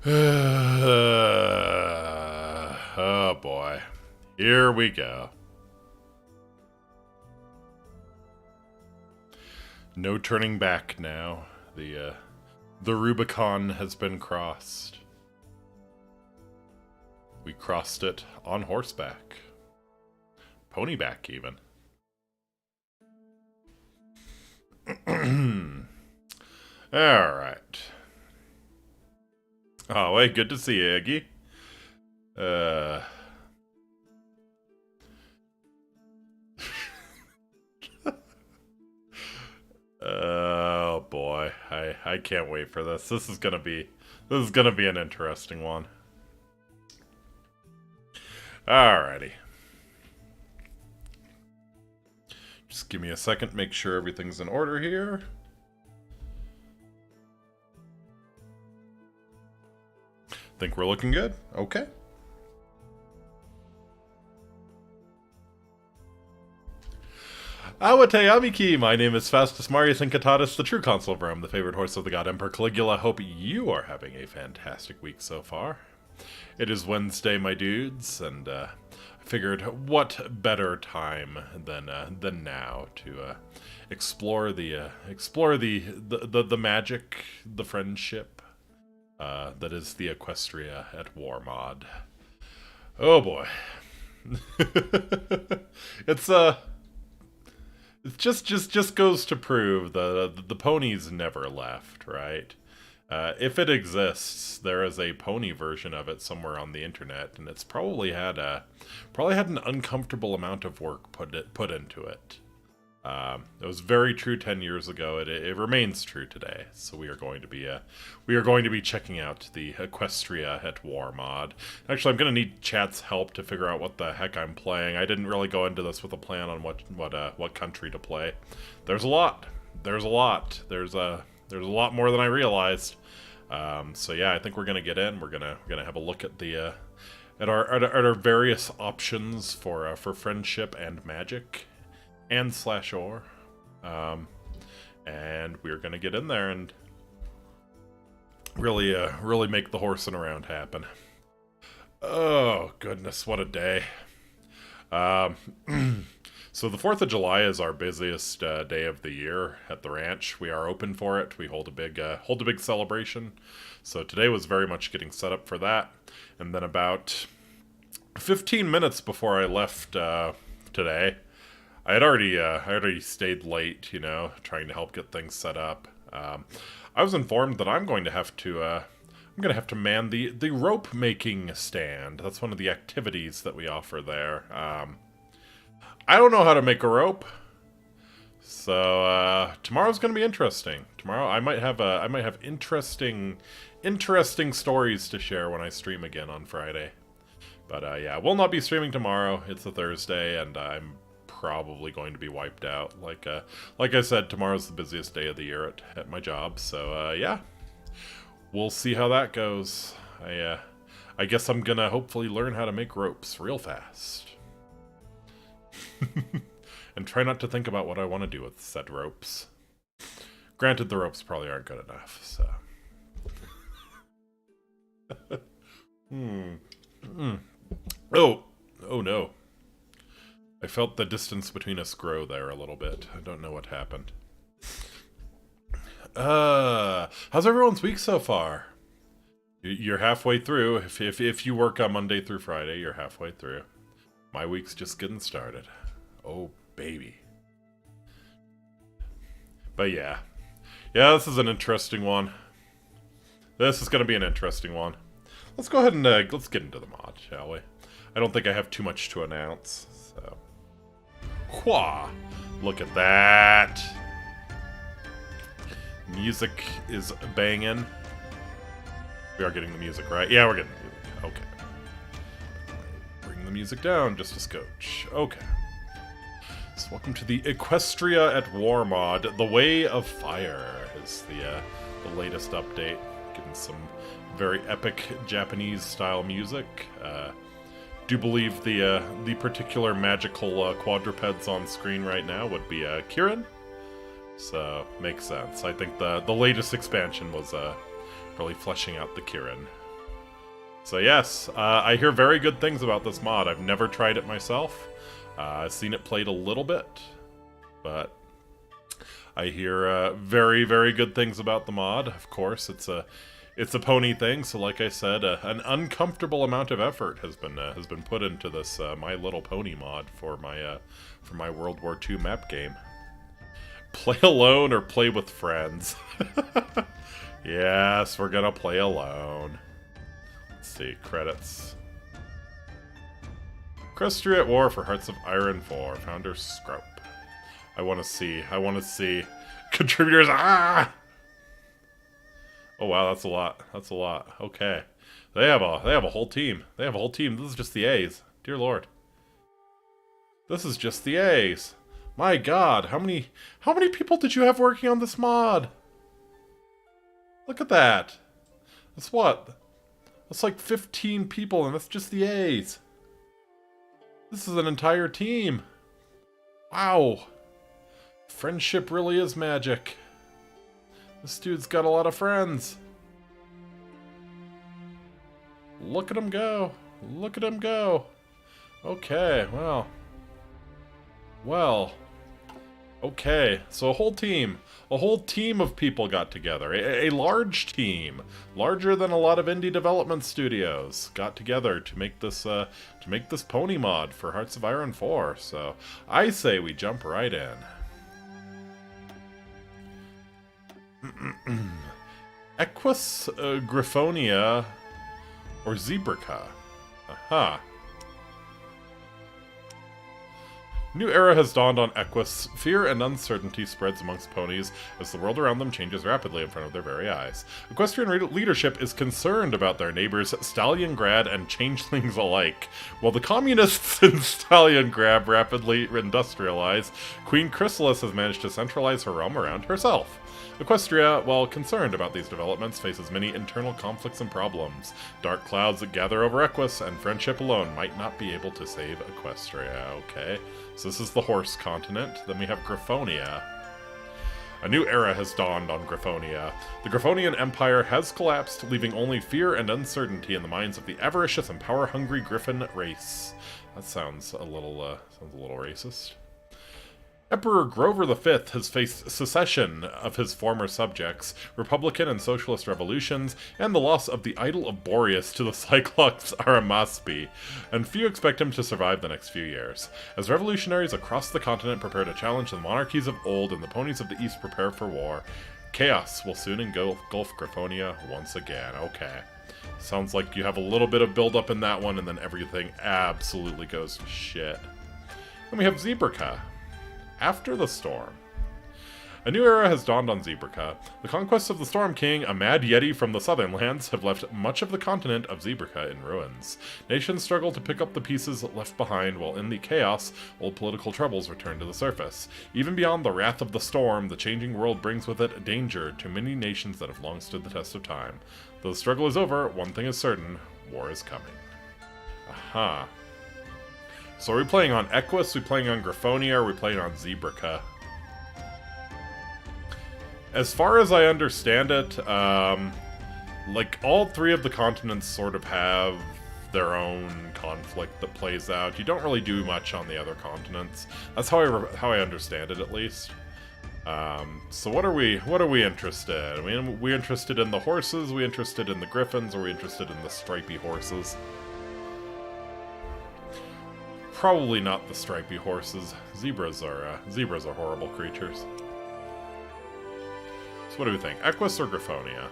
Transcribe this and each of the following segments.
Oh boy. Here we go. No turning back now. The Rubicon has been crossed. We crossed it on horseback. Ponyback, even. Alright. Oh, hey, good to see you, Iggy. Oh boy, I can't wait for this. This is gonna be an interesting one. Alrighty. Just give me a second, make sure everything's in order here. Think we're looking good? Okay. Awate Amiki, my name is Faustus Marius Incitatus, the true consul of Rome, the favorite horse of the god Emperor Caligula. Hope you are having a fantastic week so far. It is Wednesday, my dudes, and I figured what better time than now to explore the magic, the friendship that is the Equestria at War mod. Oh boy. It just goes to prove the ponies never left, right? If it exists, there is a pony version of it somewhere on the internet, and it's probably had an uncomfortable amount of work put into it. It was very true 10 years ago. It remains true today. So we are going to be checking out the Equestria at War mod. Actually, I'm going to need chat's help to figure out what the heck I'm playing. I didn't really go into this with a plan on what country to play. There's a lot. There's a lot more than I realized. So yeah, I think we're gonna get in. We're gonna have a look at the at our various options for friendship and magic and /or, and we're gonna get in there and really make the horsing around happen. Oh goodness, what a day! So the 4th of July is our busiest day of the year at the ranch. We are open for it. We hold a big celebration. So today was very much getting set up for that. And then about 15 minutes before I left today, I had already stayed late, you know, trying to help get things set up. I was informed that I'm going to have to man the rope making stand. That's one of the activities that we offer there. I don't know how to make a rope, so tomorrow's going to be interesting. Tomorrow I might have interesting stories to share when I stream again on Friday. But yeah, we'll not be streaming tomorrow. It's a Thursday, and I'm probably going to be wiped out. Like I said, tomorrow's the busiest day of the year at my job. So yeah, we'll see how that goes. I guess I'm gonna hopefully learn how to make ropes real fast. And try not to think about what I want to do with said ropes. Granted, the ropes probably aren't good enough, so... Oh no. I felt the distance between us grow there a little bit. I don't know what happened. How's everyone's week so far? You're halfway through. If you work on Monday through Friday, you're halfway through. My week's just getting started. Oh, baby. But yeah. Yeah, this is an interesting one. This is going to be an interesting one. Let's go ahead and let's get into the mod, shall we? I don't think I have too much to announce, so... Wha! Look at that! Music is banging. We are getting the music, right? Yeah, we're getting the music. Okay. Bring the music down just a scotch. Okay. So welcome to the Equestria at War mod. The Way of Fire is the latest update. Getting some very epic Japanese-style music. Do believe the particular magical quadrupeds on screen right now would be Kirin. So, makes sense. I think the latest expansion was really fleshing out the Kirin. So yes, I hear very good things about this mod. I've never tried it myself. I've seen it played a little bit, but I hear very, very good things about the mod. Of course, it's a pony thing, so like I said, an uncomfortable amount of effort has been put into this My Little Pony mod for my World War II map game. Play alone or play with friends? Yes, we're gonna play alone. Let's see, credits. Equestria at war for Hearts of Iron 4. Founder Scrope. I want to see. Contributors, ah! Oh wow, that's a lot. Okay. They have a whole team. This is just the A's. Dear Lord. This is just the A's. My God, how many people did you have working on this mod? Look at that. That's what? That's like 15 people, and that's just the A's. This is an entire team. Wow. Friendship really is magic. This dude's got a lot of friends. Look at him go. Look at him go. Okay, well. Okay, so a whole team of people got together. A large team, larger than a lot of indie development studios, got together to make this pony mod for Hearts of Iron 4. So I say we jump right in. Griffonia or Zebraca. Aha. New era has dawned on Equus. Fear and uncertainty spreads amongst ponies as the world around them changes rapidly in front of their very eyes. Equestrian leadership is concerned about their neighbors Stalliongrad and changelings alike. While the communists in Stalliongrad rapidly industrialize, Queen Chrysalis has managed to centralize her realm around herself. Equestria, while concerned about these developments, faces many internal conflicts and problems. Dark clouds that gather over Equus, and friendship alone might not be able to save Equestria. Okay, so this is the horse continent. Then we have Griffonia. A new era has dawned on Griffonia. The Griffonian Empire has collapsed, leaving only fear and uncertainty in the minds of the avaricious and power-hungry Griffin race. That sounds a little racist. Emperor Grover V has faced secession of his former subjects, Republican and Socialist revolutions, and the loss of the idol of Boreas to the Cyclops Aramaspi, and few expect him to survive the next few years. As revolutionaries across the continent prepare to challenge the monarchies of old and the ponies of the East prepare for war, chaos will soon engulf Griffonia once again. Okay. Sounds like you have a little bit of build-up in that one, and then everything absolutely goes to shit. Then we have Zebraca. After the storm. A new era has dawned on Zebraca. The conquests of the Storm King, a mad yeti from the southern lands, have left much of the continent of Zebraca in ruins. Nations struggle to pick up the pieces left behind, while in the chaos, old political troubles return to the surface. Even beyond the wrath of the storm, the changing world brings with it danger to many nations that have long stood the test of time. Though the struggle is over, one thing is certain, war is coming. Aha. So are we playing on Equus, are we playing on Griffonia, or are we playing on Zebraca? As far as I understand it, like, all three of the continents sort of have their own conflict that plays out. You don't really do much on the other continents. That's how I understand it, at least. So what are we interested in? Are we interested in the horses? Are we interested in the griffins? Are we interested in the stripy horses? Probably not the stripy horses. Zebras are horrible creatures. So what do we think? Equus or Griffonia?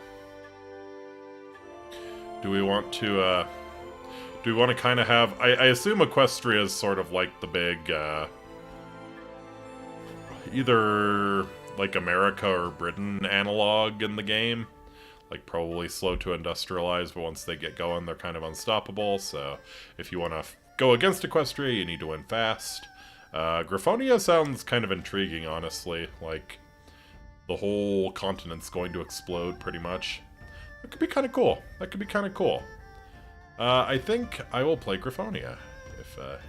Do we want to kind of have... I assume Equestria is sort of like the big, either like America or Britain analog in the game. Like, probably slow to industrialize, but once they get going, they're kind of unstoppable. So if you want to go against Equestria, you need to win fast. Griffonia sounds kind of intriguing, honestly. Like, the whole continent's going to explode, pretty much. That could be kind of cool. I think I will play Griffonia,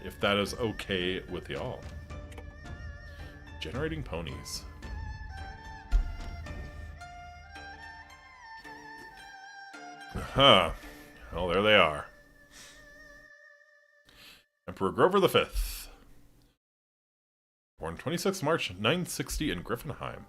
if that is okay with y'all. Generating ponies. Well, there they are. Emperor Grover V. Born 26 March 960 in Griffinheim.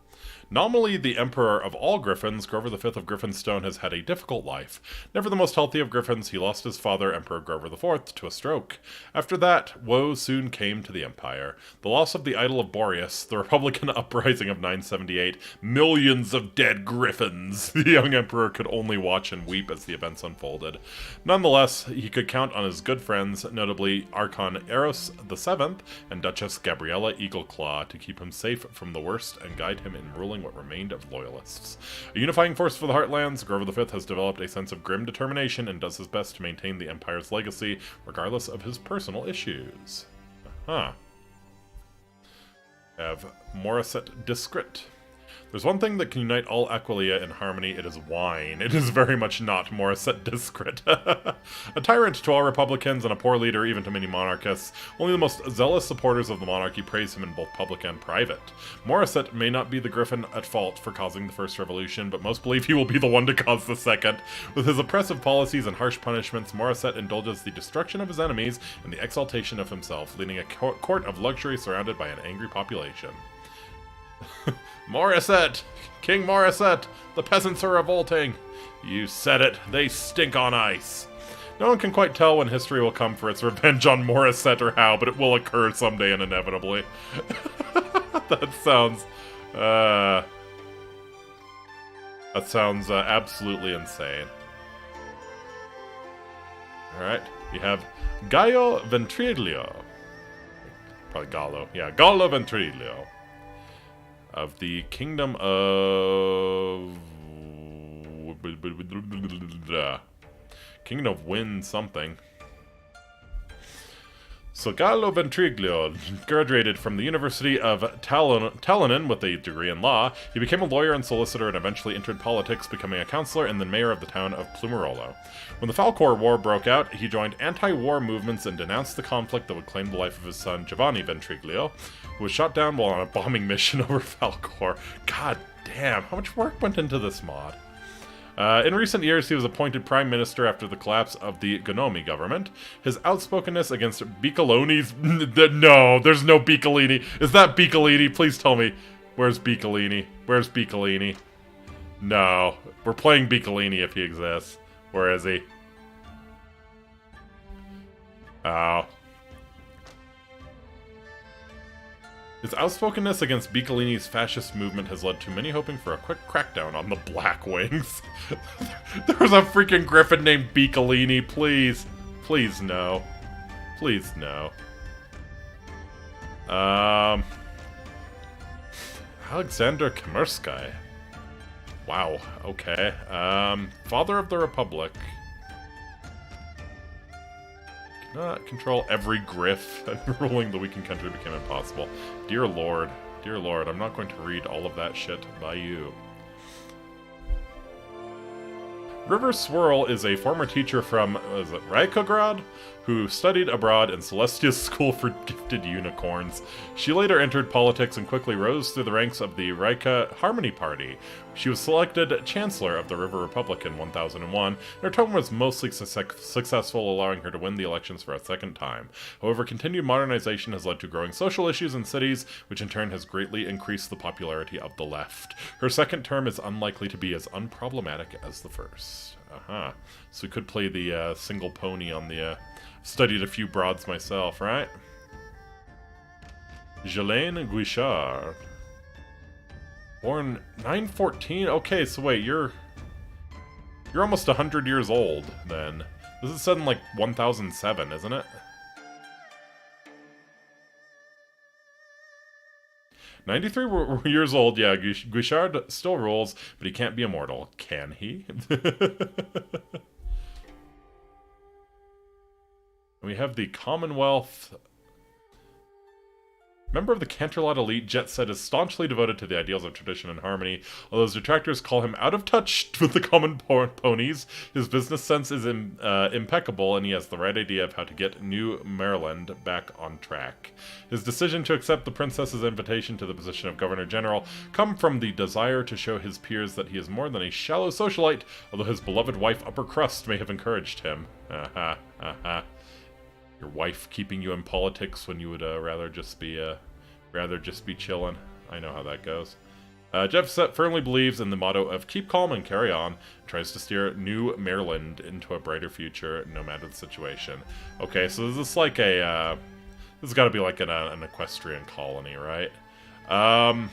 Nominally the emperor of all Griffins, Grover V of Griffinstone has had a difficult life. Never the most healthy of Griffins, he lost his father, Emperor Grover IV, to a stroke. After that, woe soon came to the empire. The loss of the idol of Boreas, the Republican uprising of 978, millions of dead Griffins. The young emperor could only watch and weep as the events unfolded. Nonetheless, he could count on his good friends, notably Archon Eros VII and Duchess Gabriella Eagleclaw, to keep him safe from the worst and guide him in ruling what remained of loyalists. A unifying force for the Heartlands, Grover V has developed a sense of grim determination and does his best to maintain the Empire's legacy, regardless of his personal issues. Have Morisset Discret. There's one thing that can unite all Aquileia in harmony, it is wine. It is very much not Morisset Discret. A tyrant to all Republicans and a poor leader even to many monarchists, only the most zealous supporters of the monarchy praise him in both public and private. Morisset may not be the Griffin at fault for causing the first revolution, but most believe he will be the one to cause the second. With his oppressive policies and harsh punishments, Morisset indulges the destruction of his enemies and the exaltation of himself, leading a court of luxury surrounded by an angry population. Morisset! King Morisset! The peasants are revolting! You said it, they stink on ice! No one can quite tell when history will come for its revenge on Morisset or how, but it will occur someday and inevitably. That sounds... absolutely insane. Alright, we have Gallo Ventriglio. Probably Gallo. Yeah, Gallo Ventriglio. Of the Kingdom of... Kingdom of Wind something. So Gallo Ventriglio graduated from the University of Tallinn with a degree in law. He became a lawyer and solicitor and eventually entered politics, becoming a councillor and then mayor of the town of Plumerolo. When the Falkor War broke out, he joined anti-war movements and denounced the conflict that would claim the life of his son Giovanni Ventriglio, who was shot down while on a bombing mission over Falkor. God damn, how much work went into this mod? In recent years, he was appointed prime minister after the collapse of the Gnomi government. His outspokenness against Biccolini's... No, there's no Biccolini. Is that Biccolini? Please tell me. Where's Biccolini? Where's Biccolini? No. We're playing Biccolini if he exists. Where is he? Oh. His outspokenness against Biccolini's fascist movement has led to many hoping for a quick crackdown on the Black Wings. There was a freaking griffin named Biccolini, please. Please no. Please no. Alexander Kamirsky. Wow, okay. Father of the Republic. Not control every griff, and ruling the weakened country became impossible. Dear Lord, I'm not going to read all of that shit by you. River Swirl is a former teacher from, Reikograd, who studied abroad in Celestia's School for Gifted Unicorns. She later entered politics and quickly rose through the ranks of the Rika Harmony Party. She was selected Chancellor of the River Republic in 1001, and her term was mostly successful, allowing her to win the elections for a second time. However, continued modernization has led to growing social issues in cities, which in turn has greatly increased the popularity of the left. Her second term is unlikely to be as unproblematic as the first. So we could play the single pony on the... Studied a few broads myself, right? Jelaine Guichard. Born 914? Okay, so wait, you're almost 100 years old, then. This is set in, like, 1007, isn't it? 93 years old, yeah, Guichard still rules, but he can't be immortal. Can he? We have the Commonwealth Member of the Canterlot elite, Jet Set is staunchly devoted to the ideals of tradition and harmony. Although his detractors call him out of touch with the common ponies, his business sense is impeccable, and he has the right idea of how to get New Maryland back on track. His decision to accept the princess's invitation to the position of Governor General come from the desire to show his peers that he is more than a shallow socialite, although his beloved wife Upper Crust may have encouraged him. Your wife keeping you in politics when you would rather just be chilling. I know how that goes. Jeff Set firmly believes in the motto of keep calm and carry on, tries to steer New Maryland into a brighter future no matter the situation. Okay, so is this like a this has got to be like an equestrian colony, right? I'm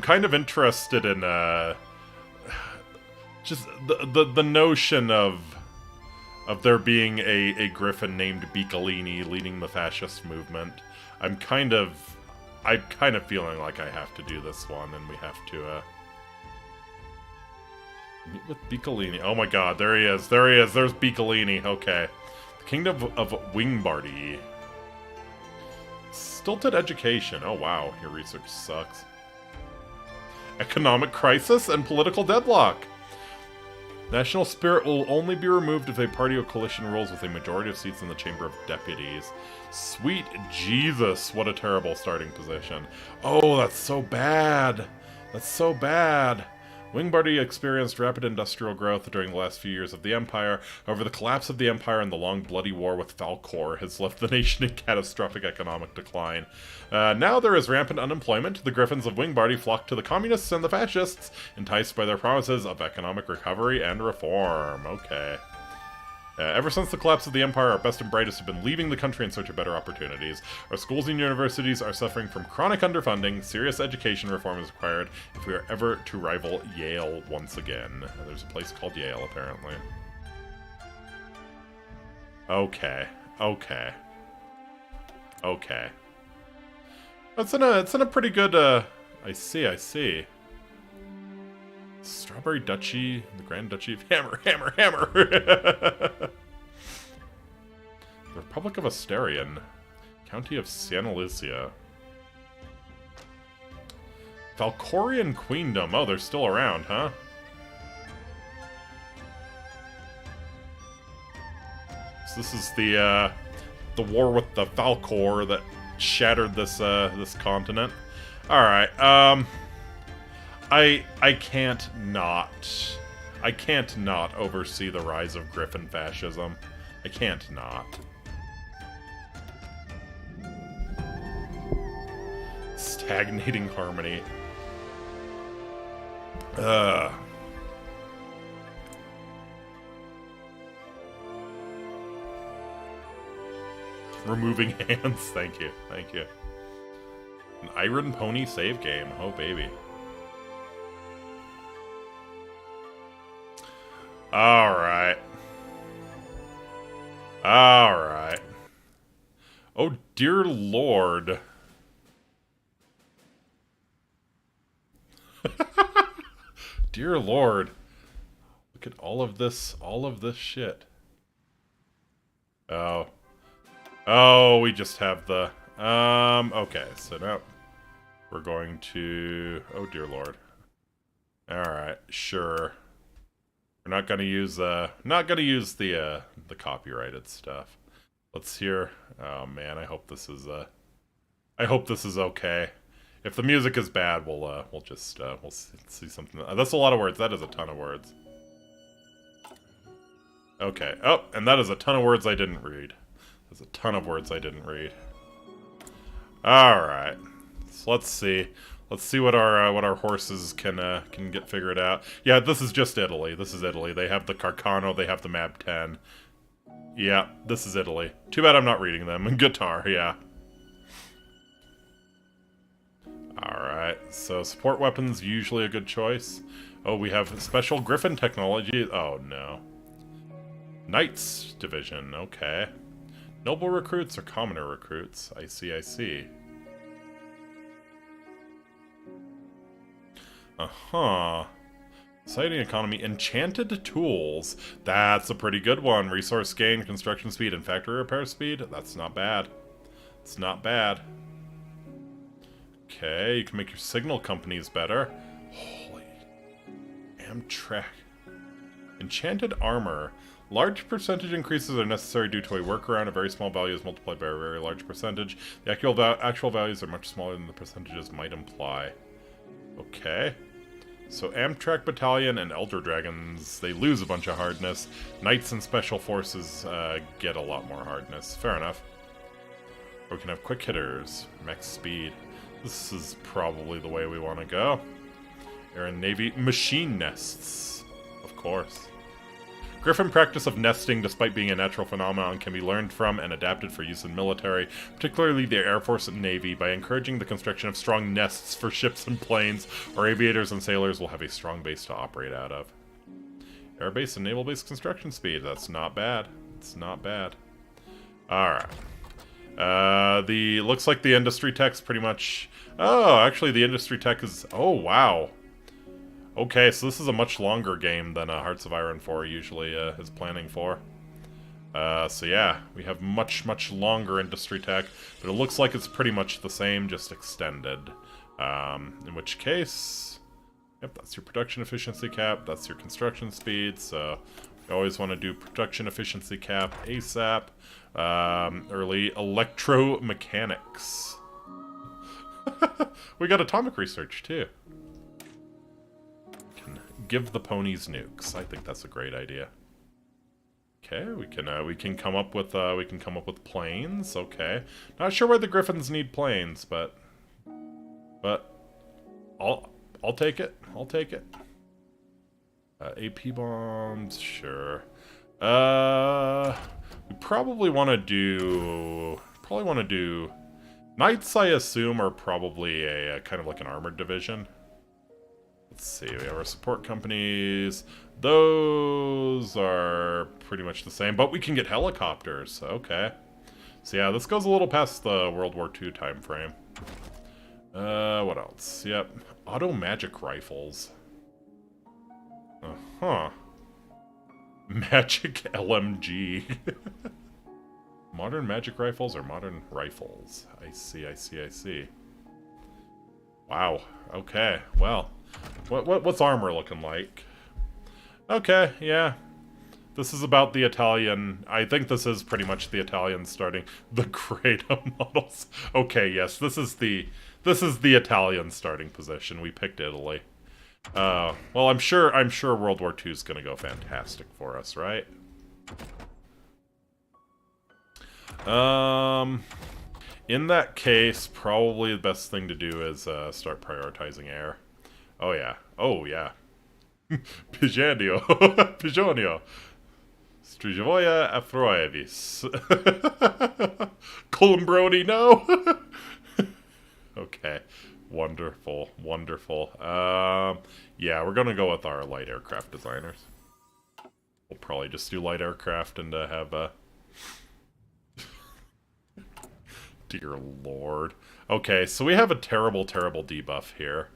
kind of interested in just the notion of there being a griffin named Biccolini leading the fascist movement. I'm kind of feeling like I have to do this one, and we have to meet with Biccolini. Oh my god, there he is. There's Biccolini. Okay. The Kingdom of Wingbardy. Stilted education. Oh wow, your research sucks. Economic crisis and political deadlock. National spirit will only be removed if a party or coalition rules with a majority of seats in the Chamber of Deputies. Sweet Jesus, what a terrible starting position. Oh, that's so bad. That's so bad. Wingbardy experienced rapid industrial growth during the last few years of the Empire. However, the collapse of the Empire and the long bloody war with Falcor has left the nation in catastrophic economic decline. Now there is rampant unemployment. The Griffins of Wingbardy flock to the Communists and the Fascists, enticed by their promises of economic recovery and reform. Okay. Ever since the collapse of the Empire, our best and brightest have been leaving the country in search of better opportunities. Our schools and universities are suffering from chronic underfunding. Serious education reform is required if we are ever to rival Yale once again. There's a place called Yale, apparently. Okay. Okay. Okay. It's in a pretty good, I see. Strawberry Duchy, the Grand Duchy of Hammer. The Republic of Asterion, County of Santa Lucia. Falcorian Queendom. Oh, they're still around, huh? So this is the war with the Falcor that shattered this this continent. All right. I can't not oversee the rise of Griffin fascism. I can't not. Stagnating harmony. Removing hands. Thank you. An Iron Pony save game. Oh, baby. Alright. Oh, dear Lord. Dear Lord. Look at all of this shit. Oh, we just have the... okay, so now we're going to... Oh, dear Lord. Alright, sure. We're not gonna use the copyrighted stuff. Let's hear. Oh man, I hope this is okay. If the music is bad, we'll just we'll see something. That's a lot of words. That is a ton of words. Okay. Oh, and that is a ton of words I didn't read. There's a ton of words I didn't read. All right. So let's see. Let's see what our horses can get figured out. Yeah, this is just Italy. This is Italy. They have the Carcano. They have the Mab 10. Yeah, this is Italy. Too bad I'm not reading them. And guitar, yeah. Alright, so support weapons, usually a good choice. Oh, we have special Griffin technology. Oh, no. Knights division, okay. Noble recruits or commoner recruits. I see. Uh-huh. Society and economy. Enchanted tools. That's a pretty good one. Resource gain, construction speed, and factory repair speed. That's not bad. It's not bad. Okay, you can make your signal companies better. Holy... Amtrak. Enchanted armor. Large percentage increases are necessary due to a workaround. A very small value is multiplied by a very large percentage. The actual values are much smaller than the percentages might imply. Okay. So Amtrak Battalion and Elder Dragons, they lose a bunch of hardness. Knights and Special Forces get a lot more hardness. Fair enough. Or we can have quick hitters. Max speed. This is probably the way we want to go. Air and Navy machine nests. Of course. Griffin practice of nesting, despite being a natural phenomenon, can be learned from and adapted for use in military, particularly the Air Force and Navy. By encouraging the construction of strong nests for ships and planes, our aviators and sailors will have a strong base to operate out of. Air base and naval base construction speed. That's not bad. It's not bad. Alright. Looks like the industry tech's pretty much... Oh, actually the industry tech is... Oh, wow. Okay, so this is a much longer game than Hearts of Iron 4 usually is planning for. So yeah, we have much, much longer industry tech, but it looks like it's pretty much the same, just extended. In which case, yep, that's your production efficiency cap, that's your construction speed, so you always want to do production efficiency cap ASAP. Early electromechanics. We got atomic research too. Give the ponies nukes. I think that's a great idea. Okay, we can come up with planes. Okay, not sure why the Griffins need planes, but I'll take it. I'll take it. AP bombs, sure. We probably want to do knights. I assume are probably a kind of like an armored division. Let's see, we have our support companies. Those are pretty much the same, but we can get helicopters. Okay. So yeah, this goes a little past the World War II time frame. What else? Yep. Auto magic rifles. Uh-huh. Magic LMG. Modern magic rifles or modern rifles? I see, I see, I see. Wow. Okay, well... What's armor looking like? Okay, yeah. This is about the Italian... I think this is pretty much the Italian starting... The Greta models. Okay, yes, this is the Italian starting position. We picked Italy. Well, I'm sure World War II is gonna go fantastic for us, right? In that case, probably the best thing to do is start prioritizing air. Oh yeah. Oh yeah. Pigenio. Pigenio. Strijovoia Afroevis. Columbroni, no! Okay. Wonderful. Wonderful. Yeah, we're gonna go with our light aircraft designers. We'll probably just do light aircraft and have a... Dear Lord. Okay, so we have a terrible, terrible debuff here.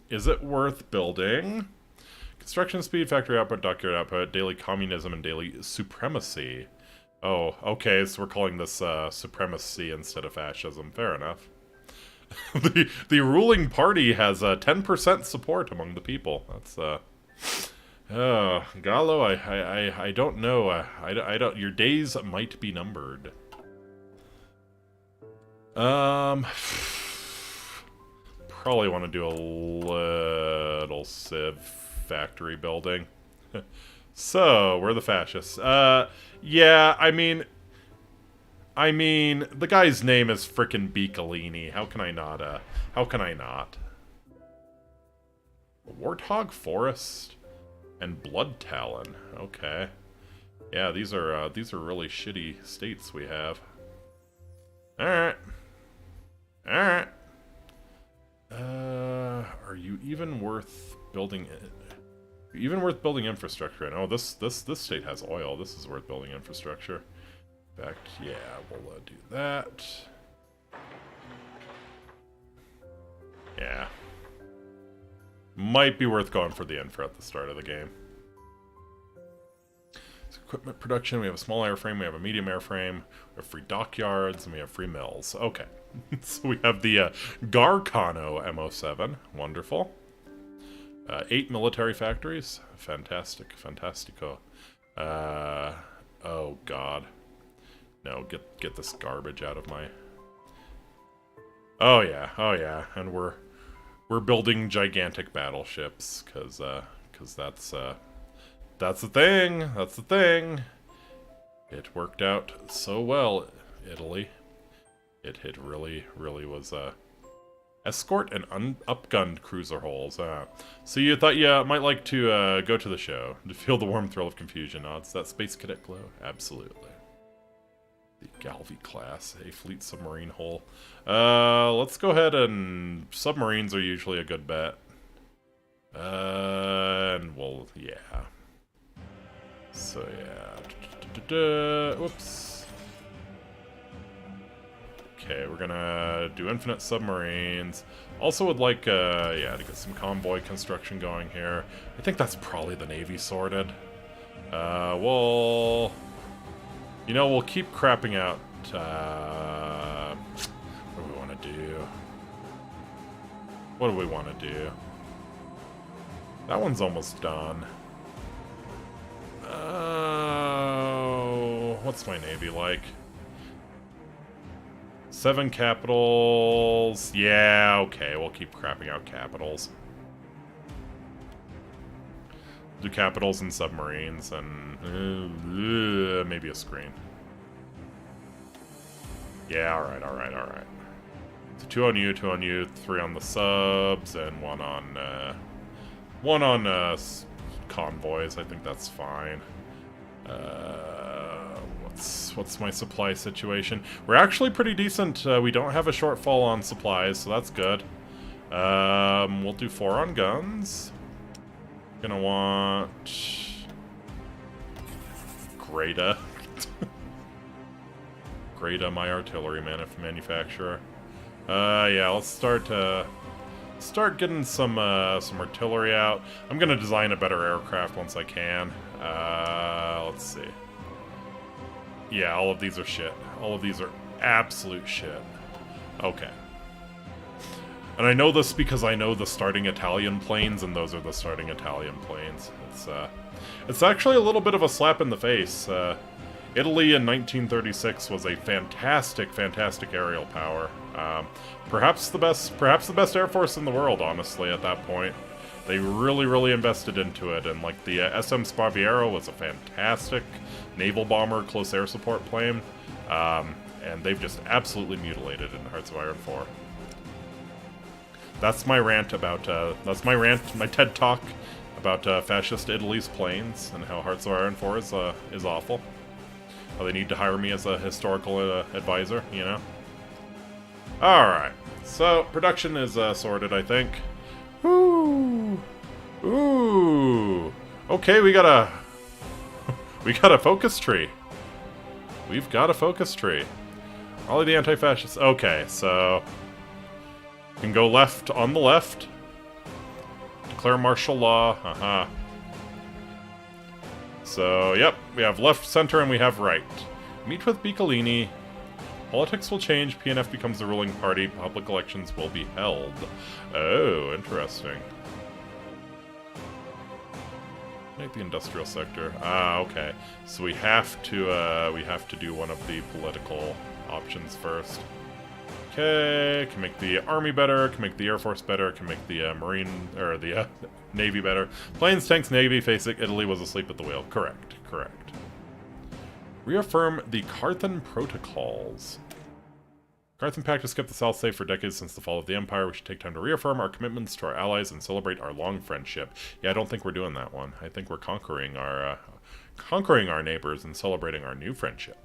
Is it worth building? Construction speed, factory output, dockyard output, daily communism, and daily supremacy. Oh, okay, so we're calling this supremacy instead of fascism. Fair enough. the ruling party has 10% support among the people. That's Gallo, I don't know. I don't. Your days might be numbered. Probably want to do a little civ factory building. So, we're the fascists. Yeah, I mean, the guy's name is frickin' Biccolini. How can I not, how can I not? Warthog Forest and Blood Talon. Okay. Yeah, these are really shitty states we have. Alright. Alright. Are you even worth building it? Even worth building infrastructure in? Oh, this state has oil. This is worth building infrastructure. In fact, yeah, we'll do that. Yeah. Might be worth going for the infra at the start of the game. So Equipment production, we have a small airframe, we have a medium airframe, we have free dockyards, and we have free mills. Okay. So we have the Garcano MO7. Wonderful. 8 military factories. Fantastic. Fantastico. Oh god. No, get this garbage out of my... Oh yeah, and we're building gigantic battleships, cause that's the thing. It worked out so well, Italy. It really was escort and upgunned cruiser holes. So you thought you might like to go to the show to feel the warm thrill of confusion. Oh, it's that space cadet glow, absolutely. The Galvey class, a fleet submarine hull. Let's go ahead and... Submarines are usually a good bet. And well, yeah. So yeah. Whoops. Okay, we're gonna do infinite submarines. Also would like, yeah, to get some convoy construction going here. I think that's probably the Navy sorted. Well... You know, we'll keep crapping out, what do we want to do? What do we want to do? That one's almost done. What's my Navy like? 7 capitals. Yeah, okay, we'll keep crapping out capitals. Do capitals and submarines, and maybe a screen. Yeah, alright. So 2 on you, 2 on you, 3 on the subs, and 1 on convoys. I think that's fine. What's my supply situation? We're actually pretty decent. We don't have a shortfall on supplies, so that's good. We'll do 4 on guns. Gonna want Greta. Greta, my artillery manufacturer. Yeah, let's start getting some artillery out. I'm gonna design a better aircraft once I can. Let's see. Yeah, all of these are shit. All of these are absolute shit. Okay. And I know this because I know the starting Italian planes, and those are the starting Italian planes. It's actually a little bit of a slap in the face. Italy in 1936 was a fantastic aerial power. Perhaps the best air force in the world, honestly, at that point. They really invested into it, and like the SM Sparviero was a fantastic naval bomber, close air support plane, and they've just absolutely mutilated in Hearts of Iron 4. That's my rant about, my TED Talk about fascist Italy's planes and how Hearts of Iron 4 is awful. How they need to hire me as a historical advisor, you know? Alright, so production is sorted, I think. Ooh. Okay, we got a focus tree. We've got a focus tree. Raleigh the anti-fascists. Okay, so... can go left on the left. Declare martial law. So, yep, we have left, center, and we have right. Meet with Biccolini. Politics will change. PNF becomes the ruling party. Public elections will be held. Oh, interesting. Make the industrial sector. Okay. So we have to do one of the political options first. Okay, can make the army better, can make the air force better, can make the marine, or the navy better. Planes, tanks, navy, face it, Italy was asleep at the wheel. Correct. Reaffirm the Carthan Protocols. Carthan Pact has kept the South safe for decades since the fall of the Empire. We should take time to reaffirm our commitments to our allies and celebrate our long friendship. Yeah, I don't think we're doing that one. I think we're conquering our neighbors and celebrating our new friendship.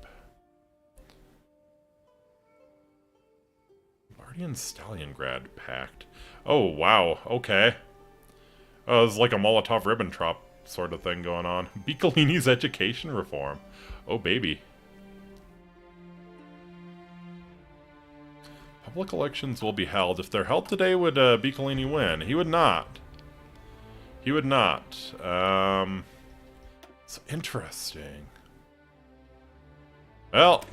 Stalingrad Pact. Oh, wow. Okay. Oh, it's like a Molotov-Ribbentrop sort of thing going on. Biccolini's education reform. Oh, baby. Public elections will be held. If they're held today, would Biccolini win? He would not. He would not. So interesting. Well,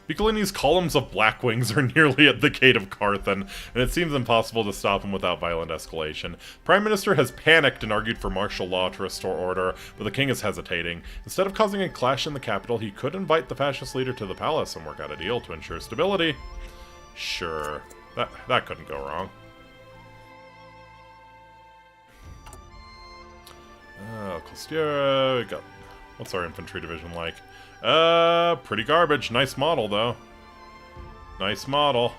Piccolini's columns of black wings are nearly at the gate of Carthan, and it seems impossible to stop him without violent escalation. Prime Minister has panicked and argued for martial law to restore order, but the king is hesitating. Instead of causing a clash in the capital, he could invite the fascist leader to the palace and work out a deal to ensure stability. Sure, that couldn't go wrong. Equestria, we got... What's our infantry division like? Pretty garbage. Nice model, though. Nice model.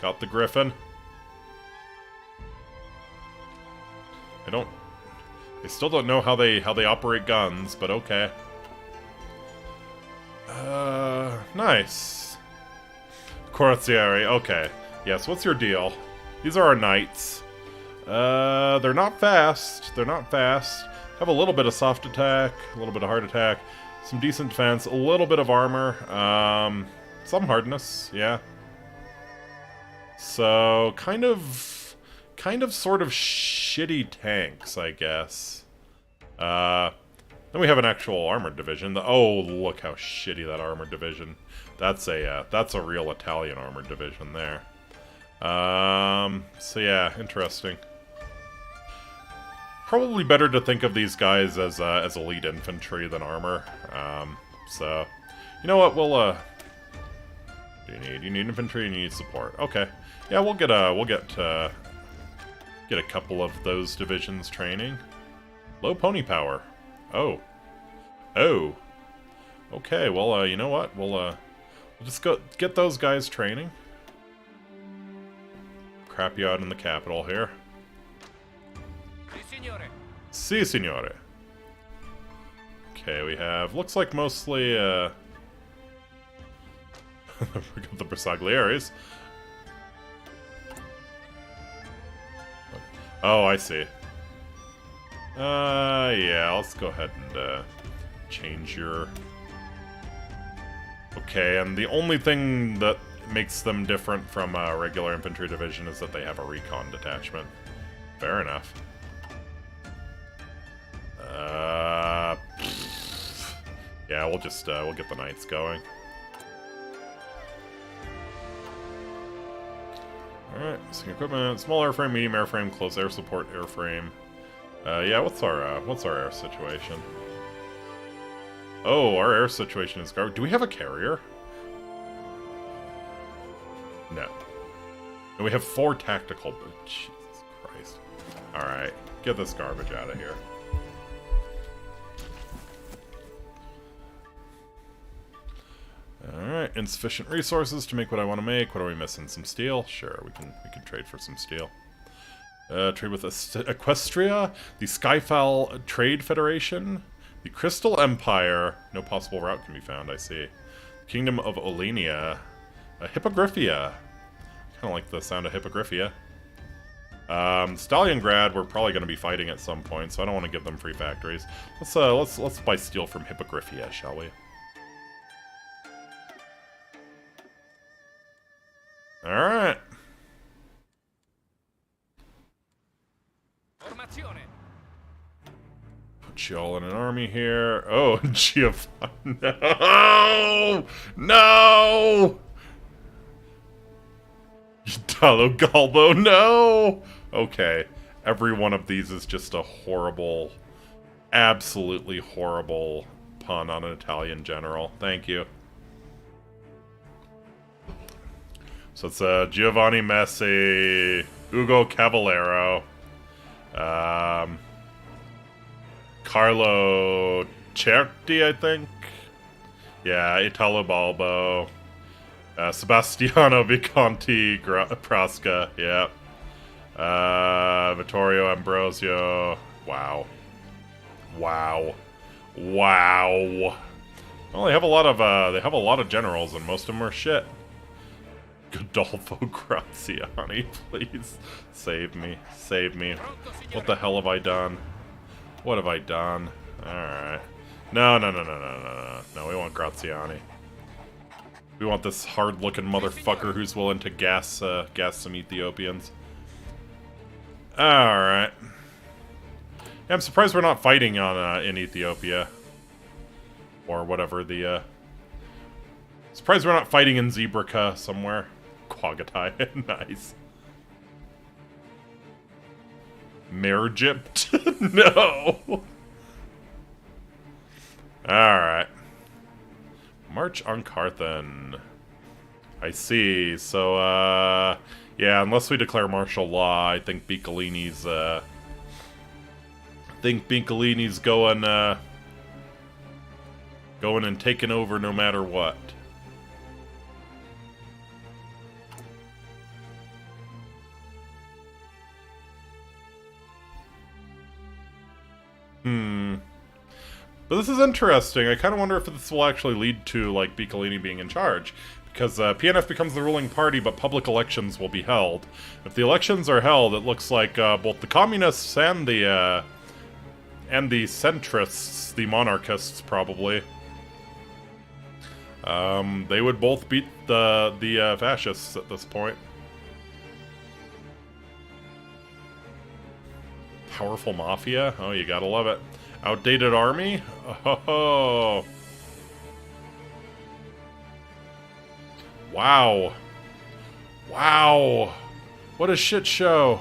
Got the Griffin. I still don't know how they operate guns, but okay. Nice. Corazzieri, okay. Yes, what's your deal? These are our knights. They're not fast. They're not fast. Have a little bit of soft attack, a little bit of hard attack, some decent defense, a little bit of armor, some hardness, yeah. So, kind of sort of shitty tanks, I guess. Then we have an actual armored division. Oh, look how shitty that armored division. That's a real Italian armored division there. So yeah, interesting. Probably better to think of these guys as elite infantry than armor. So, you know what? We'll what do you need? You need infantry and you need support. Okay. Yeah, we'll get a couple of those divisions training. Low pony power. Oh. Oh. Okay. Well, you know what? We'll just go get those guys training. Crap you out in the capital here. Si, signore. Okay, we have... Looks like mostly, we got the Bersagliaries. Oh, I see. Yeah, let's go ahead and, change your... Okay, and the only thing that makes them different from a regular infantry division is that they have a recon detachment. Fair enough. Yeah, we'll just, we'll get the knights going. Alright, missing equipment, small airframe, medium airframe, close air support airframe. Yeah, what's our air situation? Oh, our air situation is garbage. Do we have a carrier? No. And we have 4 tactical, but Jesus Christ. Alright, get this garbage out of here. Alright, insufficient resources to make what I want to make. What are we missing? Some steel? Sure, we can trade for some steel. Trade with Equestria, the Skyfall Trade Federation, the Crystal Empire. No possible route can be found, I see. Kingdom of Olenia. Hippogriphia. Kind of like the sound of Hippogriphia. Stalingrad, we're probably going to be fighting at some point, so I don't want to give them free factories. Let's buy steel from Hippogriphia, shall we? Alright. Put you all in an army here. Oh, Giovanni. No! No! Italo Galbo, no! Okay. Every one of these is just a horrible, absolutely horrible pun on an Italian general. Thank you. So it's Giovanni Messi, Ugo Cavallero, Carlo Certi, I think. Yeah, Italo Balbo, Sebastiano Visconti Prasca, yeah. Vittorio Ambrosio. Wow. Wow. Wow. Well, they have a lot of generals, and most of them are shit. Godolfo Graziani, please. Save me. Save me. What the hell have I done? What have I done? Alright. No, we want Graziani. We want this hard-looking motherfucker who's willing to gas some Ethiopians. Alright. Yeah, I'm surprised we're not fighting on in Ethiopia. Or whatever the Surprised we're not fighting in Zebraca somewhere. Quagatai, nice. Mergypt? No! Alright. March on Carthan. I see. So, yeah, unless we declare martial law, I think Biccolini's, going and taking over no matter what. But this is interesting. I kind of wonder if this will actually lead to, like, Biccolini being in charge. Because PNF becomes the ruling party, but public elections will be held. If the elections are held, it looks like both the communists and the centrists, the monarchists, probably, they would both beat the fascists at this point. Powerful mafia? Oh, you gotta love it. Outdated army? Oh. Wow. Wow. What a shit show.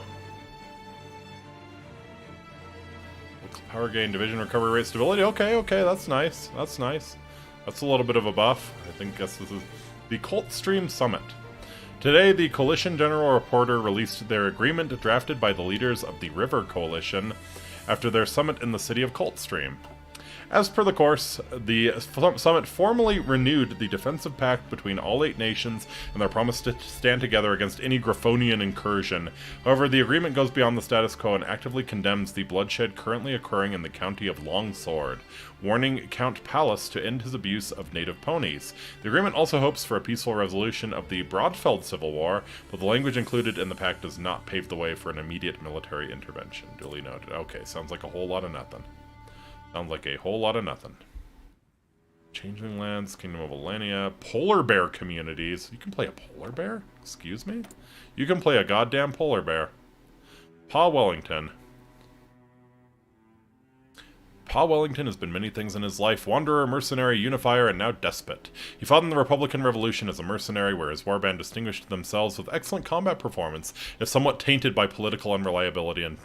Power gain, division recovery rate, stability. Okay, that's nice. That's nice. That's a little bit of a buff. Guess this is the Coldstream Summit. Today, the Coalition General Reporter released their agreement drafted by the leaders of the River Coalition after their summit in the city of Coldstream. As per the course, the summit formally renewed the defensive pact between all 8 nations and their promise to stand together against any Griffonian incursion. However, the agreement goes beyond the status quo and actively condemns the bloodshed currently occurring in the county of Longsword, warning Count Pallas to end his abuse of native ponies. The agreement also hopes for a peaceful resolution of the Broadfeld Civil War, but the language included in the pact does not pave the way for an immediate military intervention. Duly noted. Okay, sounds like a whole lot of nothing. Sounds like a whole lot of nothing. Changeling Lands, Kingdom of Alania, Polar Bear communities. You can play a polar bear? Excuse me? You can play a goddamn polar bear. Pa Wellington. Pa Wellington has been many things in his life: wanderer, mercenary, unifier, and now despot. He fought in the Republican Revolution as a mercenary, where his warband distinguished themselves with excellent combat performance, if somewhat tainted by political unreliability and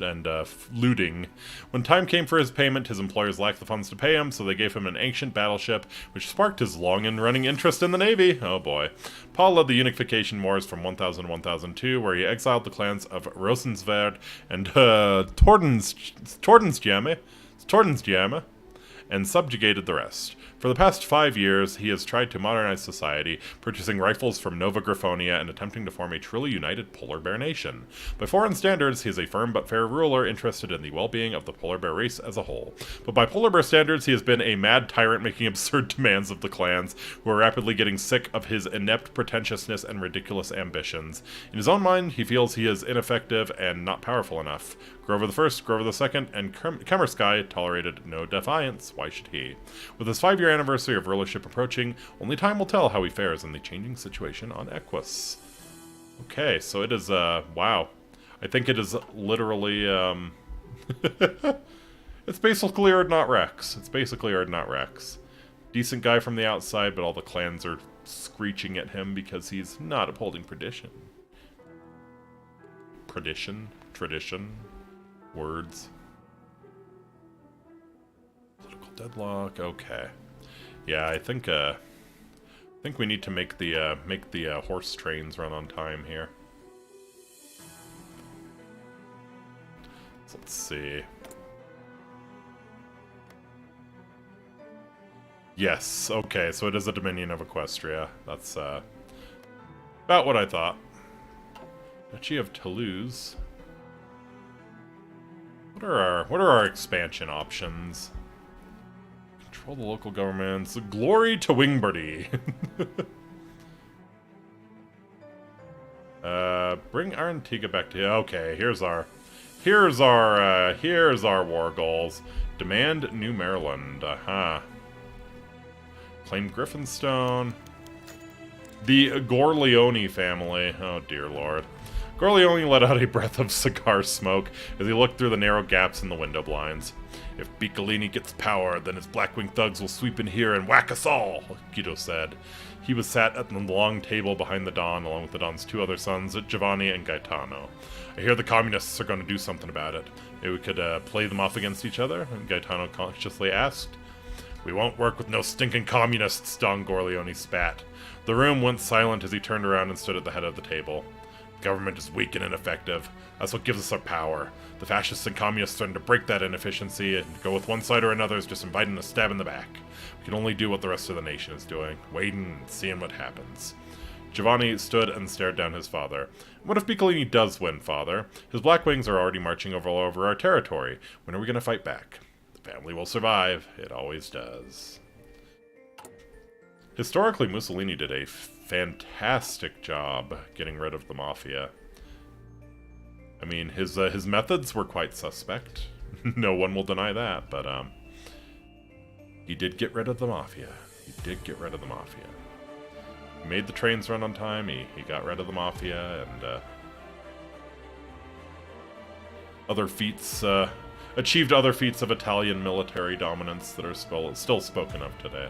looting. When time came for his payment, his employers lacked the funds to pay him, so they gave him an ancient battleship, which sparked his long and running interest in the Navy. Oh boy. Pa led the Unification Wars from 1000 to 1002, where he exiled the clans of Rosensverd and Tordensjammer, and subjugated the rest. For the past 5 years, he has tried to modernize society, purchasing rifles from Nova Griffonia and attempting to form a truly united polar bear nation. By foreign standards, he is a firm but fair ruler interested in the well-being of the polar bear race as a whole. But by polar bear standards, he has been a mad tyrant making absurd demands of the clans, who are rapidly getting sick of his inept pretentiousness and ridiculous ambitions. In his own mind, he feels he is ineffective and not powerful enough. Grover the First, Grover the Second, and Kemersky tolerated no defiance. Why should he? With his 5-year anniversary of rulership approaching, only time will tell how he fares in the changing situation on Equus. Okay, so it is, wow. I think it is literally, it's basically Urdnot Rex. It's basically Urdnot Rex. Decent guy from the outside, but all the clans are screeching at him because he's not upholding tradition. Tradition. Words. Political deadlock. Okay. Yeah, I think we need to make the horse trains run on time here. So let's see. Yes. Okay. So it is a Dominion of Equestria. That's about what I thought. Duchy of Toulouse. What are our expansion options? Control the local governments. Glory to Wingbirdie. Bring our Antigua back to... Okay, here's our war goals. Demand New Maryland. Claim Griffinstone. The Gorleone family. Oh dear lord. Gorleone let out a breath of cigar smoke as he looked through the narrow gaps in the window blinds. If Piccolini gets power, then his Blackwing thugs will sweep in here and whack us all, Guido said. He was sat at the long table behind the Don, along with the Don's 2 other sons, Giovanni and Gaetano. I hear the communists are going to do something about it. Maybe we could play them off against each other? And Gaetano cautiously asked. We won't work with no stinking communists, Don Corleone spat. The room went silent as he turned around and stood at the head of the table. The government is weak and ineffective. That's what gives us our power. The fascists and communists threaten to break that inefficiency, and go with one side or another is just inviting a stab in the back. We can only do what the rest of the nation is doing, waiting and seeing what happens. Giovanni stood and stared down his father. What if Piccolini does win, father? His Blackwings are already marching all over our territory. When are we going to fight back? The family will survive. It always does. Historically, Mussolini did a fantastic job getting rid of the Mafia. I mean, his methods were quite suspect. No one will deny that, but he did get rid of the Mafia. He did get rid of the Mafia. He made the trains run on time, he got rid of the Mafia, and other feats, achieved other feats of Italian military dominance that are still spoken of today.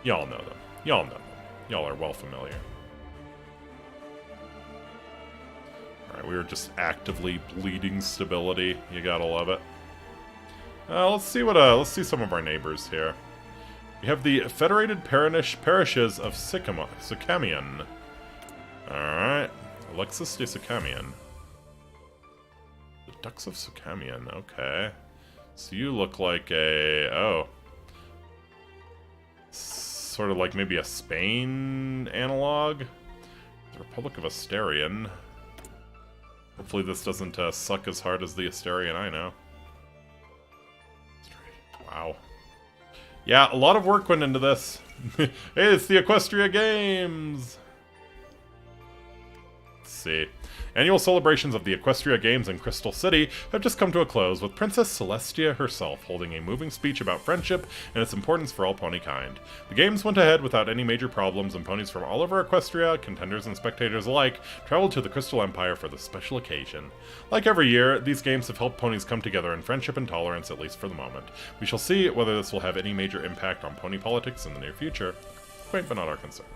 Y'all know them. Y'all know them. Y'all are well familiar. Alright, we were just actively bleeding stability. You gotta love it. Let's see some of our neighbors here. We have the Federated Parishes of Sicamion. Alright. Alexis de Sicamion. The Ducks of Sicamion, okay. So you look like a... oh. Sort of like maybe a Spain analog? The Republic of Asterion. Hopefully this doesn't suck as hard as the Asterion I know. Wow. Yeah, a lot of work went into this. Hey, it's the Equestria Games! Let's see. Annual celebrations of the Equestria Games in Crystal City have just come to a close, with Princess Celestia herself holding a moving speech about friendship and its importance for all pony kind. The games went ahead without any major problems, and ponies from all over Equestria, contenders and spectators alike, traveled to the Crystal Empire for this special occasion. Like every year, these games have helped ponies come together in friendship and tolerance, at least for the moment. We shall see whether this will have any major impact on pony politics in the near future. Quaint but not our concern.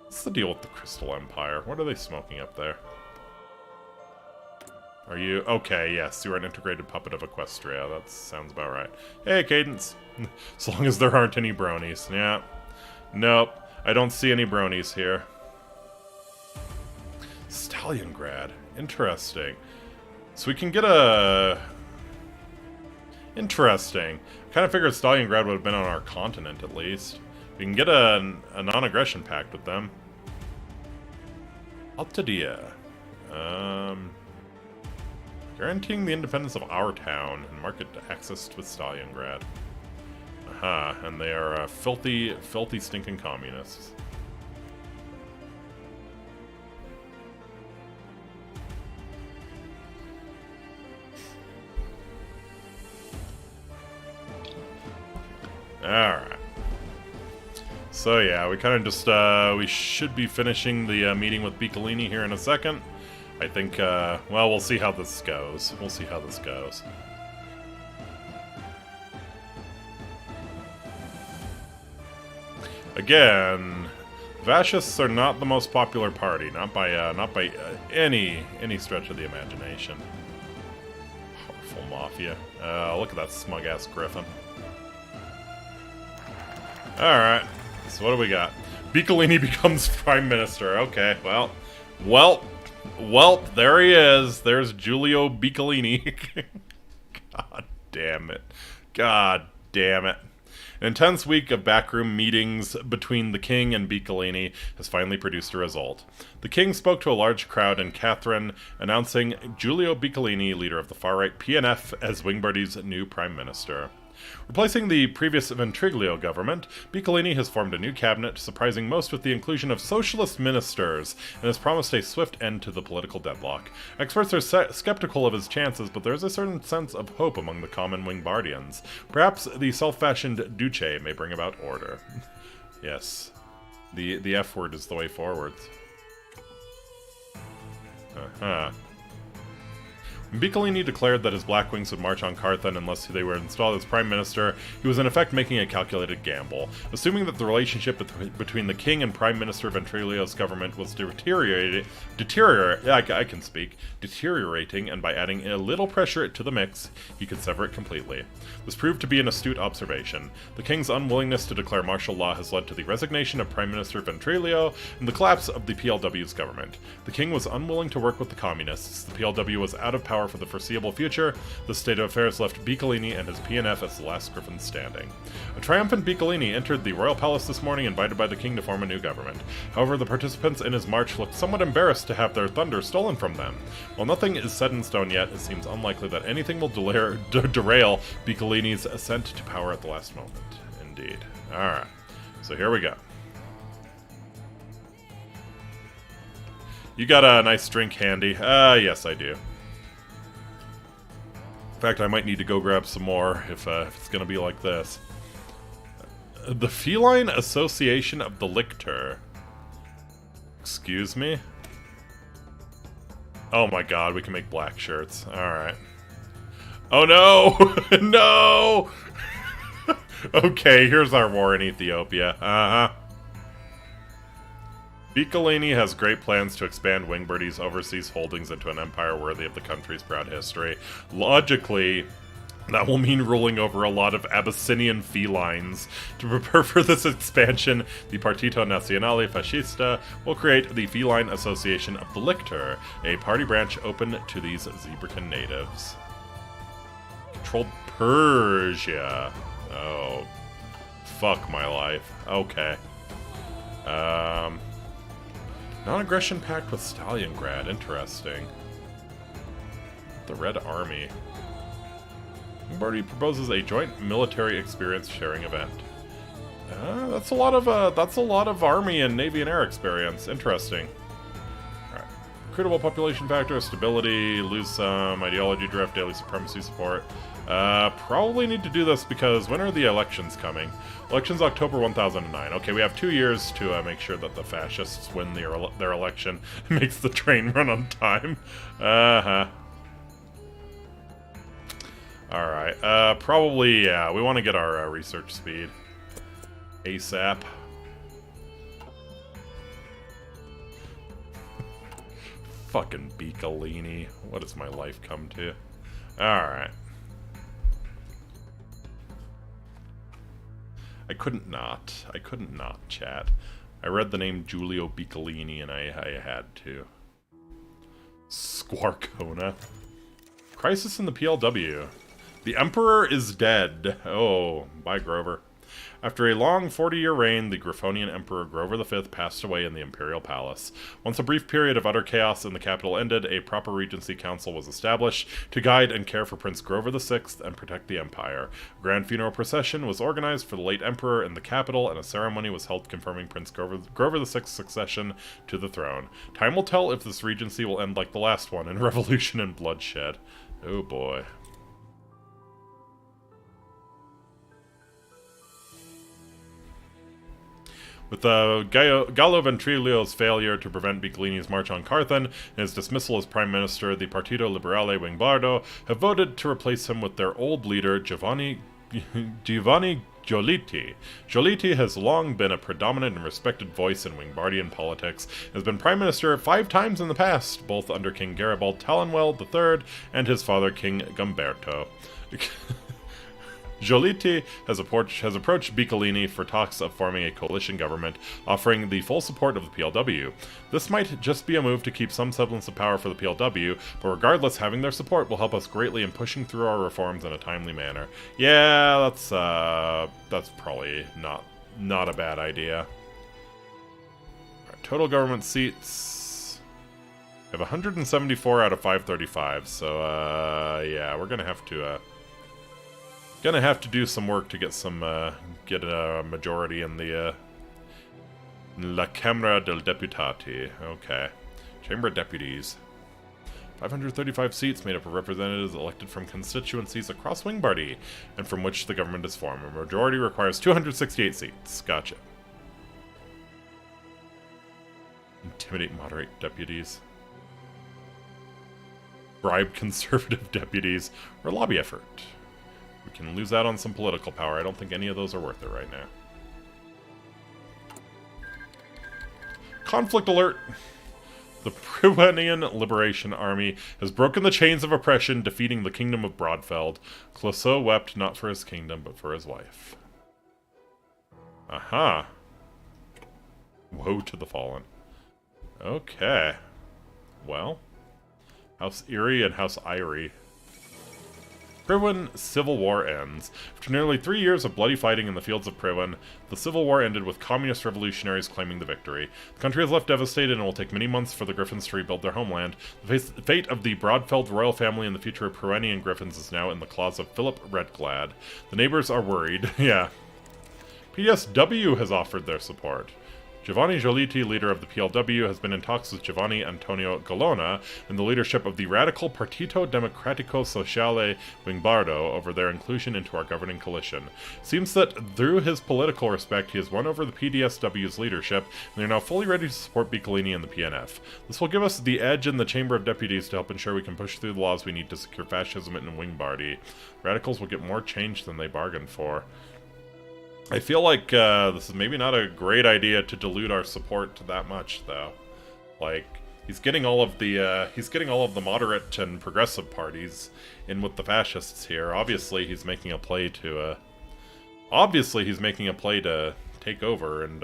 What's the deal with the Crystal Empire? What are they smoking up there? Are you... okay, yes, you're an integrated puppet of Equestria. That sounds about right. Hey, Cadence. As long as there aren't any bronies. Yeah. Nope. I don't see any bronies here. Stalingrad. Interesting. So we can get a... interesting. I kind of figured Stalingrad would have been on our continent, at least. We can get a non-aggression pact with them. Altadia. Guaranteeing the independence of our town and market access with Stalingrad. Aha, and they are filthy, filthy, stinking communists. Alright. So yeah, we kind of just, we should be finishing the meeting with Piccolini here in a second. I think, well, we'll see how this goes. We'll see how this goes. Again, fascists are not the most popular party, not by any stretch of the imagination. Powerful mafia. Look at that smug-ass griffin. Alright, so what do we got? Piccolini becomes prime minister. Okay, well, there he is. There's Giulio Piccolini. God damn it. God damn it. An intense week of backroom meetings between the king and Piccolini has finally produced a result. The king spoke to a large crowd in Catherine, announcing Giulio Piccolini, leader of the far-right PNF, as Wingbirdie's new prime minister. Replacing the previous Ventriglio government, Piccolini has formed a new cabinet, surprising most with the inclusion of socialist ministers, and has promised a swift end to the political deadlock. Experts are skeptical of his chances, but there is a certain sense of hope among the common Wingbardians. Perhaps the self-fashioned Duce may bring about order. Yes, the F word is the way forwards. Biccolini declared that his Black Wings would march on Carthan unless they were installed as Prime Minister. He was in effect making a calculated gamble. Assuming that the relationship between the King and Prime Minister Ventriglio's government was deteriorating, and by adding a little pressure to the mix, he could sever it completely. This proved to be an astute observation. The King's unwillingness to declare martial law has led to the resignation of Prime Minister Ventriglio and the collapse of the PLW's government. The King was unwilling to work with the Communists. The PLW was out of power for the foreseeable future. This state of affairs left Biccolini and his PNF as the last griffin standing. A triumphant Biccolini entered the royal palace this morning, invited by the king to form a new government. However, the participants in his march looked somewhat embarrassed to have their thunder stolen from them. While nothing is set in stone yet, it seems unlikely that anything will derail Biccolini's ascent to power at the last moment. Indeed. Alright, so here we go. You got a nice drink handy? Yes I do. In fact, I might need to go grab some more if it's going to be like this. The Feline Association of the Lictor. Excuse me? Oh my god, we can make black shirts. Alright. Oh no! No! Okay, here's our war in Ethiopia. Uh-huh. Biccolini has great plans to expand Wingbirdie's overseas holdings into an empire worthy of the country's proud history. Logically, that will mean ruling over a lot of Abyssinian felines. To prepare for this expansion, the Partito Nazionale Fascista will create the Feline Association of the Lictor, a party branch open to these Zebrakin natives. Controlled Persia. Oh. Fuck my life. Okay. Non-aggression pact with Stalingrad. Interesting. The Red Army. Birdie proposes a joint military experience sharing event. That's a lot of army and navy and air experience. Interesting. All right. Recruitable population factor, stability, lose some, ideology drift, daily supremacy support. Probably need to do this because when are the elections coming? Elections October 1009. Okay, we have 2 years to make sure that the fascists win their election. Makes the train run on time. Uh-huh. Alright, probably, yeah, we want to get our research speed. ASAP. Fucking Biccolini. What has my life come to? Alright. I couldn't not, chat. I read the name Giulio Biccolini and I had to. Squarcona. Crisis in the PLW. The Emperor is dead. Oh, bye Grover. After a long 40-year reign, the Griffonian Emperor Grover V passed away in the Imperial Palace. Once a brief period of utter chaos in the capital ended, a proper Regency Council was established to guide and care for Prince Grover VI and protect the Empire. A grand funeral procession was organized for the late Emperor in the capital, and a ceremony was held confirming Prince Grover VI's succession to the throne. Time will tell if this Regency will end like the last one, in revolution and bloodshed. Oh boy. With Gallo Ventriglio's failure to prevent Biccolini's march on Carthan and his dismissal as Prime Minister, the Partito Liberale Wingbardo have voted to replace him with their old leader, Giovanni Giolitti. Giolitti has long been a predominant and respected voice in Wingbardian politics, and has been Prime Minister 5 times in the past, both under King Garibald Talonwell III and his father King Gumberto. Giolitti has approached Biccolini for talks of forming a coalition government, offering the full support of the PLW. This might just be a move to keep some semblance of power for the PLW, but regardless, having their support will help us greatly in pushing through our reforms in a timely manner. Yeah, that's probably not a bad idea. Right, total government seats. We have 174 out of 535, so yeah, we're gonna have to do some work to get get a majority in the La Camera del Deputati. Okay. Chamber of Deputies. 535 seats made up of representatives elected from constituencies across Wingbardy, and from which the government is formed. A majority requires 268 seats. Gotcha. Intimidate moderate deputies. bribe conservative deputies, or lobby effort. We can lose out on some political power. I don't think any of those are worth it right now. Conflict alert! The Pruenian Liberation Army has broken the chains of oppression, defeating the Kingdom of Broadfeld. Clouseau wept not for his kingdom, but for his wife. Aha. Woe to the fallen. Okay. Well. House Erie and House Irie. Prywin Civil War ends. After nearly 3 years of bloody fighting in the fields of Prywin, the Civil War ended with communist revolutionaries claiming the victory. The country is left devastated and will take many months for the Griffins to rebuild their homeland. The fate of the Broadfeld royal family and the future of Pruenian Griffins is now in the claws of Philip Redglad. The neighbors are worried. Yeah. PSW has offered their support. Giovanni Giolitti, leader of the PLW, has been in talks with Giovanni Antonio Gallona and the leadership of the radical Partito Democratico Sociale Wingbardo over their inclusion into our governing coalition. Seems that through his political respect, he has won over the PDSW's leadership, and they're now fully ready to support Biccolini and the PNF. This will give us the edge in the Chamber of Deputies to help ensure we can push through the laws we need to secure fascism in Wingbardi. Radicals will get more change than they bargained for. I feel like this is maybe not a great idea to dilute our support that much, though. Like, he's getting all of the moderate and progressive parties in with the fascists here. Obviously, he's making a play to take over and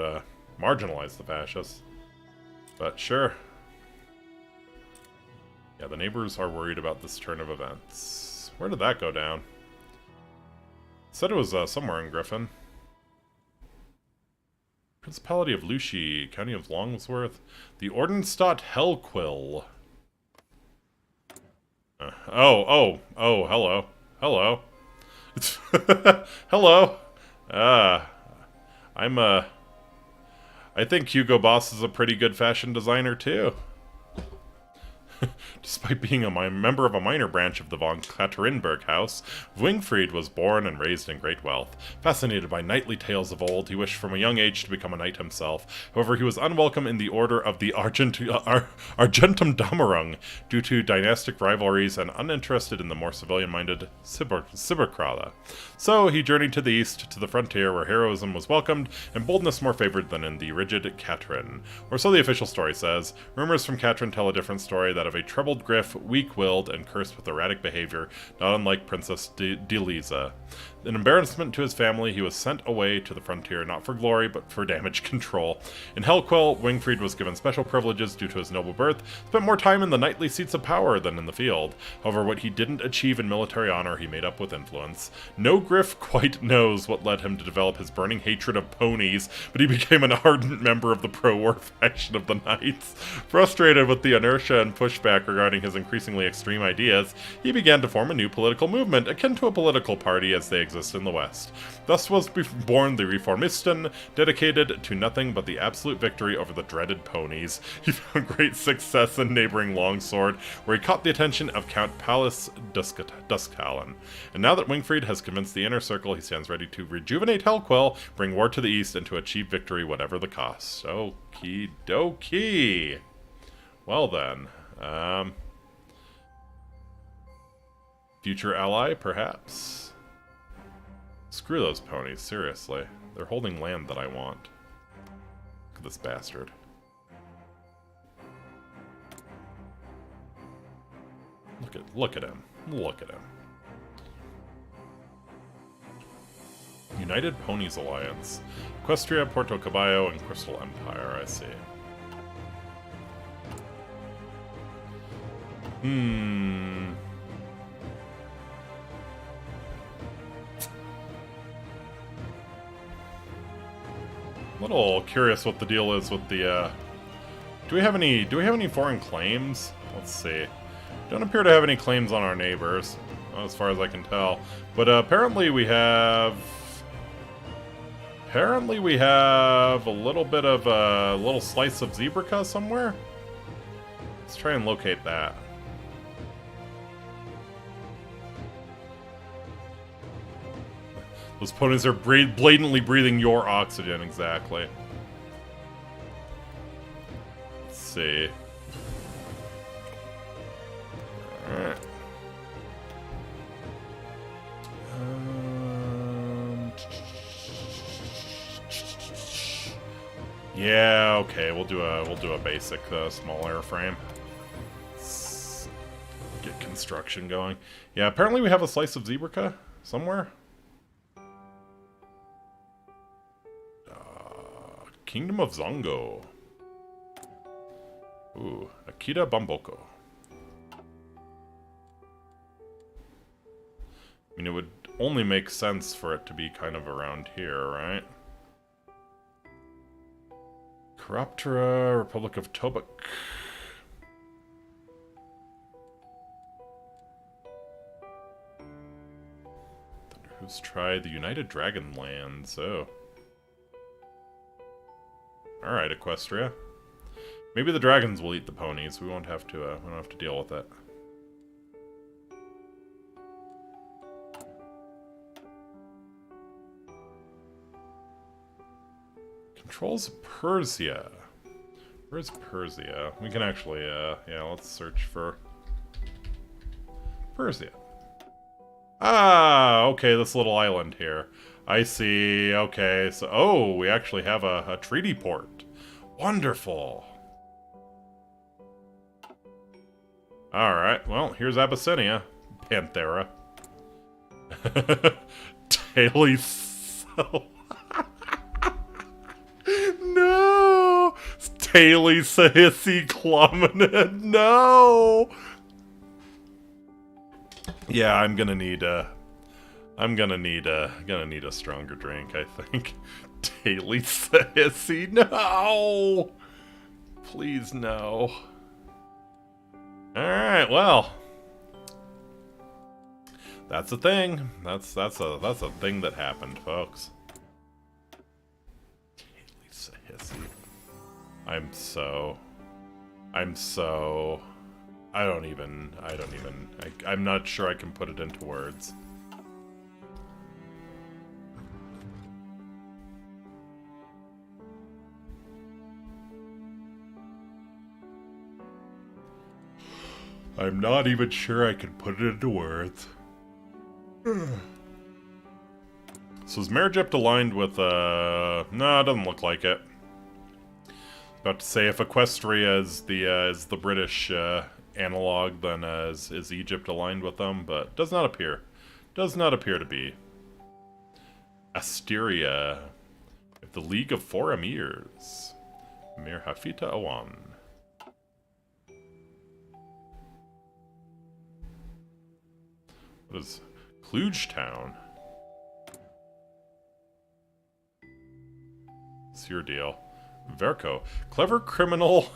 marginalize the fascists. But sure. Yeah, the neighbors are worried about this turn of events. Where did that go down? It said it was somewhere in Griffin. Principality of Lucy, County of Longsworth, the Ordenstadt Hellquill. Hello. Hello. Hello. I think Hugo Boss is a pretty good fashion designer, too. Despite being a member of a minor branch of the von Katerinberg house, Wingfried was born and raised in great wealth. Fascinated by knightly tales of old, he wished from a young age to become a knight himself. However, he was unwelcome in the order of the Argentum Damerung due to dynastic rivalries and uninterested in the more civilian-minded Cyberkrala. So he journeyed to the east, to the frontier, where heroism was welcomed and boldness more favored than in the rigid Katrin. Or so the official story says. Rumors from Katrin tell a different story, that of a troubled griff, weak-willed, and cursed with erratic behavior, not unlike Princess Delisa. In embarrassment to his family, he was sent away to the frontier, not for glory, but for damage control. In Hellquill, Wingfried was given special privileges due to his noble birth, spent more time in the knightly seats of power than in the field. However, what he didn't achieve in military honor, he made up with influence. No griff quite knows what led him to develop his burning hatred of ponies, but he became an ardent member of the pro-war faction of the Knights. Frustrated with the inertia and pushback regarding his increasingly extreme ideas, he began to form a new political movement, akin to a political party as they exist in the West. Thus was born the Reformisten, dedicated to nothing but the absolute victory over the dreaded ponies. He found great success in neighboring Longsword, where he caught the attention of Count Pallas Duskhallen. And now that Wingfried has convinced the inner circle, he stands ready to rejuvenate Hellquill, bring war to the east, and to achieve victory whatever the cost. Okie dokie. Well then, future ally, perhaps? Screw those ponies, seriously. They're holding land that I want. Look at this bastard. Look at him. Look at him. United Ponies Alliance. Equestria, Porto Caballo, and Crystal Empire, I see. A little curious what the deal is with the, do we have any foreign claims? Let's see. Don't appear to have any claims on our neighbors, as far as I can tell. But apparently we have a little bit of a little slice of Zebraca somewhere. Let's try and locate that. Those ponies are blatantly breathing your oxygen, exactly. Let's see. Alright. Yeah, okay, we'll do a basic small airframe. Let's get construction going. Yeah, apparently we have a slice of Zebraca somewhere. Kingdom of Zongo. Ooh, Akita Bamboko. I mean, it would only make sense for it to be kind of around here, right? Chiroptera, Republic of Tobak. Thunderhoof's tried the United Dragonlands. Oh. Alright, Equestria. Maybe the dragons will eat the ponies. We won't have to. We don't have to deal with it. Controls Persia. Where's Persia? We can actually, yeah, let's search for Persia. Ah, okay, this little island here. I see, okay, so, oh, we actually have a treaty port. Wonderful. Alright, well, here's Abyssinia. Panthera. Daily so... No! Daily Sahisi Clominid, no! Yeah, I'm gonna need a stronger drink, I think. Daily Sahisi, no! Please, no. Alright, well. That's a thing. That's a thing that happened, folks. Daily Sahisi. I'm not sure I can put it into words. I'm not even sure I can put it into words. So is Maregypt aligned with, no, it doesn't look like it. About to say, if Equestria is the British, analog, then, is Egypt aligned with them, but does not appear. Does not appear to be. Asteria. The League of Four Emirs. Emir Hafita Awan. What is Kluge Town? It's your deal. Verco. Clever criminal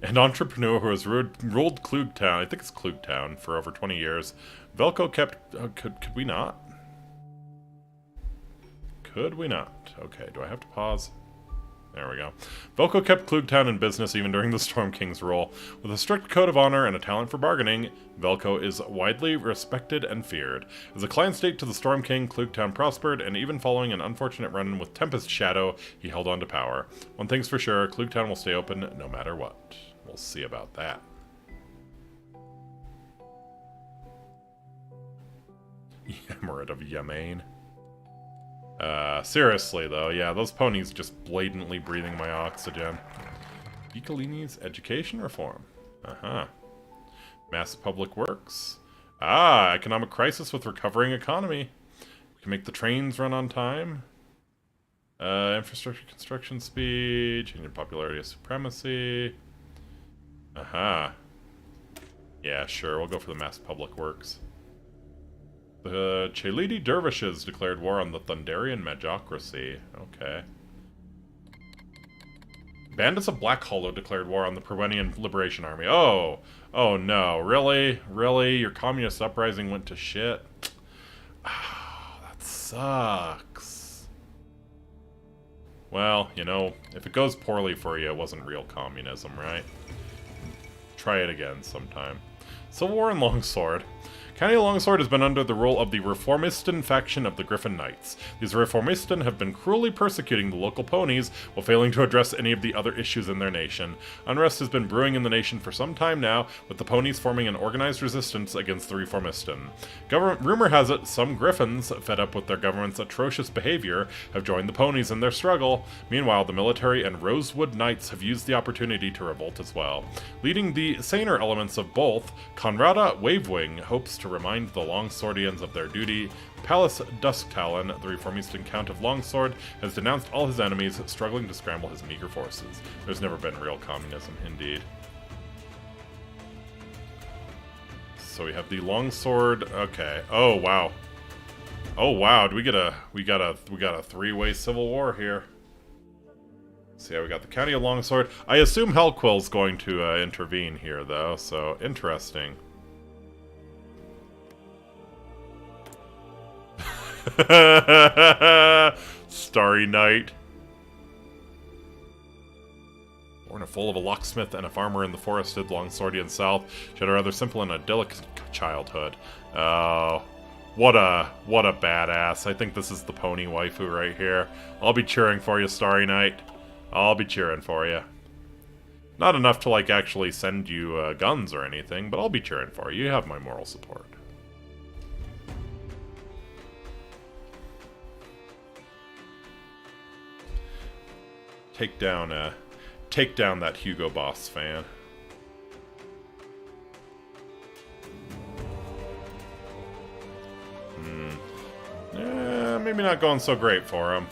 and entrepreneur who has ruled Kluge Town, I think it's Kluge Town, for over 20 years. Velko kept... could we not? Could we not? Okay, do I have to pause? There we go. Velko kept Kluge Town in business even during the Storm King's rule. With a strict code of honor and a talent for bargaining, Velko is widely respected and feared. As a client state to the Storm King, Kluge Town prospered, and even following an unfortunate run-in with Tempest Shadow, he held on to power. One thing's for sure, Kluge Town will stay open no matter what. We'll see about that. Emirate of Yemen. Seriously though, yeah, those ponies just blatantly breathing my oxygen. Piccolini's education reform. Uh-huh. Mass public works. Ah, economic crisis with recovering economy. We can make the trains run on time. Infrastructure construction speed, changing popularity of supremacy. Uh-huh. Yeah, sure, we'll go for the mass public works. The Chelidi Dervishes declared war on the Thunderian Magocracy. Okay. Bandits of Black Hollow declared war on the Perwenian Liberation Army. Oh! Oh no, really? Really? Your communist uprising went to shit? Oh, that sucks. Well, you know, if it goes poorly for you, it wasn't real communism, right? Try it again sometime. Civil War and Longsword. County Longsword has been under the rule of the Reformistan faction of the Griffin Knights. These Reformistan have been cruelly persecuting the local ponies while failing to address any of the other issues in their nation. Unrest has been brewing in the nation for some time now, with the ponies forming an organized resistance against the Reformistan. Rumor has it some Griffins, fed up with their government's atrocious behavior, have joined the ponies in their struggle. Meanwhile, the military and Rosewood Knights have used the opportunity to revolt as well. Leading the saner elements of both, Conrada Wavewing hopes to remind the Longswordians of their duty. Pallas Dusktalon, the Reformistan Count of Longsword, has denounced all his enemies, struggling to scramble his meager forces. There's never been real communism, indeed. So we have the Longsword. Okay. Oh wow. Oh wow. We got a three-way civil war here. So yeah, we got the County of Longsword. I assume Hellquill's going to intervene here, though. So interesting. Starry Night. Born full of a locksmith and a farmer in the forested Longswordian South, she had a rather simple and idyllic childhood. Oh, what a badass. I think this is the pony waifu right here. I'll be cheering for you, Starry Night. I'll be cheering for you. Not enough to, like, actually send you guns or anything, but I'll be cheering for you. You have my moral support. Take down that Hugo Boss fan. Maybe not going so great for him.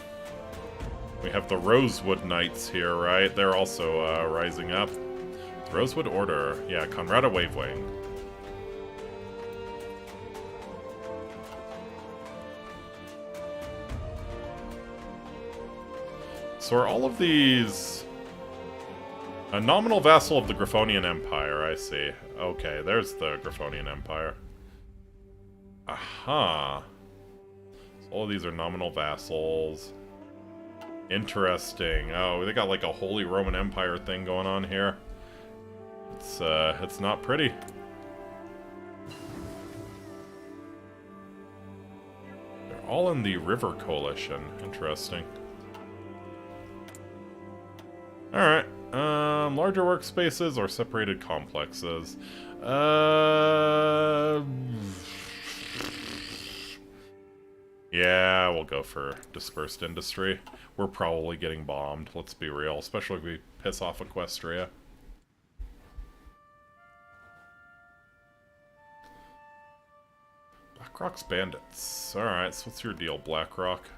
We have the Rosewood Knights here, right? They're also rising up. Rosewood Order. Yeah, Conrada Wavewing. So are all of these... A nominal vassal of the Griffonian Empire, I see. Okay, there's the Griffonian Empire. Aha. So all of these are nominal vassals. Interesting. Oh, they got like a Holy Roman Empire thing going on here. It's not pretty. They're all in the River Coalition. Interesting. Alright. Larger workspaces or separated complexes? Yeah, we'll go for dispersed industry. We're probably getting bombed, let's be real. Especially if we piss off Equestria. Blackrock's bandits. Alright, so what's your deal, Blackrock?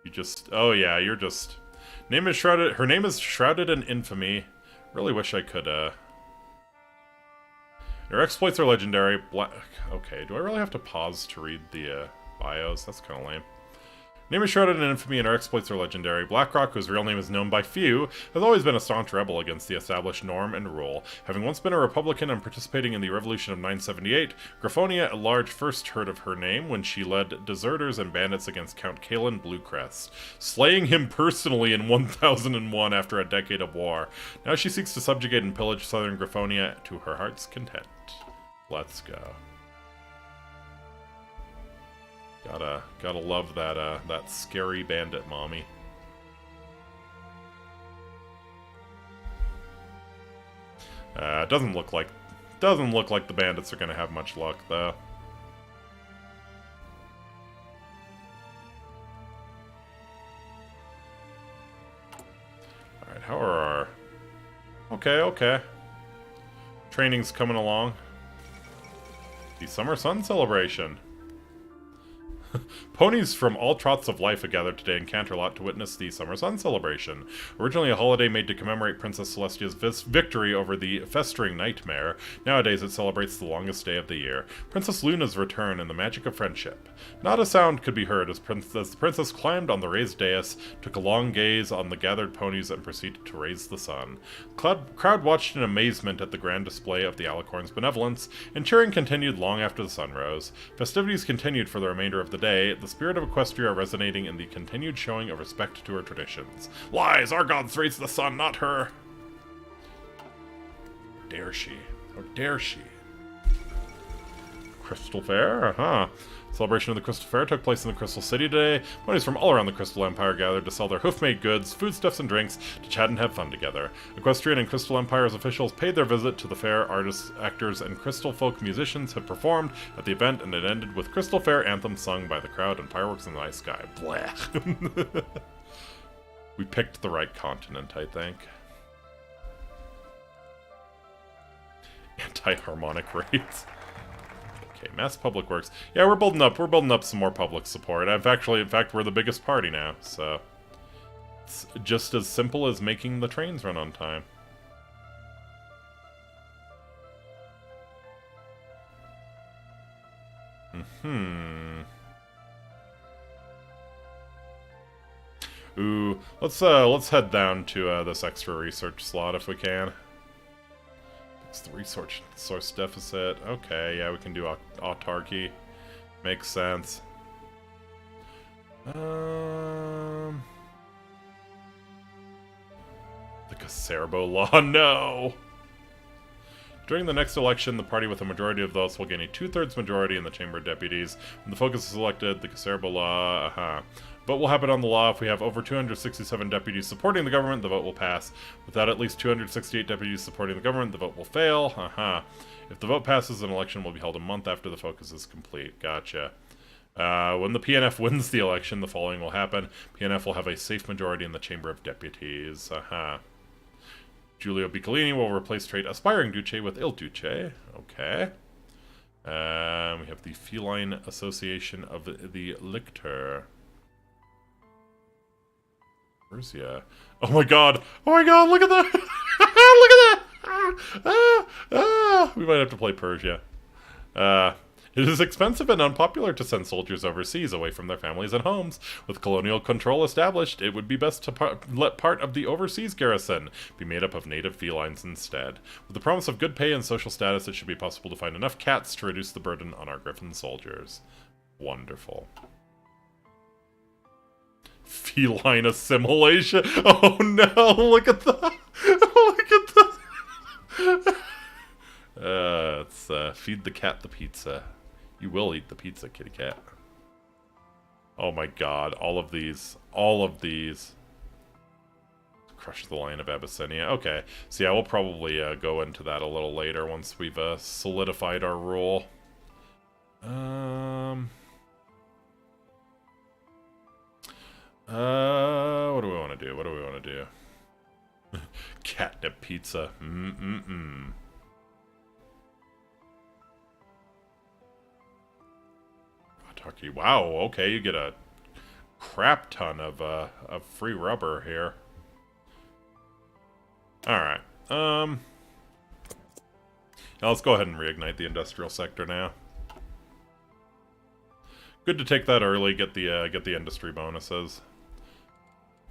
You just... Oh yeah, you're just... Name is shrouded. Her name is shrouded in infamy. Really wish I could. Her exploits are legendary. Okay, do I really have to pause to read the bios? That's kind of lame. Name is shrouded in infamy and her exploits are legendary. Blackrock, whose real name is known by few, has always been a staunch rebel against the established norm and rule. Having once been a Republican and participating in the Revolution of 978, Griffonia at large first heard of her name when she led deserters and bandits against Count Kalen Bluecrest, slaying him personally in 1001 after a decade of war. Now she seeks to subjugate and pillage southern Griffonia to her heart's content. Let's go. Gotta love that scary bandit mommy. Doesn't look like the bandits are gonna have much luck though. All right, how are our? Okay. Training's coming along. The Summer Sun Celebration. Ponies from all trots of life are gathered today in Canterlot to witness the Summer Sun Celebration. Originally a holiday made to commemorate Princess Celestia's victory over the festering nightmare, nowadays it celebrates the longest day of the year, Princess Luna's return and the magic of friendship. Not a sound could be heard as the princess climbed on the raised dais, took a long gaze on the gathered ponies, and proceeded to raise the sun. The crowd watched in amazement at the grand display of the Alicorn's benevolence, and cheering continued long after the sun rose. Festivities continued for the remainder of the day, the spirit of Equestria resonating in the continued showing of respect to her traditions. Lies! Our gods raised the sun, not her! How dare she? How dare she? Crystal Fair, Celebration of the Crystal Fair took place in the Crystal City today. Ponies from all around the Crystal Empire gathered to sell their hoof-made goods, foodstuffs, and drinks to chat and have fun together. Equestrian and Crystal Empire's officials paid their visit to the fair. Artists, actors, and Crystal folk musicians have performed at the event, and it ended with Crystal Fair anthems sung by the crowd and fireworks in the night sky. Blah. We picked the right continent, I think. Anti-harmonic rates. Okay, Mass Public Works. Yeah, we're building up some more public support. In fact, we're the biggest party now, so it's just as simple as making the trains run on time. Ooh, let's head down to this extra research slot if we can. It's the resource deficit. Okay, yeah, we can do autarky. Makes sense. The Caserbo Law, no! During the next election, the party with a majority of votes will gain a 2/3 majority in the Chamber of Deputies. When the focus is elected, the Caserbo Law, Vote will happen on the law if we have over 267 deputies supporting the government, the vote will pass. Without at least 268 deputies supporting the government, the vote will fail. If the vote passes, an election will be held a month after the focus is complete. Gotcha. When the PNF wins the election, the following will happen. PNF will have a safe majority in the Chamber of Deputies. Giulio Biccolini will replace trait Aspiring Duce with Il Duce. Okay. We have the Feline Association of the Lictor. Persia. Oh my god! Oh my god, look at that! Look at that! We might have to play Persia. It is expensive and unpopular to send soldiers overseas away from their families and homes. With colonial control established, it would be best to let part of the overseas garrison be made up of native felines instead. With the promise of good pay and social status, it should be possible to find enough cats to reduce the burden on our Griffin soldiers. Wonderful. Feline assimilation. Oh no, look at that. Look at that. Let's feed the cat the pizza. You will eat the pizza, kitty cat. Oh my god, all of these. All of these. Crush the Lion of Abyssinia. Okay, so yeah, we'll probably go into that a little later once we've solidified our rule. What do we want to do? What do we want to do? Catnip pizza. Autarky. Wow, okay, you get a crap ton of free rubber here. Alright. Now let's go ahead and reignite the industrial sector now. Good to take that early, get the industry bonuses.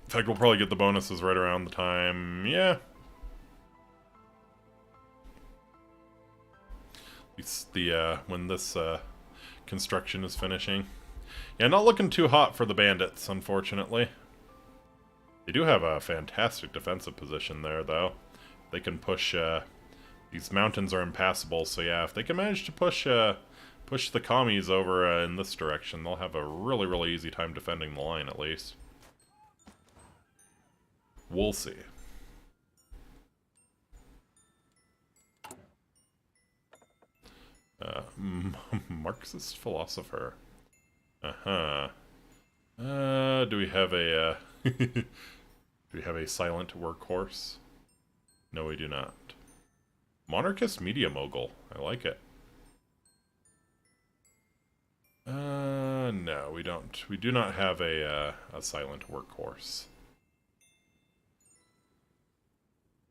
In fact, we'll probably get the bonuses right around the time, yeah. It's the, when this, construction is finishing. Yeah, not looking too hot for the bandits, unfortunately. They do have a fantastic defensive position there, though. They can push, these mountains are impassable, so yeah, if they can manage to push the commies over in this direction, they'll have a really, really easy time defending the line, at least. We'll see. Marxist philosopher. Do we have a, do we have a silent workhorse? No, we do not. Monarchist media mogul. I like it. No, we don't. We do not have a silent workhorse.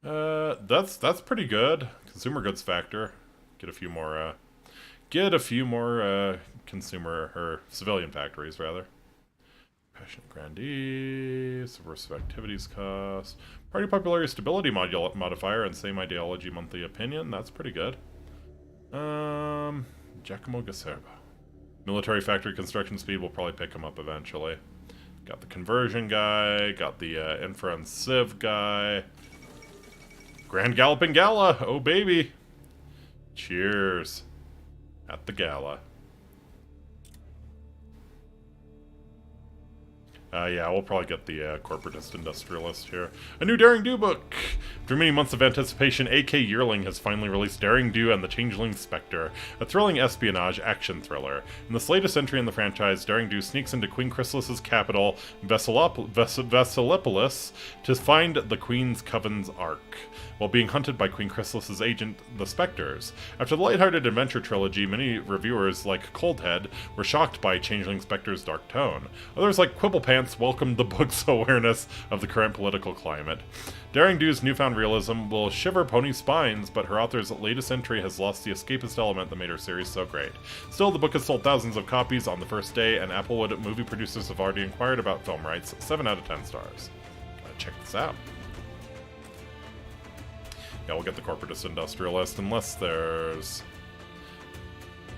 That's pretty good. Consumer goods factor. Get a few more consumer or civilian factories rather. Passionate grandee, subversive activities cost, party popularity stability modifier, and same ideology monthly opinion. That's pretty good. Giacomo Gaserba. Military factory construction speed will probably pick him up eventually. Got the conversion guy, got the infra and civ guy. Grand Galloping Gala! Oh baby! Cheers. at the gala. Yeah, we'll probably get the corporatist industrialist here. A new Daring Do book! After many months of anticipation, AK Yearling has finally released Daring Do and the Changeling Spectre, a thrilling espionage action thriller. In this latest entry in the franchise, Daring Do sneaks into Queen Chrysalis's capital, Vesilipolis, to find the Queen's Coven's Ark, while being hunted by Queen Chrysalis's agent, the Spectres. After the lighthearted adventure trilogy, many reviewers, like Coldhead, were shocked by Changeling Spectre's dark tone. Others, like Quibblepants, welcomed the book's awareness of the current political climate. Daring Do's newfound realism will shiver pony spines, but her author's latest entry has lost the escapist element that made her series so great. Still, the book has sold thousands of copies on the first day, and Applewood movie producers have already inquired about film rights. 7 out of 10 stars. Check this out. Yeah, we'll get the corporatist industrialist, unless there's...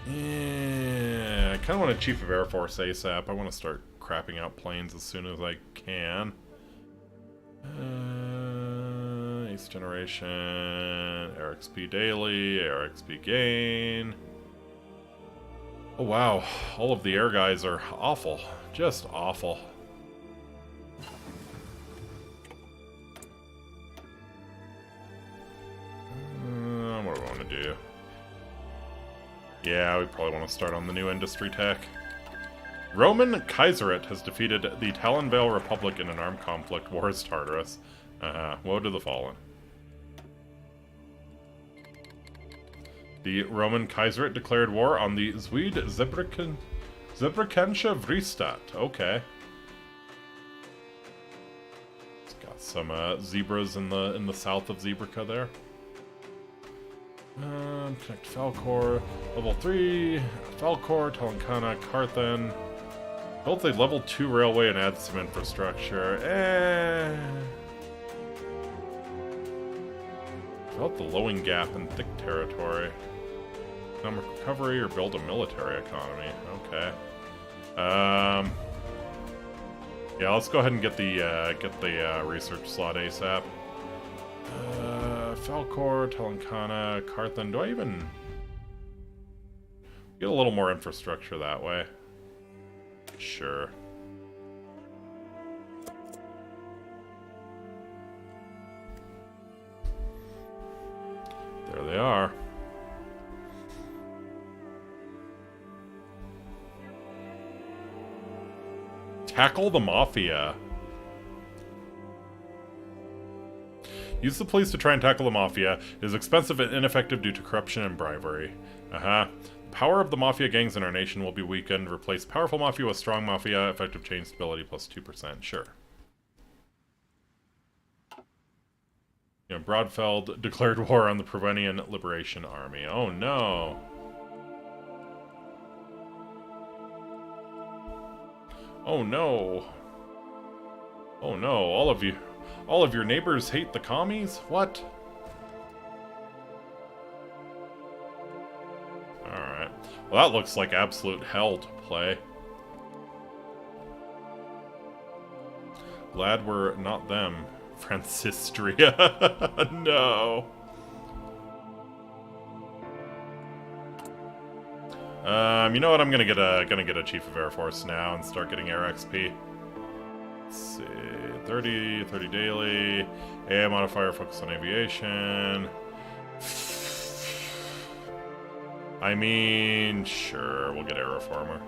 Yeah, I kind of want a Chief of Air Force ASAP. I want to start crapping out planes as soon as I can. Ace Generation, AirXP Daily, AirXP Gain. Oh wow, all of the air guys are awful. Just awful. What do I want to do? Yeah, we probably want to start on the new industry tech. Roman Kaiserate has defeated the Talonvale Republic in an armed conflict. War is Tartarus. Woe to the fallen. The Roman Kaiserate declared war on the Zwede Zebrikensche Vriestat. Okay. It's got some zebras in the south of Zebrica there. Connect Falcor. Level 3. Falcor, Talancana, Carthan. Built a level 2 railway and add some infrastructure. Develop the Lowing Gap in thick territory. Economic recovery or build a military economy. Okay. Yeah, let's go ahead and get the research slot ASAP. Falcor, Talancana, Carthan. Do I even get a little more infrastructure that way? Sure. There they are. Tackle the Mafia. Use the police to try and tackle the Mafia. It is expensive and ineffective due to corruption and bribery. The power of the Mafia gangs in our nation will be weakened. Replace powerful Mafia with strong Mafia. Effective chain stability plus 2%. Sure. You know, Broadfeld declared war on the Provenian Liberation Army. Oh no. Oh no. Oh no, all of your neighbors hate the commies? What? Alright. Well, that looks like absolute hell to play. Glad we're not them. Francistria. No. You know what? I'm gonna get a Chief of Air Force now and start getting Air XP. Let's see. 30 daily. AI modifier, focus on aviation. I mean, sure, we'll get Air Reformer.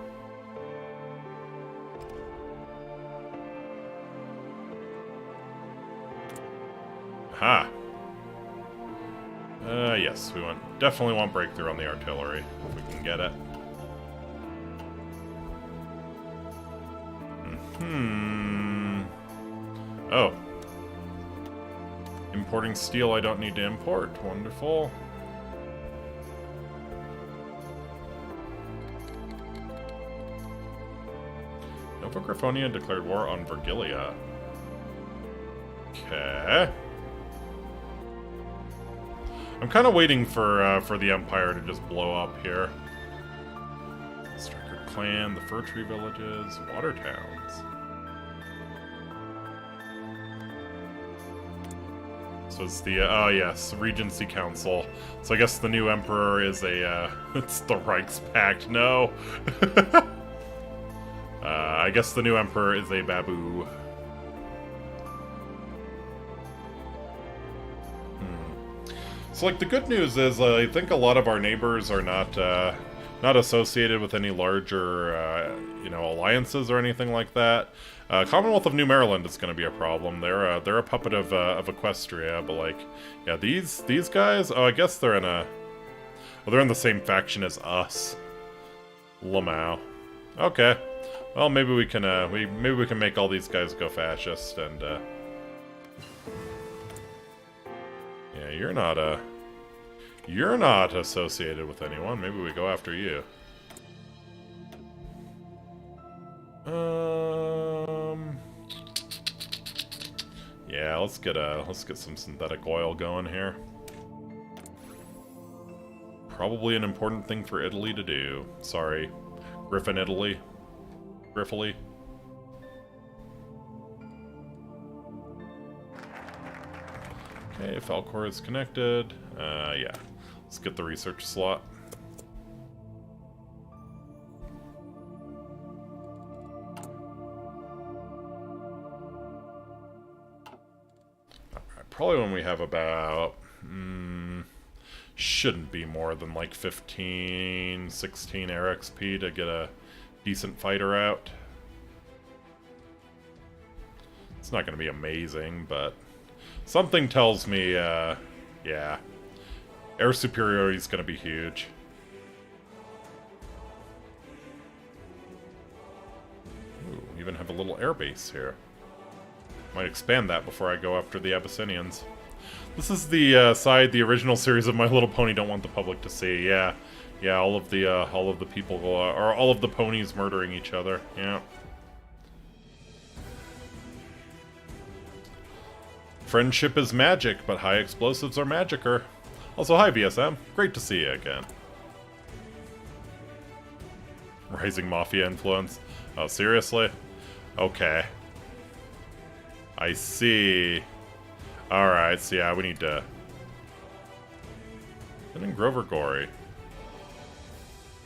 Aha. Yes, we definitely want breakthrough on the artillery, if we can get it. Oh. Importing steel I don't need to import. Wonderful. Nova Griffonia declared war on Vergilia. Okay. I'm kind of waiting for the Empire to just blow up here. Striker Clan, the Fir Tree Villages, Water Towns. So it's the, oh yes, Regency Council. So I guess the new Emperor is a, it's the Reichspakt, no! I guess the new Emperor is a Babu. So, like, the good news is, I think a lot of our neighbors are not associated with any larger, you know, alliances or anything like that. Commonwealth of New Maryland is going to be a problem. They're a puppet of Equestria, but like, yeah, these guys. Oh, I guess they're in a. Well, they're in the same faction as us. Lamau. Okay. Well, maybe we can maybe we can make all these guys go fascist and. Yeah, you're not associated with anyone. Maybe we go after you. Yeah, let's get some synthetic oil going here. Probably an important thing for Italy to do. Sorry, Griffin, Italy. Griffily. Okay, Falcor is connected. Yeah. Let's get the research slot. Alright, probably when we have about... shouldn't be more than like 15, 16 air XP to get a decent fighter out. It's not going to be amazing, but... something tells me, yeah. Air superiority is going to be huge. Ooh, even have a little air base here. Might expand that before I go after the Abyssinians. This is the side the original series of My Little Pony don't want the public to see. Yeah, yeah. All of the people, or all of the ponies murdering each other. Yeah. Friendship is magic, but high explosives are magicer. Also, hi VSM. Great to see you again. Rising Mafia influence. Oh, seriously? Okay. I see. Alright, so yeah, we need to... And then Grover Gory.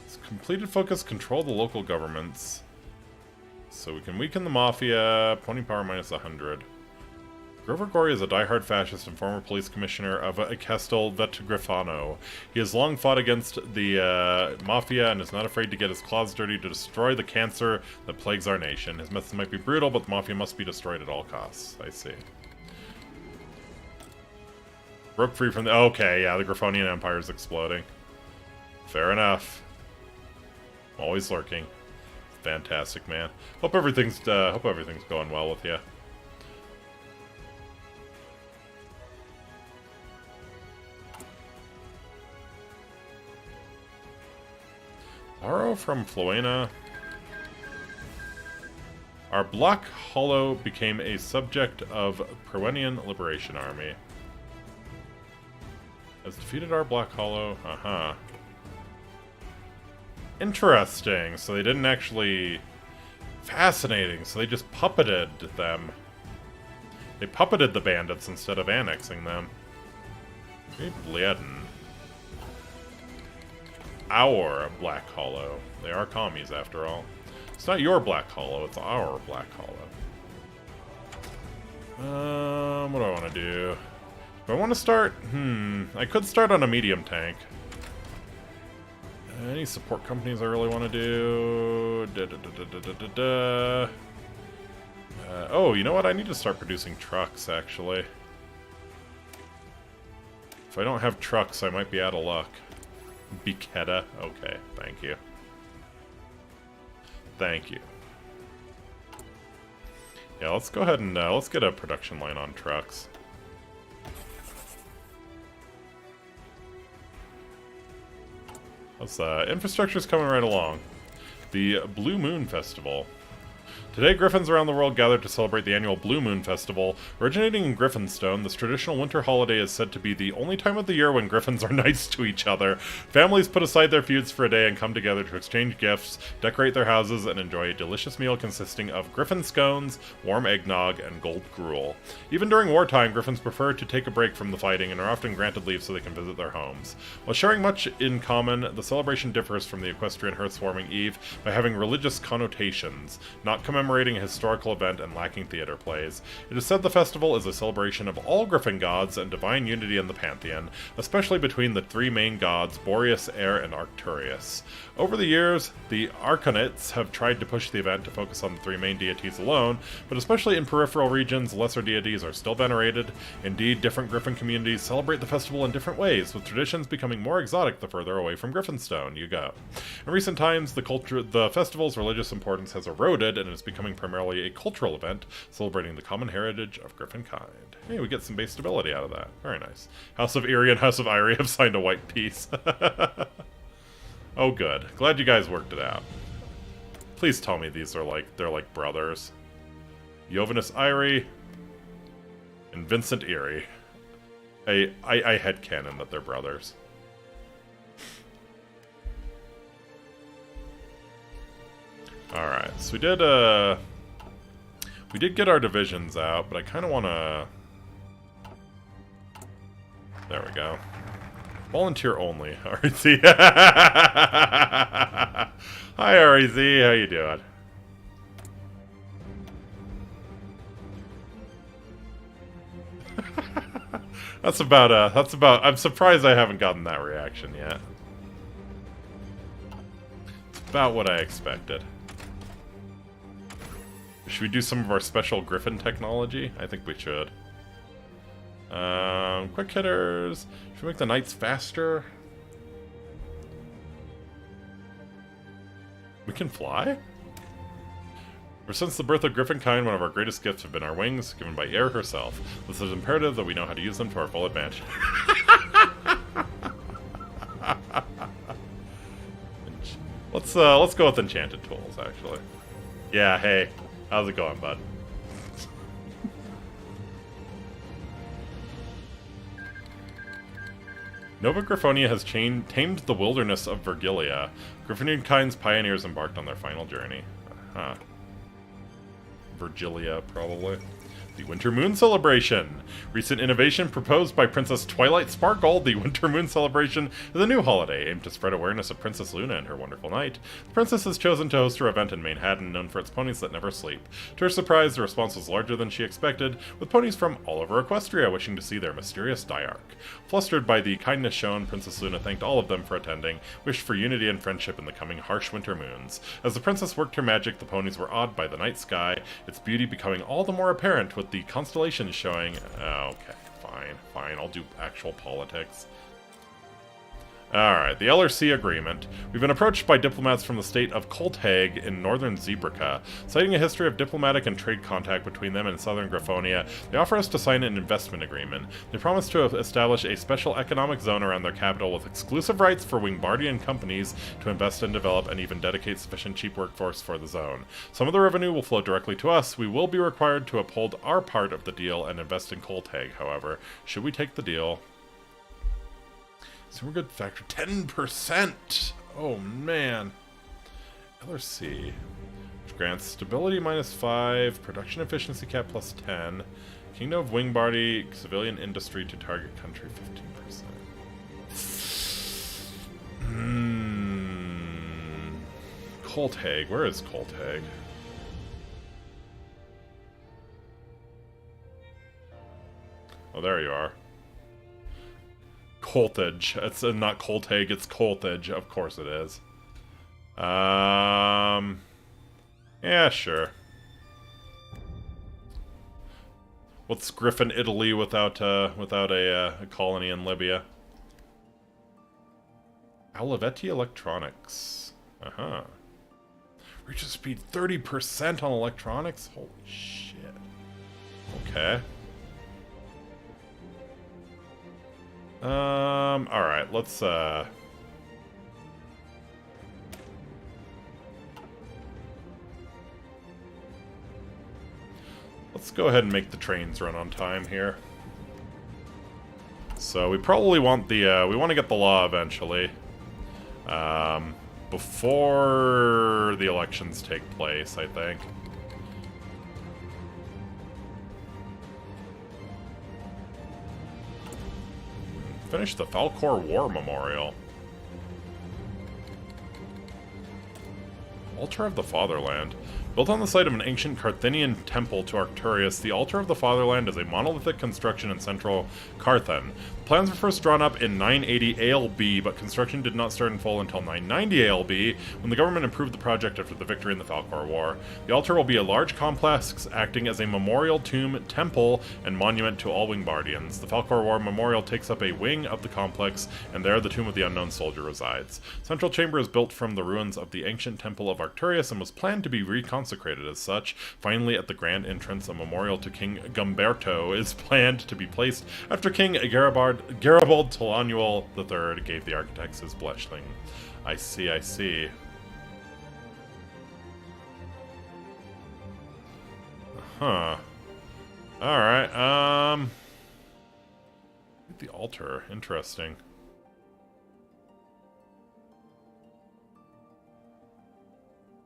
It's completed focus, control the local governments. So we can weaken the Mafia, pony power minus 100. Grover Gory is a diehard fascist and former police commissioner of Castel Vetgrifano. He has long fought against the Mafia and is not afraid to get his claws dirty to destroy the cancer that plagues our nation. His methods might be brutal, but the Mafia must be destroyed at all costs. I see. Broke free from the... okay, yeah, the Griffonian Empire is exploding. Fair enough. Always lurking. Fantastic, man. Hope everything's going well with you. Borrow from Floena. Our Black Hollow became a subject of Perwenian Liberation Army. Has defeated our Black Hollow. Uh-huh. Interesting. So they didn't actually... fascinating. So they just puppeted them. They puppeted the bandits instead of annexing them. Blieden. Our Black Hollow. They are commies, after all. It's not your Black Hollow, it's our Black Hollow. What do I want to do? Do I want to start? I could start on a medium tank. Any support companies I really want to do? Oh, you know what? I need to start producing trucks, actually. If I don't have trucks, I might be out of luck. Biketta. Okay, thank you. Thank you. Yeah, let's go ahead and let's get a production line on trucks. Infrastructure's coming right along. The Blue Moon Festival. Today, griffins around the world gather to celebrate the annual Blue Moon Festival. Originating in Griffinstone, this traditional winter holiday is said to be the only time of the year when griffins are nice to each other. Families put aside their feuds for a day and come together to exchange gifts, decorate their houses, and enjoy a delicious meal consisting of griffin scones, warm eggnog, and gold gruel. Even during wartime, griffins prefer to take a break from the fighting and are often granted leave so they can visit their homes. While sharing much in common, the celebration differs from the Equestrian Hearthwarming Eve by having religious connotations, not commemorating a historical event and lacking theater plays. It is said the festival is a celebration of all griffin gods and divine unity in the pantheon, especially between the three main gods, Boreas, Air, and Arcturus. Over the years, the Archonites have tried to push the event to focus on the three main deities alone, but especially in peripheral regions, lesser deities are still venerated. Indeed, different griffin communities celebrate the festival in different ways, with traditions becoming more exotic the further away from Griffinstone you go. In recent times, the festival's religious importance has eroded and is becoming primarily a cultural event, celebrating the common heritage of griffin kind. Hey, we get some base stability out of that. Very nice. House of Erie and House of Irie have signed a white peace. Oh, good. Glad you guys worked it out. Please tell me these are they're like brothers. Jovinus Irie and Vincent Erie. I headcanon that they're brothers. Alright, so we did get our divisions out, but I kind of want to... There we go. Volunteer only, RZ. Hi, RZ. How you doing? That's about... I'm surprised I haven't gotten that reaction yet. It's about what I expected. Should we do some of our special griffin technology? I think we should. Quick hitters. Should we make the knights faster? We can fly? Ever since the birth of Griffinkind, one of our greatest gifts have been our wings, given by Air herself. This is imperative that we know how to use them to our full advantage. Let's go with enchanted tools, actually. Yeah, hey. How's it going, bud? Nova Griffonia has tamed the wilderness of Virgilia. Griffinkind's pioneers embarked on their final journey. Huh. Virgilia, probably. The Winter Moon Celebration! Recent innovation proposed by Princess Twilight Sparkle, the Winter Moon Celebration is a new holiday aimed to spread awareness of Princess Luna and her wonderful night. The princess has chosen to host her event in Manhattan, known for its ponies that never sleep. To her surprise, the response was larger than she expected, with ponies from all over Equestria wishing to see their mysterious Diarch. Flustered by the kindness shown, Princess Luna thanked all of them for attending, wished for unity and friendship in the coming harsh winter moons. As the princess worked her magic, the ponies were awed by the night sky, its beauty becoming all the more apparent with the constellations showing... Oh, okay, fine, I'll do actual politics. Alright, the LRC agreement. We've been approached by diplomats from the state of Kolthag in northern Zebrica. Citing a history of diplomatic and trade contact between them and southern Griffonia, they offer us to sign an investment agreement. They promise to establish a special economic zone around their capital with exclusive rights for Wingbardian companies to invest and develop and even dedicate sufficient cheap workforce for the zone. Some of the revenue will flow directly to us. We will be required to uphold our part of the deal and invest in Kolthag, however. Should we take the deal? So we're good factor 10%. Oh man. LRC, which grants stability -5, production efficiency cap +10, Kingdom of Wingbardy, civilian industry to target country 15%. Kolthag, where is Kolthag? Oh, there you are. Kolthage. It's not Kolthag, it's Kolthage. Of course it is. Yeah, sure. What's Griffin, Italy without a colony in Libya? Olivetti Electronics. Uh-huh. Reaches speed 30% on electronics? Holy shit. Okay. Alright, let's, Let's go ahead and make the trains run on time here. So we probably want the, we want to get the law eventually. Before the elections take place, I think. Finish the Falcor War Memorial. Altar of the Fatherland. Built on the site of an ancient Carthaginian temple to Arcturus, the Altar of the Fatherland is a monolithic construction in central Carthan. Plans were first drawn up in 980 ALB, but construction did not start in full until 990 ALB, when the government improved the project after the victory in the Falcor War. The altar will be a large complex acting as a memorial tomb, temple, and monument to all Wingbardians. The Falcor War Memorial takes up a wing of the complex, and there the tomb of the unknown soldier resides. Central Chamber is built from the ruins of the ancient temple of Arcturus and was planned to be reconsecrated as such. Finally, at the grand entrance, a memorial to King Gumberto is planned to be placed after King Garibald Telanuel III gave the architects his blessing. I see, I see. Huh. Alright, the altar. Interesting.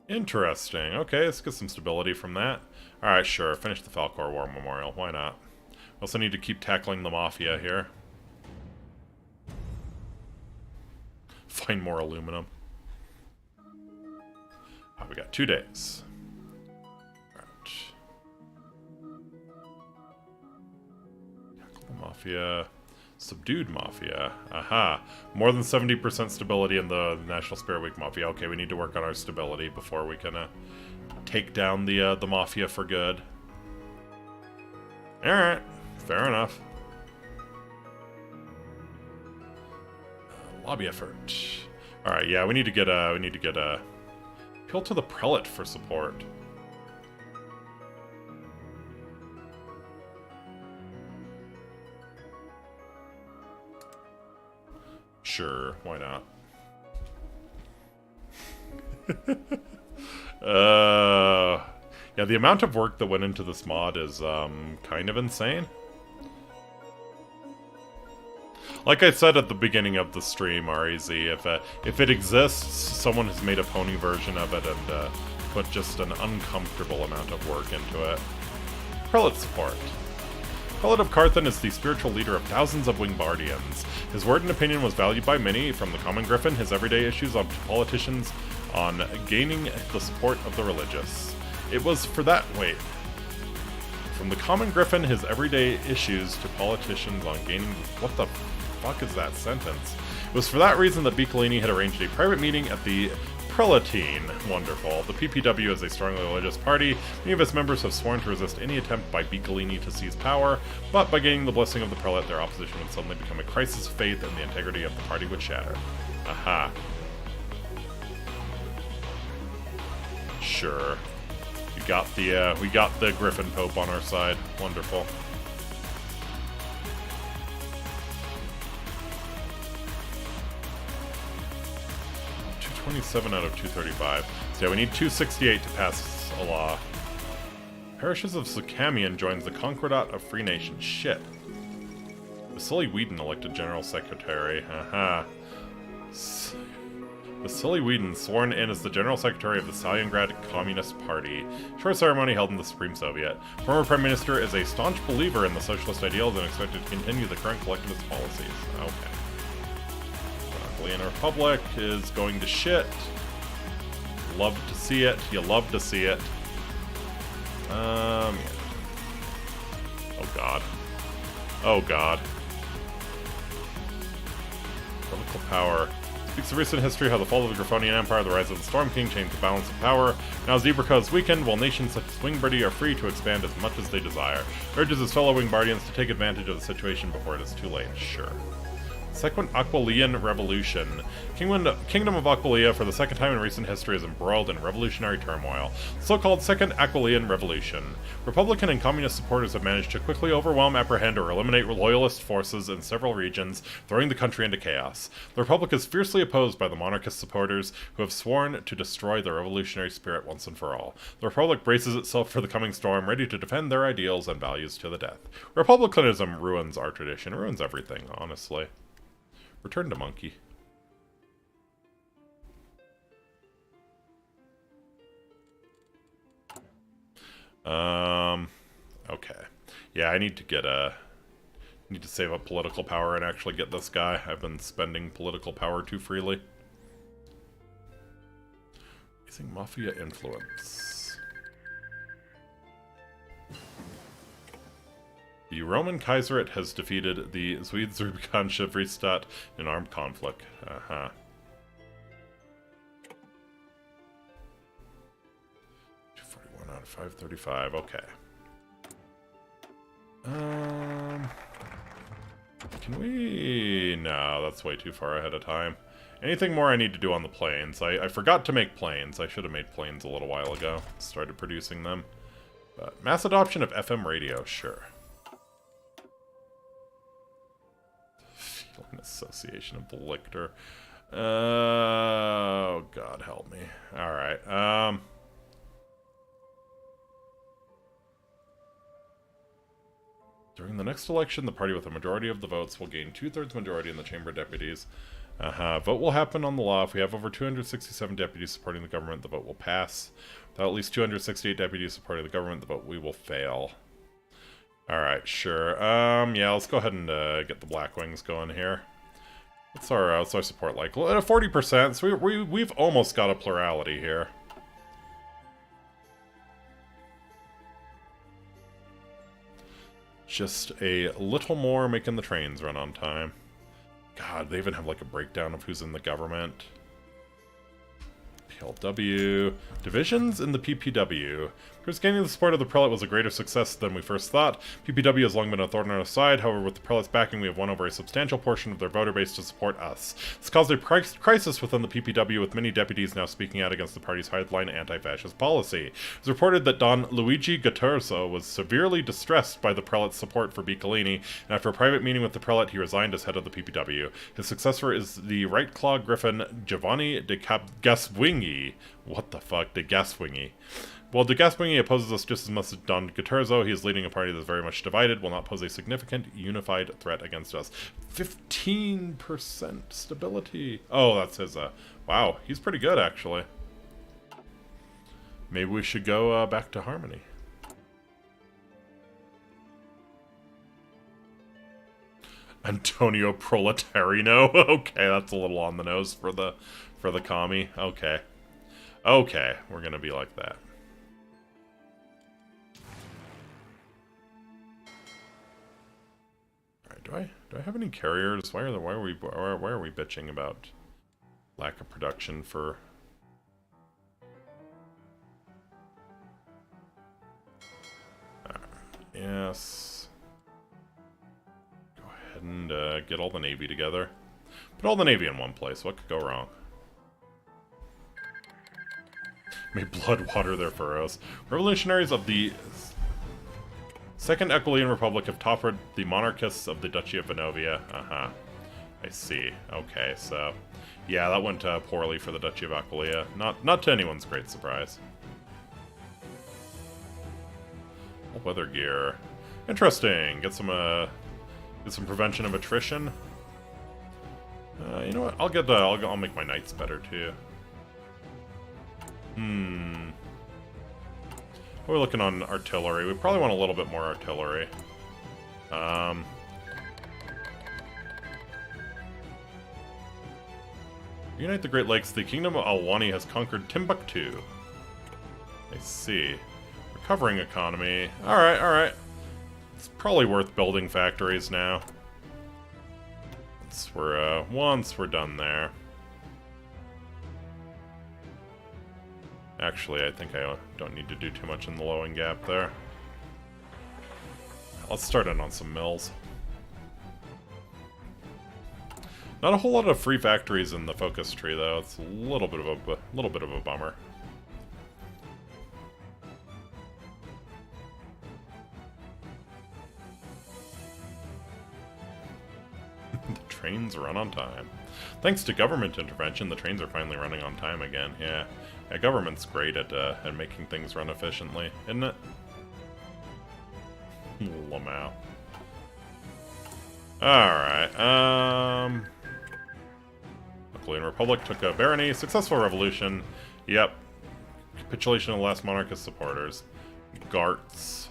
Interesting. Okay, let's get some stability from that. Alright, sure. Finish the Falcor War Memorial. Why not? We also need to keep tackling the Mafia here. Find more aluminum. Oh, we got 2 days. Alright. Tackle the Mafia. Subdued Mafia. Aha. More than 70% stability in the National Spirit Week Mafia. Okay, we need to work on our stability before we can take down the Mafia for good. Alright. Fair enough. Lobby effort. Alright, yeah, we need to get appeal to the prelate for support. Sure, why not? Yeah, the amount of work that went into this mod is kind of insane. Like I said at the beginning of the stream, REZ, if it exists, someone has made a pony version of it and put just an uncomfortable amount of work into it. Prelate support. Prelate of Carthan is the spiritual leader of thousands of Wingbardians. His word and opinion was valued by many, from the common griffin, his everyday issues on politicians, on gaining the support of the religious. It was for that, wait. From the common griffin, his everyday issues to politicians on gaining, what the fuck is that sentence? It was for that reason that Biccolini had arranged a private meeting at the Prelatine. Wonderful. The PPW is a strongly religious party. Many of its members have sworn to resist any attempt by Biccolini to seize power, but by gaining the blessing of the prelate, their opposition would suddenly become a crisis of faith and the integrity of the party would shatter. Aha. Sure. We got the Griffin Pope on our side. Wonderful. 27 out of 235. So yeah, we need 268 to pass a law. Parishes of Sukamian joins the Concordat of Free Nation. Shit. Vasily Whedon elected General Secretary. Haha. Vasily Whedon sworn in as the General Secretary of the Stalingrad Communist Party. Short ceremony held in the Supreme Soviet. Former Prime Minister is a staunch believer in the socialist ideals and expected to continue the current collectivist policies. Okay. Monopoly in a Republic is going to shit. Love to see it. You love to see it. Yeah. Oh god. Oh god. Political power. Speaks of recent history how the fall of the Griffonian Empire, the rise of the Storm King changed the balance of power. Now Zebraca is weakened, while nations such as Wingbirdie are free to expand as much as they desire. Urges his fellow Wingbardians to take advantage of the situation before it is too late. Sure. Second Aquileian Revolution. Kingdom of Aquileia, for the second time in recent history, is embroiled in revolutionary turmoil. So-called Second Aquileian Revolution. Republican and communist supporters have managed to quickly overwhelm, apprehend, or eliminate loyalist forces in several regions, throwing the country into chaos. The Republic is fiercely opposed by the monarchist supporters, who have sworn to destroy the revolutionary spirit once and for all. The Republic braces itself for the coming storm, ready to defend their ideals and values to the death. Republicanism ruins our tradition, ruins everything, honestly. Return to monkey. Okay. Yeah, I need to get need to save up political power and actually get this guy. I've been spending political power too freely. Using Mafia influence. The Roman Kaiserate has defeated the Zweiz-Rubikanische Freistaat in armed conflict. 241 out of 535, okay. Can we... No, that's way too far ahead of time. Anything more I need to do on the planes? I forgot to make planes. I should have made planes a little while ago. Started producing them. But mass adoption of FM radio, sure. Feeling association of the lictor. Oh, God help me. Alright, during the next election, the party with a majority of the votes will gain 2/3 majority in the Chamber of Deputies. Vote will happen on the law. If we have over 267 deputies supporting the government, the vote will pass. Without at least 268 deputies supporting the government, the vote we will fail. Alright, sure. Yeah, let's go ahead and get the Black Wings going here. What's our support like? 40%, so we've almost got a plurality here. Just a little more making the trains run on time. God, they even have like a breakdown of who's in the government. PLW. Divisions in the PPW. Because gaining the support of the prelate was a greater success than we first thought. PPW has long been a thorn in our side, however with the prelate's backing we have won over a substantial portion of their voter base to support us. This caused a crisis within the PPW, with many deputies now speaking out against the party's hardline anti-fascist policy. It was reported that Don Luigi Gattuso was severely distressed by the prelate's support for Biccolini, and after a private meeting with the prelate he resigned as head of the PPW. His successor is the right claw griffin Giovanni de Gaswingi. What the fuck? De Gaswingi. While de Gaswingi opposes us just as much as Don Gattuso, he is leading a party that is very much divided, will not pose a significant unified threat against us. 15% stability. Oh, that's his, wow, he's pretty good, actually. Maybe we should go back to Harmony. Antonio Proletarino. Okay, that's a little on the nose for the commie. Okay. Okay, we're gonna be like that. Alright, do I have any carriers? Why are we bitching about lack of production for... yes. Go ahead and get all the Navy together. Put all the Navy in one place. What could go wrong? May blood water their furrows. Revolutionaries of the Second Aquileian Republic have toppled the monarchists of the Duchy of Venovia. I see. Okay, so... yeah, that went poorly for the Duchy of Aquileia. Not to anyone's great surprise. Weather gear. Interesting. Get some prevention of attrition. You know what? I'll make my knights better too. We're looking on artillery. We probably want a little bit more artillery. Unite the Great Lakes. The Kingdom of Alwani has conquered Timbuktu. I see. Recovering economy. Alright, alright. It's probably worth building factories now. Once we're done there. Actually, I think I don't need to do too much in the Lowing Gap there. Let's start in on some mills. Not a whole lot of free factories in the focus tree, though. It's a little bit of a bummer. The trains run on time. Thanks to government intervention, the trains are finally running on time again. Yeah, government's great at making things run efficiently, isn't it? Lamau. Alright, Napoleon Republic took a barony. Successful revolution. Yep. Capitulation of the last monarchist supporters. Garts.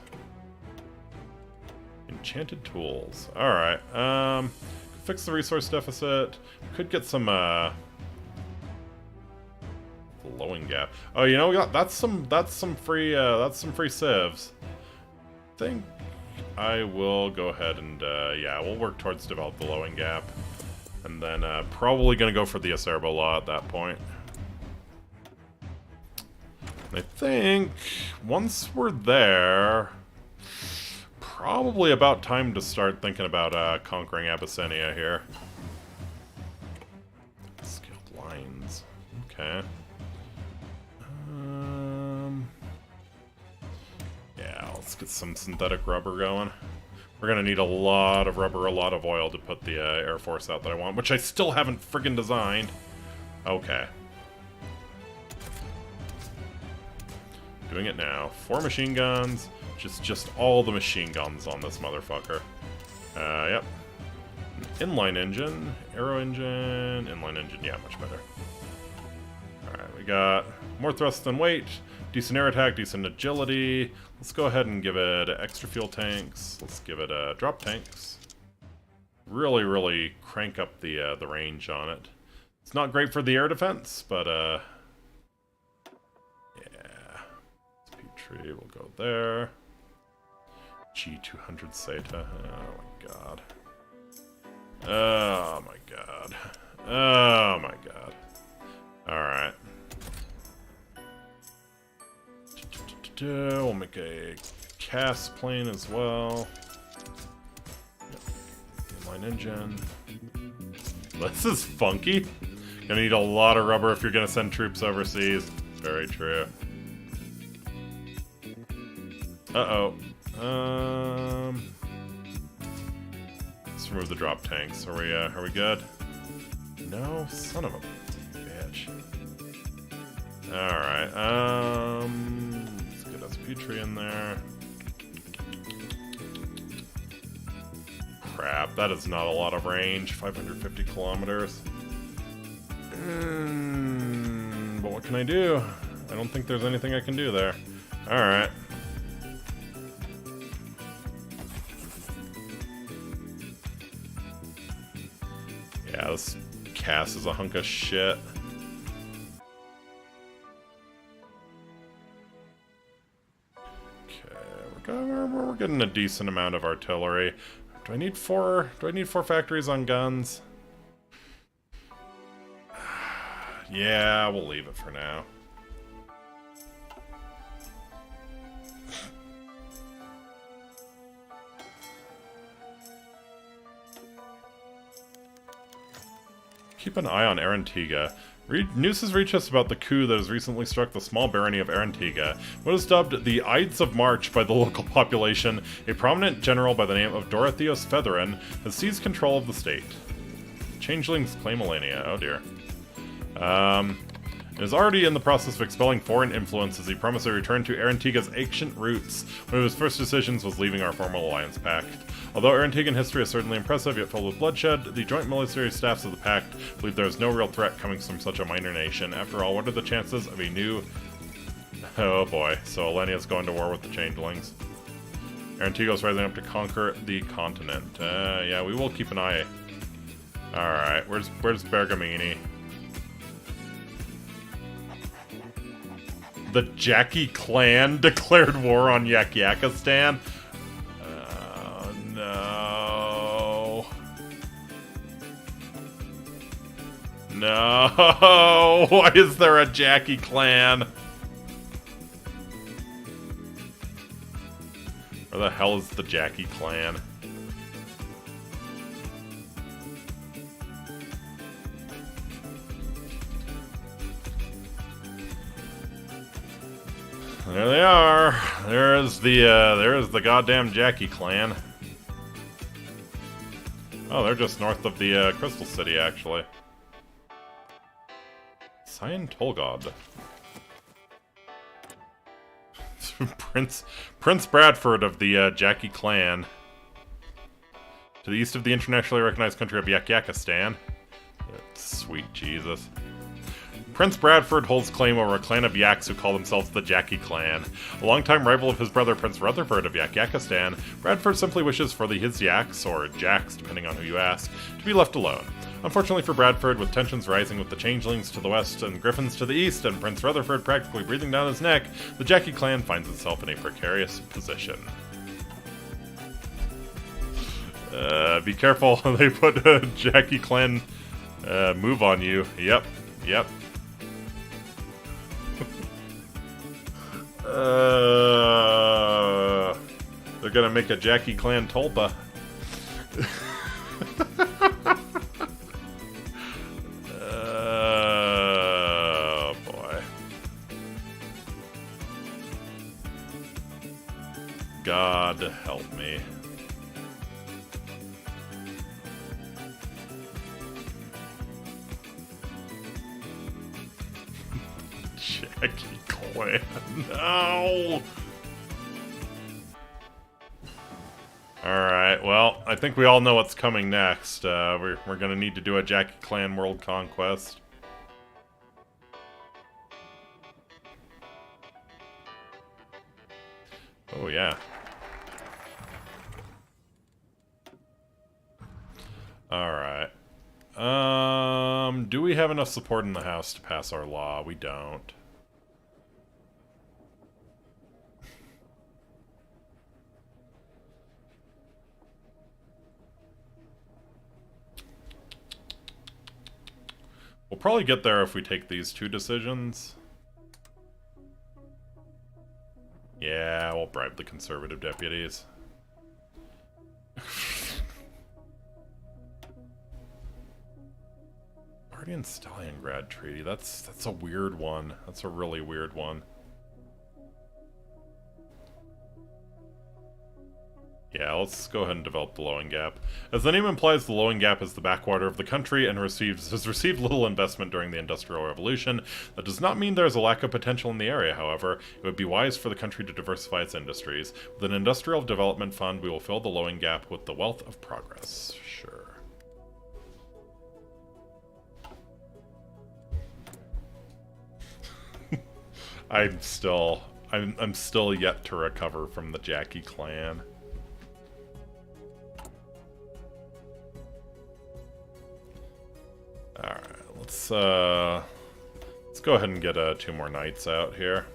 Enchanted tools. Alright, fix the resource deficit. Could get some, Blowing gap. Oh, you know, that's some free civs. I think I will go ahead and, yeah, we'll work towards develop the Lowing Gap. And then, probably gonna go for the Acerbo Law at that point. I think, once we're there, probably about time to start thinking about, conquering Abyssinia here. Skilled lines. Okay. Yeah, let's get some synthetic rubber going. We're gonna need a lot of rubber, a lot of oil to put the Air Force out that I want, which I still haven't friggin' designed. Okay. Doing it now. 4 machine guns. Just all the machine guns on this motherfucker. Yep. Inline engine, aero engine, inline engine. Yeah, much better. Alright, we got more thrust than weight. Decent air attack, decent agility. Let's go ahead and give it extra fuel tanks. Let's give it drop tanks. Really, really crank up the range on it. It's not great for the air defense, but yeah. Speed tree will go there. G200 SETA. Oh my god. Oh my god. Oh my god. Alright. We'll make a cast plane as well. Yep. Inline engine. This is funky. Gonna need a lot of rubber if you're gonna send troops overseas. Very true. Uh-oh. Let's remove the drop tanks. Are we good? No? Son of a bitch. Alright, let's get SP tree in there. Crap, that is not a lot of range. 550 kilometers. But what can I do? I don't think there's anything I can do there. Alright. Yeah, this Cass is a hunk of shit. We're getting a decent amount of artillery. Do I need 4 factories on guns? Yeah, we'll leave it for now. Keep an eye on Arantiga. News has reached us about the coup that has recently struck the small barony of Arantiga. What is dubbed the Ides of March by the local population, a prominent general by the name of Dorotheus Featherin has seized control of the state. Changelings claim Melania. Oh dear. And is already in the process of expelling foreign influence as he promised a return to Arantiga's ancient roots. One of his first decisions was leaving our former alliance pact. Although Arantigan history is certainly impressive, yet filled with bloodshed, the joint military staffs of the Pact believe there is no real threat coming from such a minor nation. After all, what are the chances of a new... Oh boy, so Alenia's going to war with the Changelings. Arantigo's rising up to conquer the continent. Yeah, we will keep an eye. Alright, where's Bergamini? The Jackie clan declared war on Yakistan. No. No! Why is there a Jackie clan? Where the hell is the Jackie clan? There they are. There's the goddamn Jackie clan. Oh, they're just north of the Crystal City, actually. Scientolgod. Prince Bradford of the Jackie clan. To the east of the internationally recognized country of Yakistan. Sweet Jesus. Prince Bradford holds claim over a clan of Yaks who call themselves the Jackie clan. A longtime rival of his brother Prince Rutherford of Yakistan, Bradford simply wishes for his Yaks, or Jacks depending on who you ask, to be left alone. Unfortunately for Bradford, with tensions rising with the Changelings to the west and Griffins to the east, and Prince Rutherford practically breathing down his neck, the Jackie clan finds itself in a precarious position. Be careful, they put a Jackie clan move on you. Yep. They're gonna make a Jackie clan tulpa. Oh boy. God help me. Jackie clan. No! Alright, well, I think we all know what's coming next. We're gonna need to do a Jackie clan world conquest. Oh, yeah. Alright. Do we have enough support in the House to pass our law? We don't. We'll probably get there if we take these two decisions. Yeah, we'll bribe the conservative deputies. Guardian Stalingrad Treaty. That's a weird one. That's a really weird one. Yeah, let's go ahead and develop the Lowing Gap. As the name implies, the Lowing Gap is the backwater of the country and has received little investment during the Industrial Revolution. That does not mean there is a lack of potential in the area, however. It would be wise for the country to diversify its industries. With an Industrial Development Fund, we will fill the Lowing Gap with the wealth of progress. Sure. I'm still yet to recover from the Jackie clan. Alright, let's go ahead and get 2 more knights out here.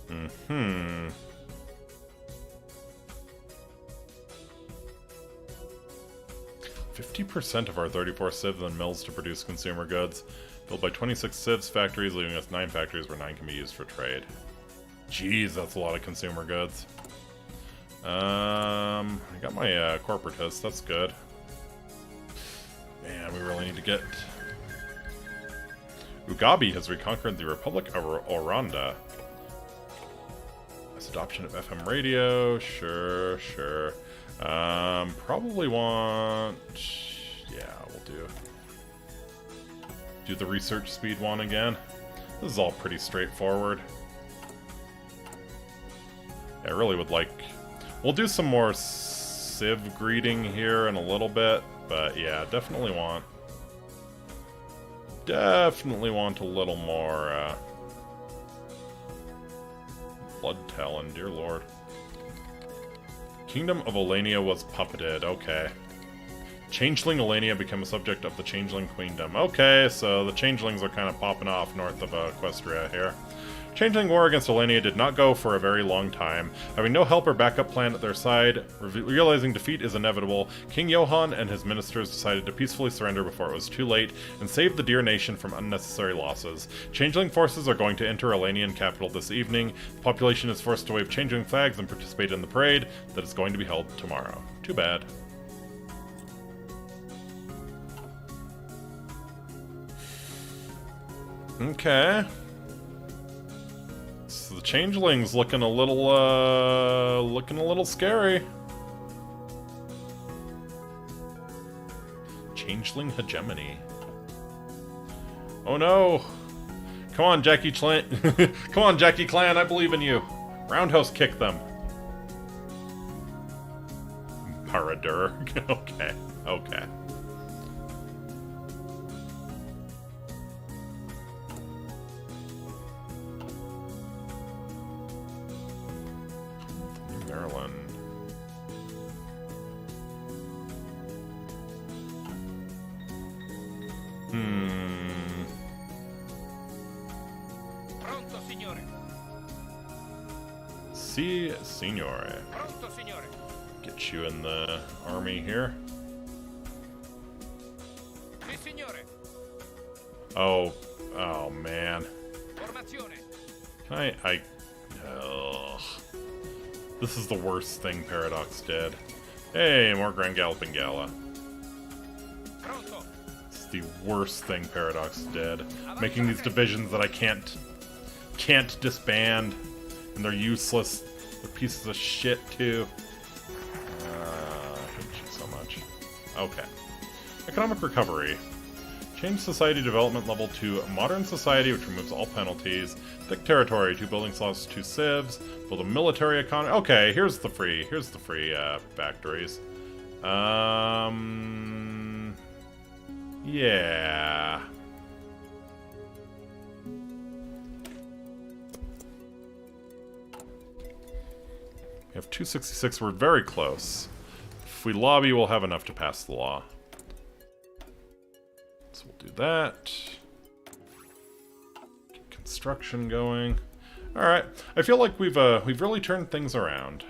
Mm-hmm. 50% of our 34 sieves and mills to produce consumer goods. Built by 26 sieves factories, leaving us 9 factories where 9 can be used for trade. Jeez, that's a lot of consumer goods. I got my corporatists, that's good. Man, we really need to get... Ugabi has reconquered the Republic of Oranda. As adoption of FM radio, sure. Probably want... Yeah, we'll do the research speed one again. This is all pretty straightforward. I really would like... We'll do some more civ greeting here in a little bit, but yeah, definitely want a little more blood talon, dear lord. Kingdom of Olania was puppeted, okay. Changeling Olania became a subject of the Changeling Queendom. Okay, so the Changelings are kind of popping off north of Equestria here. Changeling war against Alania did not go for a very long time. Having no help or backup plan at their side, realizing defeat is inevitable, King Johann and his ministers decided to peacefully surrender before it was too late and save the dear nation from unnecessary losses. Changeling forces are going to enter Alanian capital this evening. The population is forced to wave changeling flags and participate in the parade that is going to be held tomorrow. Too bad. Okay. So the changeling's looking a little scary. Changeling hegemony. Oh no! Come on, Jackie Clan. Come on, Jackie Clan, I believe in you. Roundhouse kick them. Paradur. Okay. Okay. Maryland. Pronto, signore. Si, signore. Pronto, signore. Get you in the army here. Si, signore. Oh man. Formazione. Can I ugh. This is the worst thing Paradox did. Hey, more Grand Galloping Gala. Pronto. It's the worst thing Paradox did. Making these divisions that I can't disband. And they're useless. They're pieces of shit, too. I hate you so much. Okay. Economic recovery. Change society development level to modern society, which removes all penalties. Thick territory, 2 building slots, 2 civs. Build a military economy. Okay, here's the free factories. Yeah. We have 266. We're very close. If we lobby, we'll have enough to pass the law. So we'll do that. Get construction going. All right. I feel like we've really turned things around.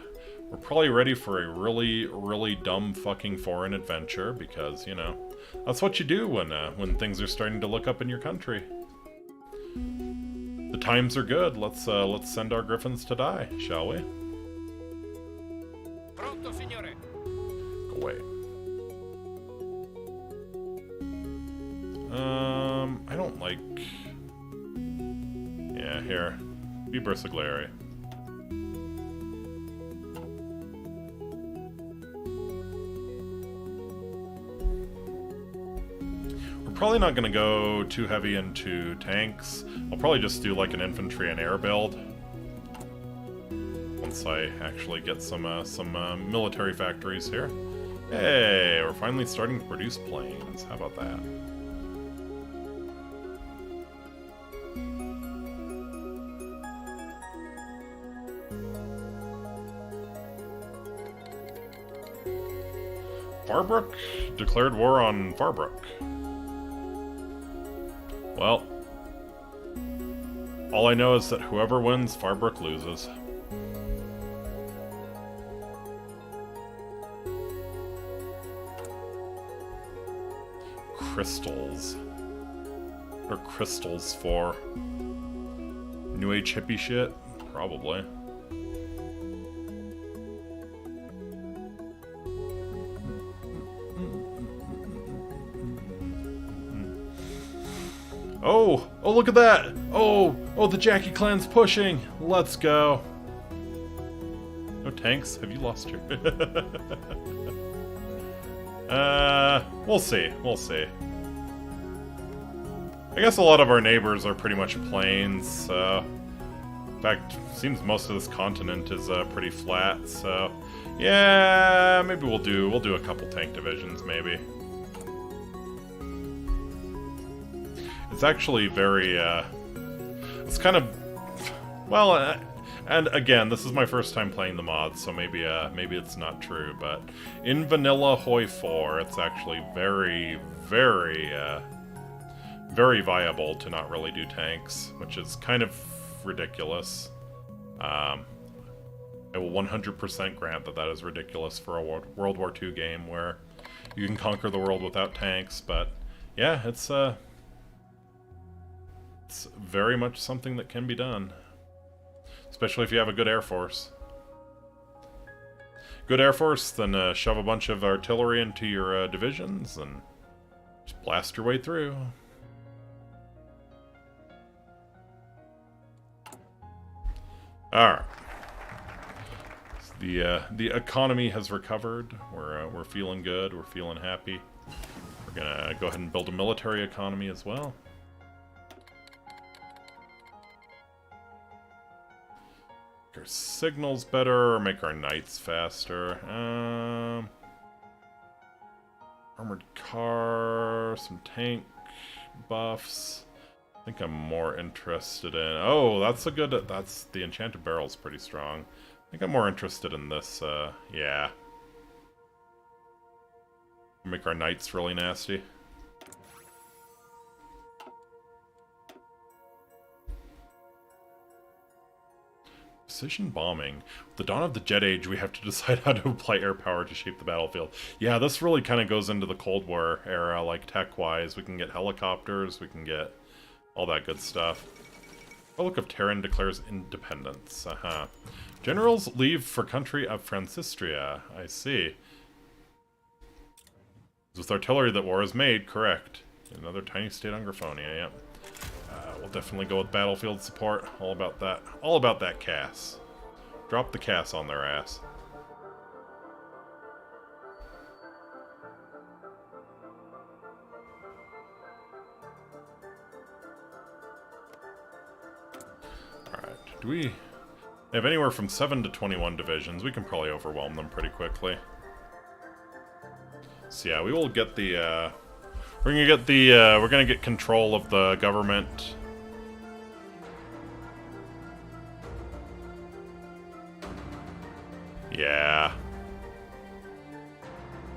We're probably ready for a really dumb fucking foreign adventure because, you know, that's what you do when things are starting to look up in your country. The times are good. Let's send our griffins to die, shall we? Pronto, signore. Go away. I don't like... Yeah, here. Be Bersaglieri. We're probably not going to go too heavy into tanks. I'll probably just do like an infantry and air build. Once I actually get some military factories here. Hey, we're finally starting to produce planes. How about that? Farbrook declared war on Farbrook. Well, all I know is that whoever wins, Farbrook loses. Crystals. What are crystals for? New Age hippie shit? Probably. Oh! Oh, look at that! Oh! Oh, the Jackie Clan's pushing! Let's go! No tanks? Have you lost your... we'll see. We'll see. I guess a lot of our neighbors are pretty much plains, so... In fact, seems most of this continent is pretty flat, so... Yeah, maybe we'll do a couple tank divisions, maybe. It's actually very, it's kind of, well, and again, this is my first time playing the mods, so maybe it's not true, but in vanilla HoI4, it's actually very viable to not really do tanks, which is kind of ridiculous. I will 100% grant that that is ridiculous for a World War II game where you can conquer the world without tanks, but yeah, it's very much something that can be done. Especially if you have a good Air Force. Good Air Force, then shove a bunch of artillery into your divisions and just blast your way through. Alright. The economy has recovered. We're feeling good. We're feeling happy. We're gonna go ahead and build a military economy as well. Make our signals better, or make our knights faster. Armored car, some tank buffs. I think I'm more interested in... Oh, that's a good... That's... The Enchanted Barrel's pretty strong. I think I'm more interested in this, yeah. Make our knights really nasty. Precision bombing. With the dawn of the Jet Age, we have to decide how to apply air power to shape the battlefield. Yeah, this really kind of goes into the Cold War era, like tech-wise. We can get helicopters, we can get all that good stuff. Republic of Terran declares independence. Generals leave for country of Francistria. I see. It's with artillery that war is made, correct. Another tiny state on Graphonia, yep. We'll definitely go with battlefield support. All about that. All about that CAS. Drop the CAS on their ass. Alright, do we have anywhere from 7 to 21 divisions? We can probably overwhelm them pretty quickly. So yeah, we will get the, we're gonna get control of the government. Yeah.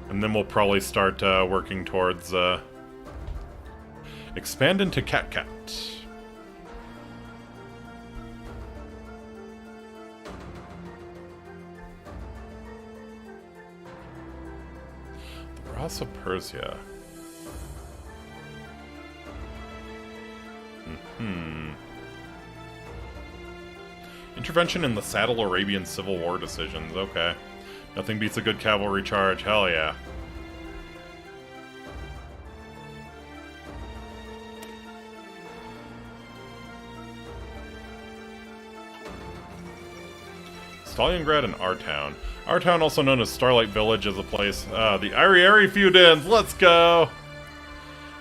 And then we'll probably start working towards expand into Cat. The Ross of Persia. Intervention in the Saddle Arabian Civil War decisions. Okay. Nothing beats a good cavalry charge. Hell yeah. Stalingrad and our town. Our town, also known as Starlight Village, is a place. The Iri feud ends. Let's go!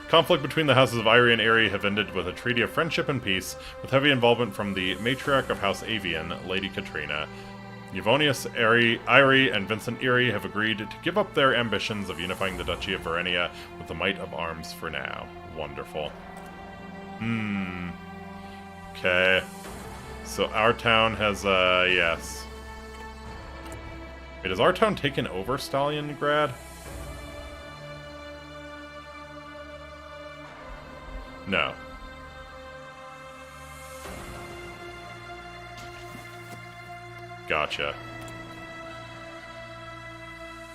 Conflict between the houses of Iri and Aerie have ended with a treaty of friendship and peace, with heavy involvement from the matriarch of House Avian, Lady Katrina. Yvonius Iri and Vincent Erie have agreed to give up their ambitions of unifying the Duchy of Verenia with the might of arms for now. Wonderful. Okay. So our town has, yes. Wait, has our town taken over Stalingrad? No. Gotcha.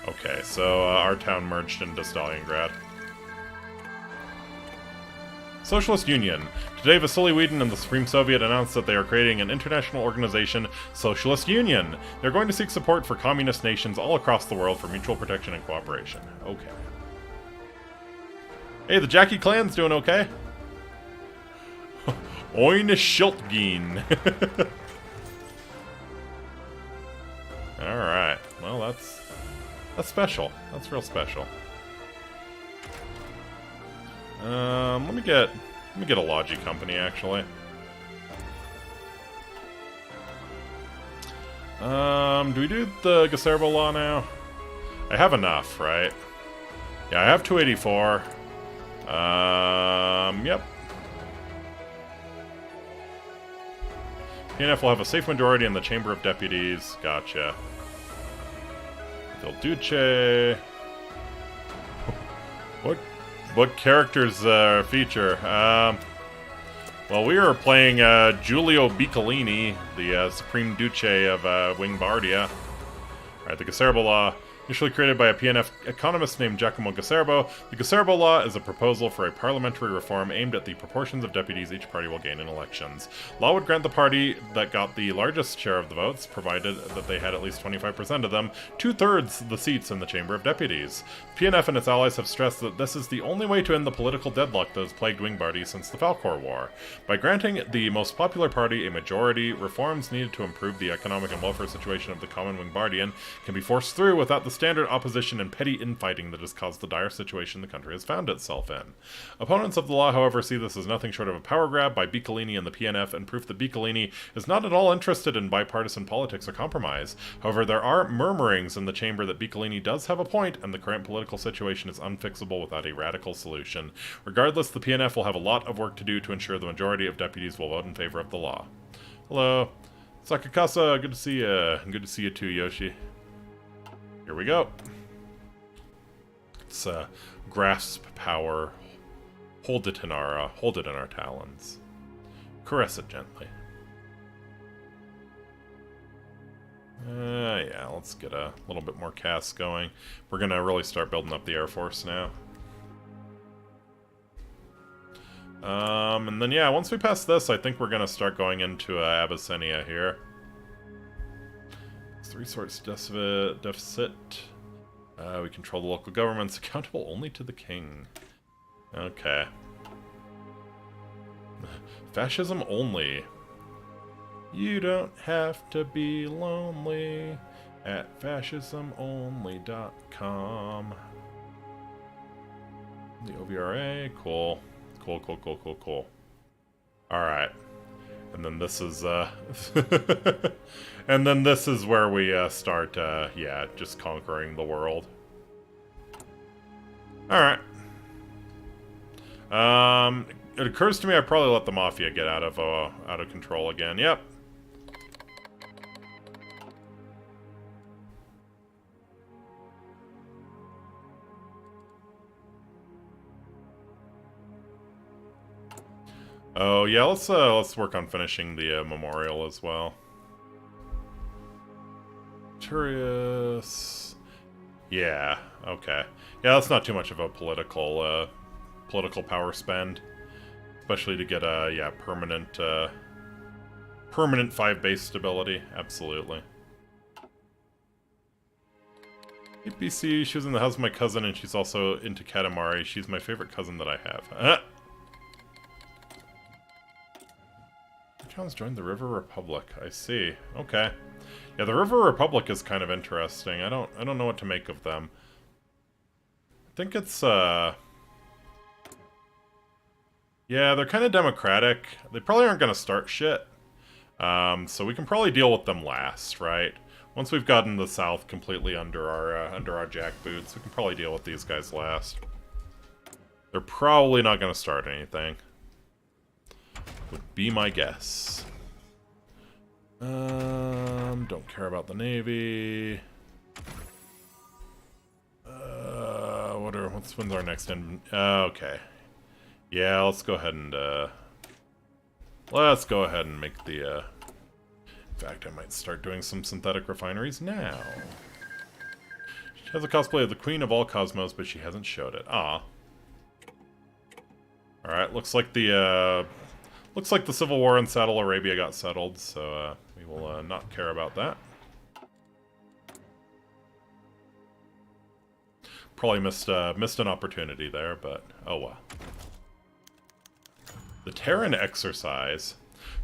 Okay, so our town merged into Stalingrad. Socialist Union. Today, Vasily Whedon and the Supreme Soviet announced that they are creating an international organization, Socialist Union. They're going to seek support for communist nations all across the world for mutual protection and cooperation. Okay. Hey, the Jackie clan's doing okay. Oine Schiltgeen. Alright. Well, that's special. That's real special. Let me get a Logi company, actually. Do we do the Gaserbo law now? I have enough, right? Yeah, I have 284. Yep. PNF will have a safe majority in the Chamber of Deputies. Gotcha. Del Duce. What characters feature? Well, we are playing Giulio Biccolini, the Supreme Duce of Wingbardia. Alright, the Caserbo Law, initially created by a PNF economist named Giacomo Caserbo, the Caserbo Law is a proposal for a parliamentary reform aimed at the proportions of deputies each party will gain in elections. Law would grant the party that got the largest share of the votes, provided that they had at least 25% of them, 2/3 the seats in the Chamber of Deputies. PNF and its allies have stressed that this is the only way to end the political deadlock that has plagued Wingbardy since the Falkor War. By granting the most popular party a majority, reforms needed to improve the economic and welfare situation of the common Wingbardian can be forced through without the standard opposition and petty infighting that has caused the dire situation the country has found itself in. Opponents of the law, however, see this as nothing short of a power grab by Biccolini and the PNF, and proof that Biccolini is not at all interested in bipartisan politics or compromise. However, there are murmurings in the chamber that Biccolini does have a point, and the current political situation is unfixable without a radical solution. Regardless, the PNF will have a lot of work to do to ensure the majority of deputies will vote in favor of the law. Hello. Sakakasa, good to see you. Good to see you too, Yoshi. Here we go. Let's grasp power, hold it in our talons, caress it gently. Yeah, let's get a little bit more casts going. We're gonna really start building up the Air Force now. And then yeah, once we pass this, I think we're gonna start going into Abyssinia here. It's the resource deficit. We control the local governments, accountable only to the king. Okay. Fascism only. You don't have to be lonely at fascismonly.com. The OVRA, cool. Cool. Alright. And then this is, and then this is where we start, yeah, just conquering the world. Alright. It occurs to me I probably let the Mafia get out of control again. Yep. Oh yeah, let's work on finishing the memorial as well. Curious. Yeah. Okay. Yeah, that's not too much of a political power spend, especially to get a permanent 5 base stability. Absolutely. APC, she was in the house of my cousin, and she's also into Katamari. She's my favorite cousin that I have. John's joined the River Republic. I see. Okay. Yeah, the River Republic is kind of interesting. I don't know what to make of them. I think it's yeah, they're kind of democratic. They probably aren't gonna start shit. So we can probably deal with them last, right? Once we've gotten the South completely under our jackboots, we can probably deal with these guys last. They're probably not gonna start anything. Would be my guess. Don't care about the Navy. When's our next okay. Yeah, let's go ahead and make the in fact, I might start doing some synthetic refineries now. She has a cosplay of the Queen of all Cosmos, but she hasn't showed it. Ah. Alright, looks like the Civil War in Saddle Arabia got settled, so we will not care about that. Probably missed an opportunity there, but oh well. The Terran exercise.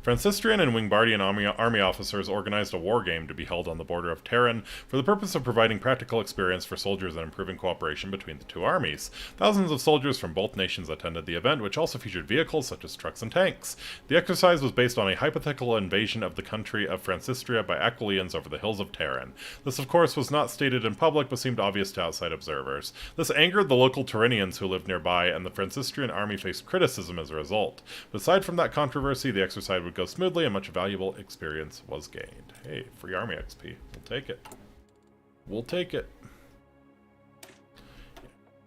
Francistrian and Wingbardian army officers organized a war game to be held on the border of Terran for the purpose of providing practical experience for soldiers and improving cooperation between the two armies. Thousands of soldiers from both nations attended the event, which also featured vehicles such as trucks and tanks. The exercise was based on a hypothetical invasion of the country of Francistria by Aquilians over the hills of Terran. This, of course, was not stated in public, but seemed obvious to outside observers. This angered the local Terranians who lived nearby, and the Francistrian army faced criticism as a result. But aside from that controversy, the exercise would go smoothly and much valuable experience was gained. Hey, free army XP. We'll take it. We'll take it. Yeah,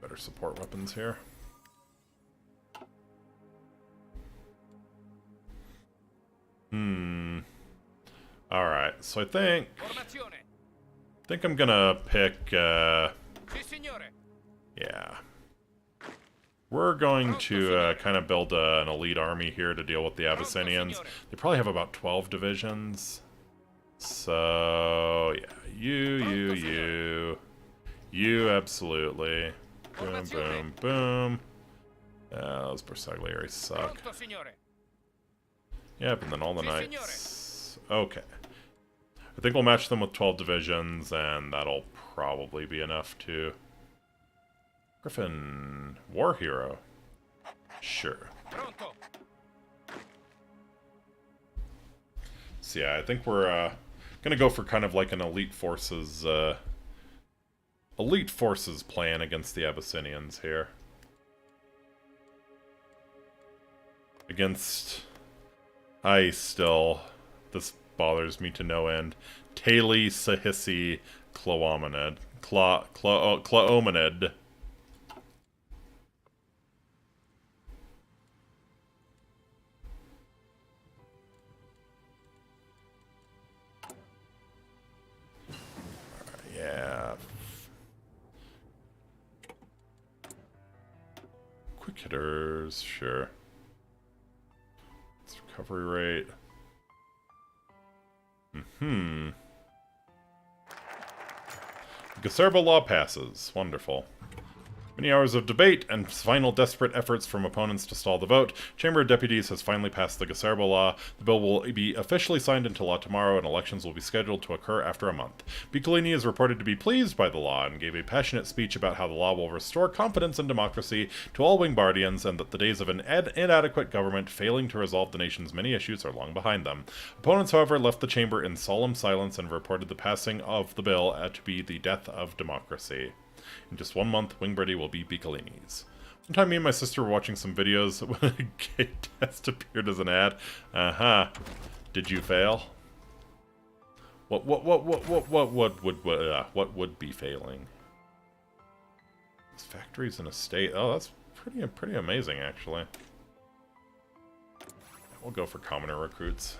better support weapons here. so I think Formazione. I'm gonna pick, Sì, signore. yeah. We're going to kind of build an elite army here to deal with the Abyssinians. They probably have about 12 divisions. So, yeah, you, absolutely. Boom, boom, boom. Those Bersaglieri suck. Pronto, signore. Yep, and then all the knights. Okay. I think we'll match them with 12 divisions, and that'll probably be enough to... Griffin, war hero. Sure. Pronto. So yeah, I think we're gonna go for kind of like an elite forces plan against the Abyssinians here. Against this bothers me to no end. Tali Sahissi Clohominid. Clohominid. Yeah. Quick hitters, sure. It's recovery rate. The Gaserbo law passes. Wonderful. Many hours of debate and final desperate efforts from opponents to stall the vote, Chamber of Deputies has finally passed the Gaserbo law. The bill will be officially signed into law tomorrow, and elections will be scheduled to occur after a month. Piccolini is reported to be pleased by the law and gave a passionate speech about how the law will restore confidence in democracy to all Wingbardians, and that the days of an inadequate government failing to resolve the nation's many issues are long behind them. Opponents, however, left the chamber in solemn silence and reported the passing of the bill to be the death of democracy. In just 1 month, Wingbirdie will be Piccolini's. One time me and my sister were watching some videos when a gay test appeared as an ad. Did you fail? What would be failing? These factories in a state. Oh, that's pretty amazing, actually. We'll go for commoner recruits.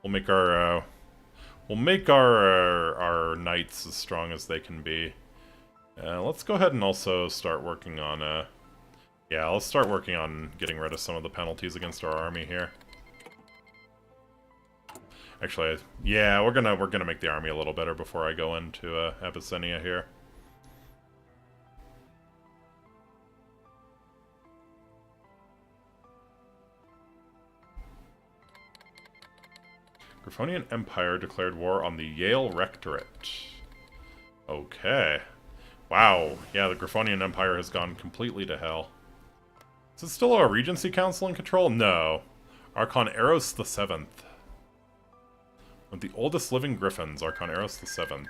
We'll make our knights as strong as they can be. Let's go ahead and also start working on let's start working on getting rid of some of the penalties against our army here. Actually, yeah, we're gonna make the army a little better before I go into Abyssinia here. Griffonian Empire declared war on the Yale Rectorate. Okay. Wow. Yeah, the Griffonian Empire has gone completely to hell. Is it still a Regency Council in control? No. Archon Eros the 7th. One of the oldest living griffins, Archon Eros the 7th.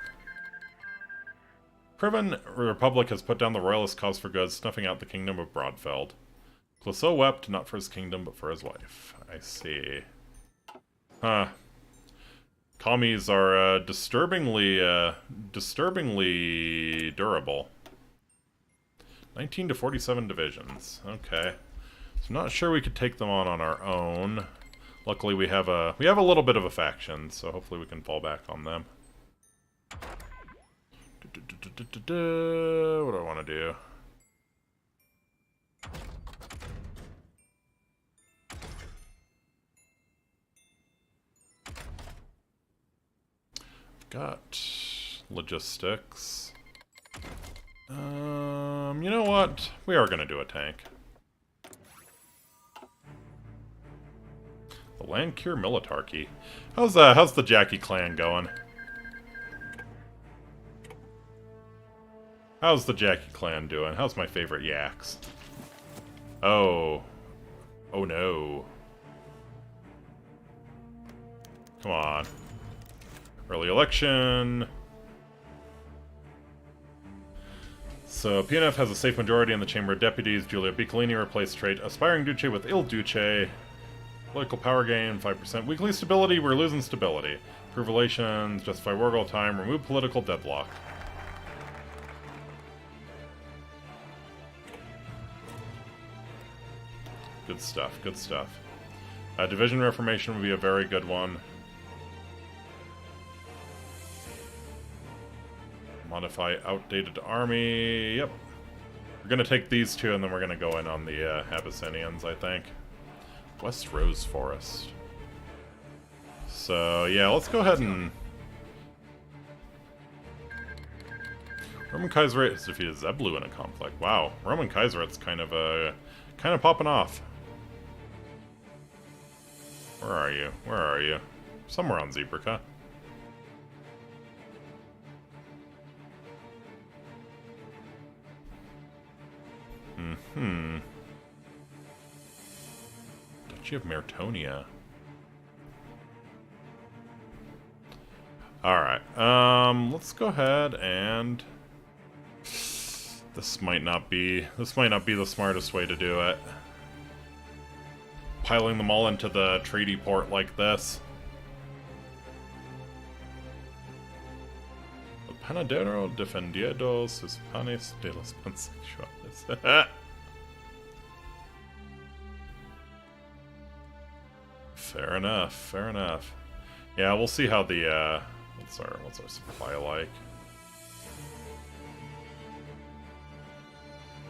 Priven Republic has put down the royalist cause for good, snuffing out the kingdom of Broadfeld. Clouseau wept, not for his kingdom, but for his wife. I see. Huh. Commies are disturbingly durable. 19 to 47 divisions. Okay. So I'm not sure we could take them on our own. Luckily we have a little bit of a faction, so hopefully we can fall back on them. What do I want to do? Got logistics. You know what? We are gonna do a tank. The Landcure Militarchy. How's the Jackie clan going? How's the Jackie clan doing? How's my favorite yaks? Oh. Oh no. Come on. Early election. So, PNF has a safe majority in the Chamber of Deputies. Giulio Piccolini replaced trait Aspiring Duce with Il Duce. Political power gain, 5%. Weekly stability, we're losing stability. Approve relations, justify war goal time, remove political deadlock. Good stuff, good stuff. Division Reformation would be a very good one. Modify outdated army. Yep. We're gonna take these two and then we're gonna go in on the Abyssinians, I think. West Rose Forest. So, yeah, let's go ahead and... Roman Kaiserate has defeated Zeblu in a conflict. Wow, Roman Kaiserate's kind of popping off. Where are you? Where are you? Somewhere on Zebrica. Duchy of Mertonia. Alright, let's go ahead and... This might not be the smartest way to do it. Piling them all into the treaty port like this. El panadero defendiendo sus panes de los pansexuales. Fair enough, fair enough. Yeah, we'll see how the, what's our supply like?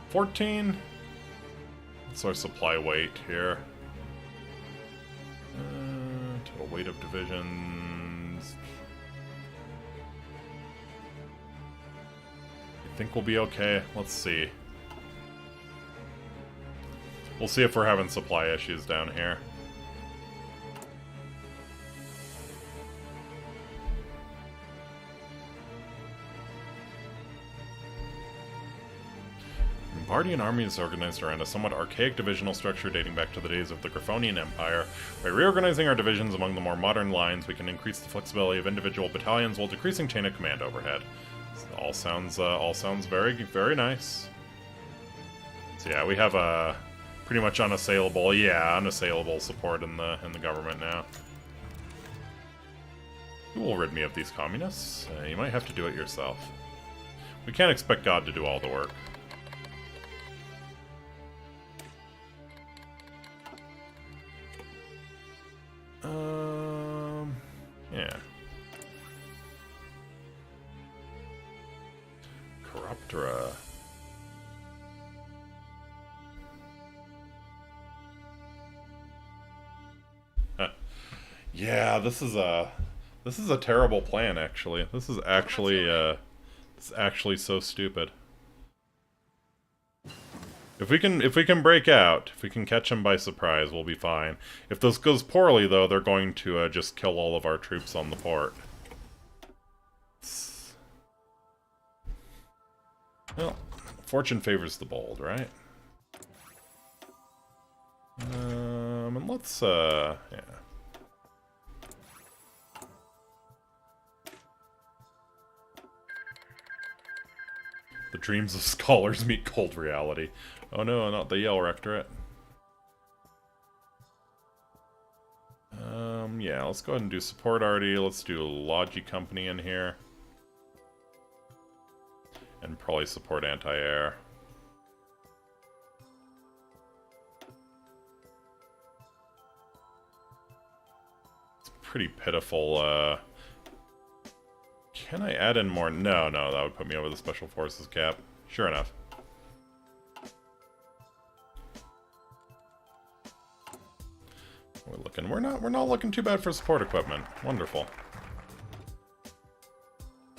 14? What's our supply weight here? Total weight of divisions. I think we'll be okay. Let's see. We'll see if we're having supply issues down here. Bardian army is organized around a somewhat archaic divisional structure dating back to the days of the Griffonian Empire. By reorganizing our divisions among the more modern lines, we can increase the flexibility of individual battalions while decreasing chain of command overhead. This all sounds very, very nice. So yeah, we have a pretty much unassailable support in the government now. Who will rid me of these communists? You might have to do it yourself. We can't expect God to do all the work. Yeah. Corruptora. Yeah, this is a terrible plan, actually. This is actually so stupid. If we can break out, if we can catch them by surprise, we'll be fine. If this goes poorly, though, they're going to just kill all of our troops on the port. Well, fortune favors the bold, right? And let's, yeah. The dreams of scholars meet cold reality. Oh no, not the Yale Rectorate. Yeah, let's go ahead and do support already. Let's do a Logi Company in here. And probably support anti-air. It's pretty pitiful, Can I add in more? No, that would put me over the Special Forces cap. Sure enough. We're not looking too bad for support equipment. Wonderful.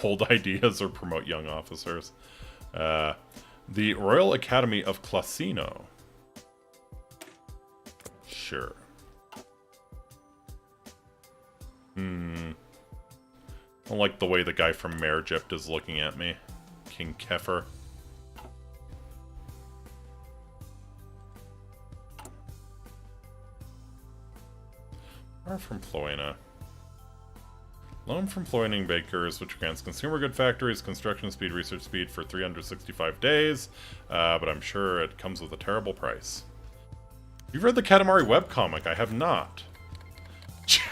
Hold ideas or promote young officers. The Royal Academy of Clasino. Sure. I don't like the way the guy from Meregypt is looking at me. King Kefir. Or from Floina. Loan from Floining Bakers, which grants consumer good factories, construction speed, research speed for 365 days, but I'm sure it comes with a terrible price. You've read the Katamari webcomic? I have not.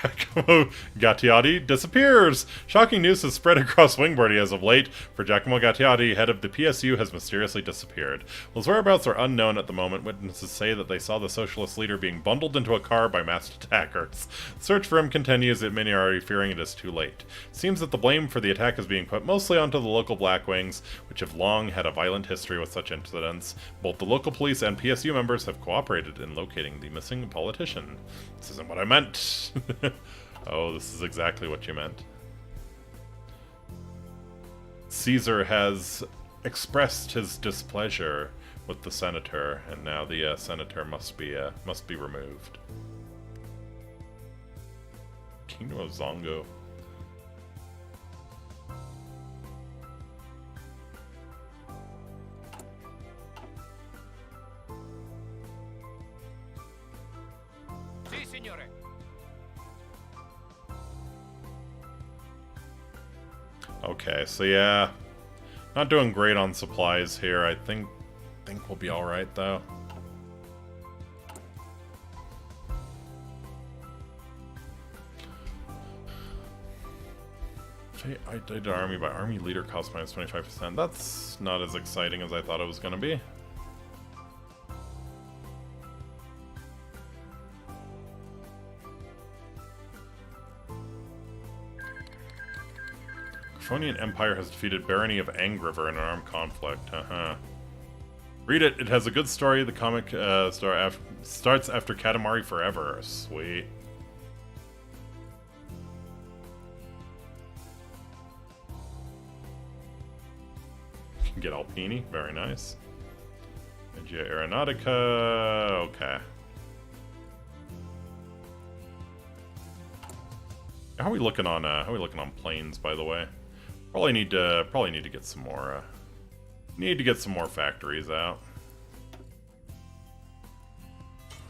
Giacomo Gattiati disappears! Shocking news has spread across Wingbordy as of late, for Giacomo Gattiati, head of the PSU, has mysteriously disappeared. While his whereabouts are unknown at the moment, witnesses say that they saw the socialist leader being bundled into a car by masked attackers. The search for him continues, yet many are already fearing it is too late. It seems that the blame for the attack is being put mostly onto the local Blackwings, which have long had a violent history with such incidents. Both the local police and PSU members have cooperated in locating the missing politician. This isn't what I meant. Oh, this is exactly what you meant. Caesar has expressed his displeasure with the senator, and now the senator must be removed. Kingdom of Zongo. Sì, signore. Okay, so yeah, not doing great on supplies here. I think we'll be all right though. I did army by army leader cost minus 25%. That's not as exciting as I thought it was going to be. Cronian Empire has defeated Barony of Angriver in an armed conflict. Read it. It has a good story. The comic starts after Katamari Forever. Sweet. Can get Alpini. Very nice. Regia Aeronautica. Okay. How are we looking on planes, by the way? Probably need to get some more factories out.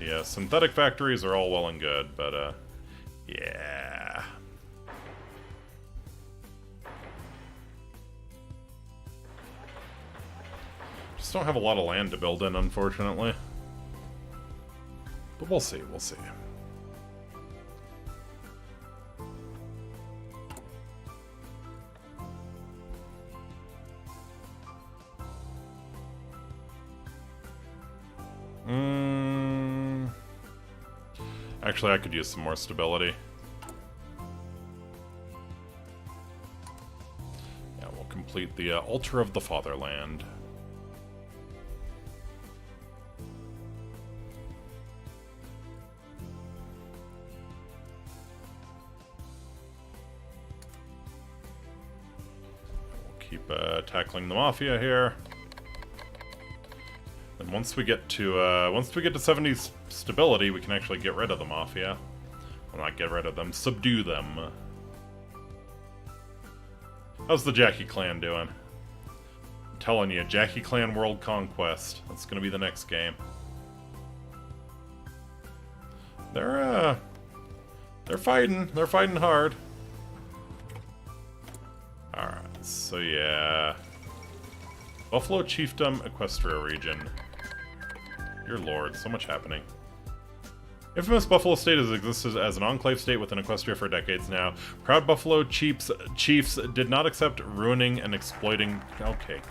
Yeah, synthetic factories are all well and good, but yeah. Just don't have a lot of land to build in, unfortunately. But we'll see, we'll see. Actually, I could use some more stability. Yeah, we'll complete the Altar of the Fatherland. We'll keep tackling the Mafia here. And once we get to 70 stability, we can actually get rid of the Mafia. Well, not get rid of them, subdue them. How's the Jackie Clan doing? I'm telling you, Jackie Clan World Conquest. That's gonna be the next game. They're fighting. They're fighting hard. Alright, so yeah. Buffalo Chiefdom, Equestria region. Dear lord, so much happening. Infamous Buffalo State has existed as an enclave state within Equestria for decades now. Proud Buffalo chiefs did not accept ruining and exploiting... Okay.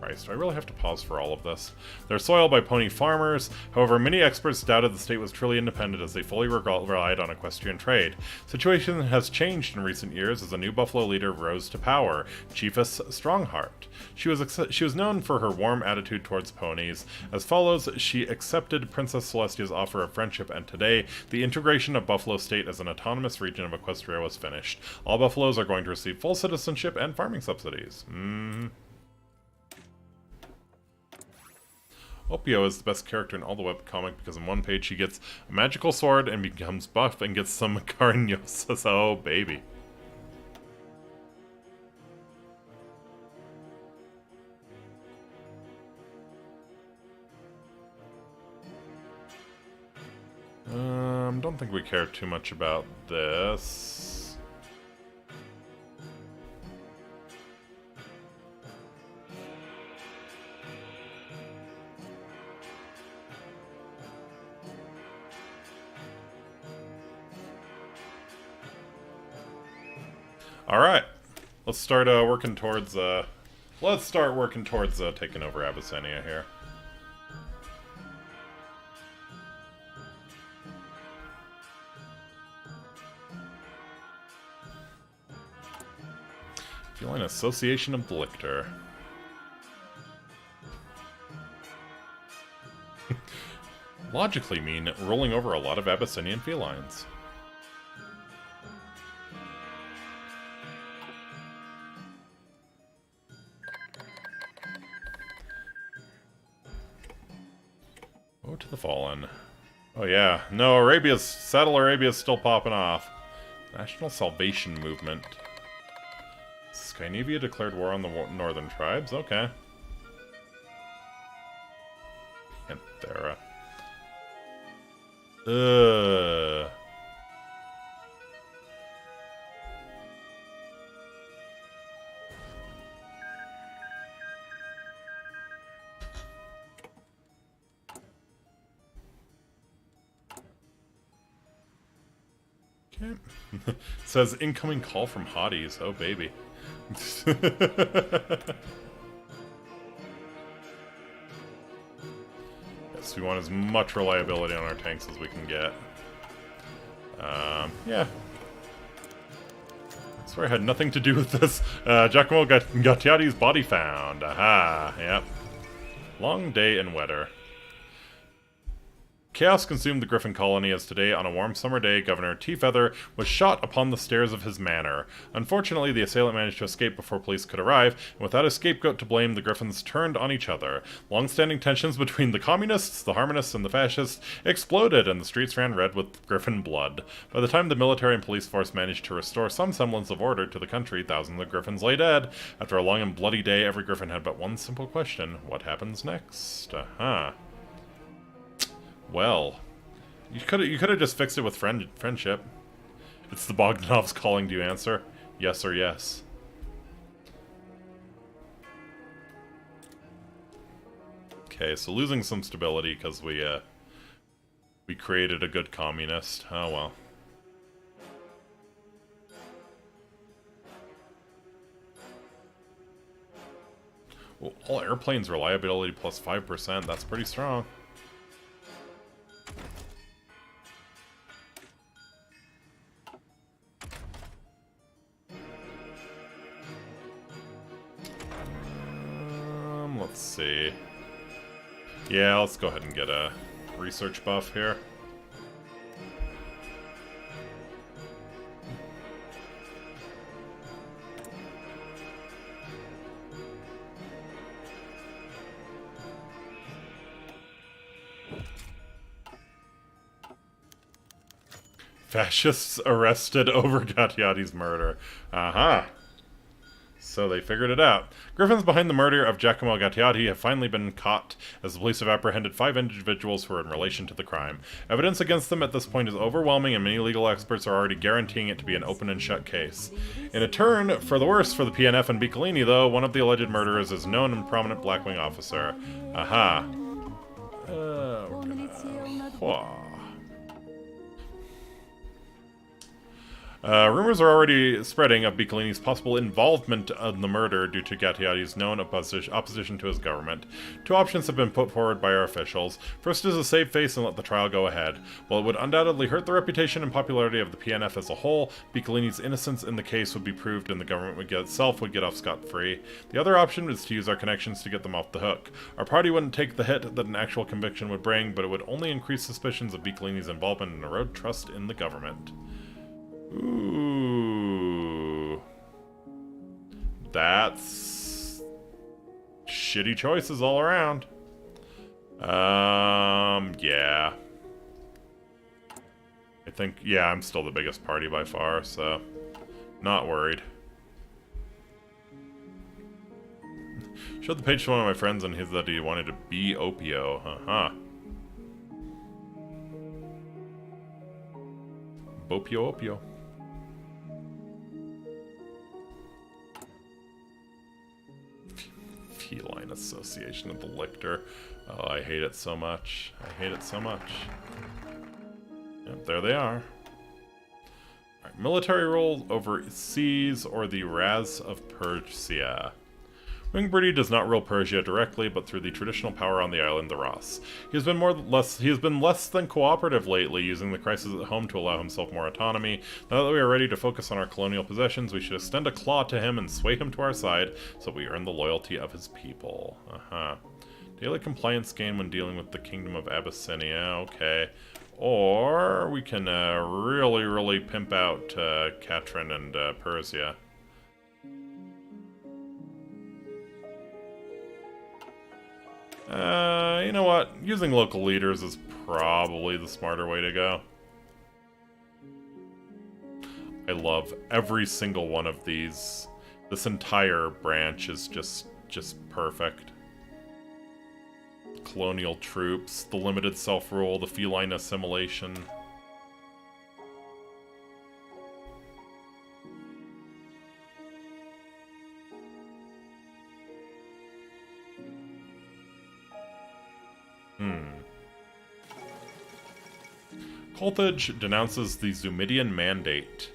Christ, do I really have to pause for all of this? They're soiled by pony farmers. However, many experts doubted the state was truly independent as they fully relied on equestrian trade. Situation has changed in recent years as a new Buffalo leader rose to power, Chiefess Strongheart. She was known for her warm attitude towards ponies. As follows, she accepted Princess Celestia's offer of friendship, and today, the integration of Buffalo State as an autonomous region of Equestria was finished. All Buffaloes are going to receive full citizenship and farming subsidies. Opio is the best character in all the webcomic because in one page she gets a magical sword and becomes buff and gets some cariñosas. Oh, baby. Don't think we care too much about this. Alright. Let's start working towards taking over Abyssinia here. Feline Association of the Lictor. Logically mean rolling over a lot of Abyssinian felines. Oh, to the Fallen. Oh yeah, no, Saddle Arabia's still popping off. National Salvation Movement. Skynevia declared war on the northern tribes, okay. Panthera. Ugh. Okay. Says incoming call from hotties. Oh baby. Yes, we want as much reliability on our tanks as we can get. Yeah. I swear I had nothing to do with this. Giacomo Gattiati's body found. Aha, yep. Long day and wetter. Chaos consumed the Griffin colony as today, on a warm summer day, Governor T-Feather was shot upon the stairs of his manor. Unfortunately, the assailant managed to escape before police could arrive, and without a scapegoat to blame, the Griffins turned on each other. Long-standing tensions between the communists, the Harmonists, and the fascists exploded, and the streets ran red with Griffin blood. By the time the military and police force managed to restore some semblance of order to the country, thousands of Griffins lay dead. After a long and bloody day, every Griffin had but one simple question: what happens next? Well, you could have just fixed it with friendship. It's the Bogdanovs calling. Do you answer? Yes or yes? Okay, so losing some stability because we created a good communist. Oh well. Well, all airplanes reliability plus 5%. That's pretty strong. Let's see. Yeah, let's go ahead and get a research buff here. Fascists arrested over Gattiati's murder. Aha. So they figured it out. Griffins behind the murder of Giacomo Gattiati have finally been caught, as the police have apprehended 5 individuals who are in relation to the crime. Evidence against them at this point is overwhelming, and many legal experts are already guaranteeing it to be an open and shut case. In a turn for the worse for the PNF and Biccolini, though, one of the alleged murderers is a known and prominent Blackwing officer. Aha. We're gonna... Rumors are already spreading of Biccolini's possible involvement in the murder due to Gattiati's known opposition to his government. 2 options have been put forward by our officials. First is a save face and let the trial go ahead. While it would undoubtedly hurt the reputation and popularity of the PNF as a whole, Biccolini's innocence in the case would be proved and the government itself would get off scot-free. The other option is to use our connections to get them off the hook. Our party wouldn't take the hit that an actual conviction would bring, but it would only increase suspicions of Biccolini's involvement and erode trust in the government. Ooh. That's shitty choices all around. Yeah. I think, yeah, I'm still the biggest party by far, so not worried. Showed the page to one of my friends and that he wanted to be Opio. Opio. Feline Association of the Lictor. Oh, I hate it so much. I hate it so much. Yep, there they are. Alright, Military rule overseas or the Raz of Persia. Wingbirdie does not rule Persia directly, but through the traditional power on the island, the Ras. He has been less than cooperative lately, using the crisis at home to allow himself more autonomy. Now that we are ready to focus on our colonial possessions, we should extend a claw to him and sway him to our side, so we earn the loyalty of his people. Daily compliance gain when dealing with the Kingdom of Abyssinia. Okay. Or we can really pimp out Katrin and Persia. You know what? Using local leaders is probably the smarter way to go. I love every single one of these. This entire branch is just perfect. Colonial troops, the limited self-rule, the feline assimilation. Carthage denounces the Zumidian Mandate.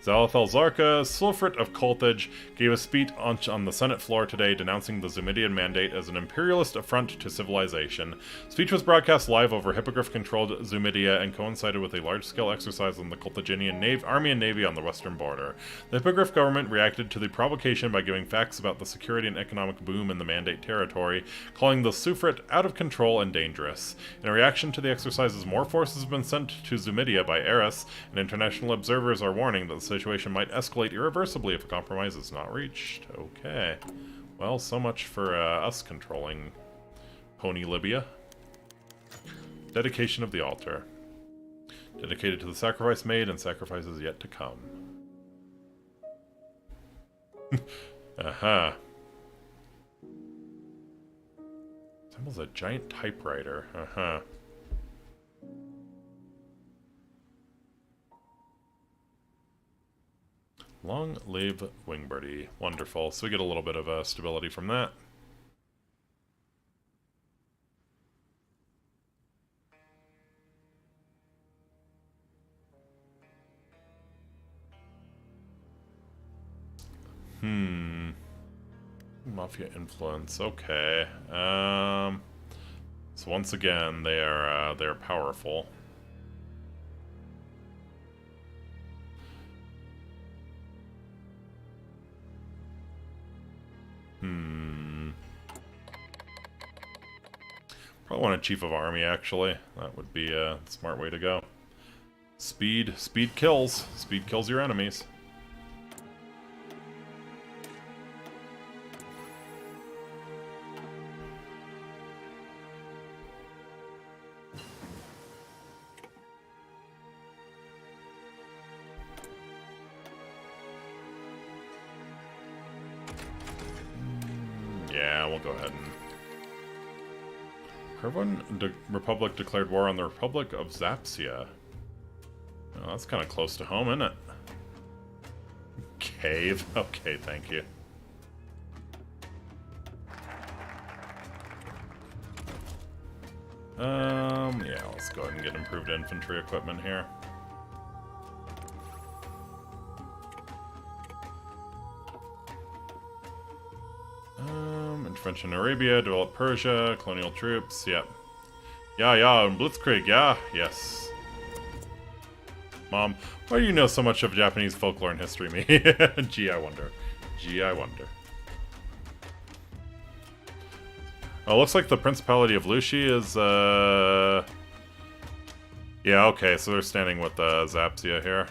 Zalathel Zarka, Sulfrit of Carthage, gave a speech on the Senate floor today denouncing the Zumidian Mandate as an imperialist affront to civilization. Speech was broadcast live over Hippogriff-controlled Zumidia and coincided with a large-scale exercise on the Carthaginian Army and Navy on the western border. The Hippogriff government reacted to the provocation by giving facts about the security and economic boom in the Mandate territory, calling the Sulfrit out of control and dangerous. In reaction to the exercises, more forces have been sent to Zumidia by Eris, and international observers are warning that the situation might escalate irreversibly if a compromise is not reached. Okay. Well, so much for us controlling Pony Libya. Dedication of the altar. Dedicated to the sacrifice made and sacrifices yet to come. Aha. Resembles a giant typewriter. Uh-huh. Long live Wingbirdie. Wonderful. So we get a little bit of stability from that. Mafia influence. Okay. So once again, they're powerful. Probably want a chief of army, actually. That would be a smart way to go. Speed kills. Speed kills your enemies. Yeah, we'll go ahead and... Kervin Republic declared war on the Republic of Zapsia. Oh, that's kind of close to home, isn't it? Cave. Okay, thank you. Yeah, let's go ahead and get improved infantry equipment here. Intervention in Arabia, develop Persia, colonial troops, yep. Yeah, and Blitzkrieg, yeah, yes. Mom, why do you know so much of Japanese folklore and history, me? Gee, I wonder. Gee, I wonder. Oh, looks like the Principality of Lushi is, yeah, okay, so they're standing with Zapsia here.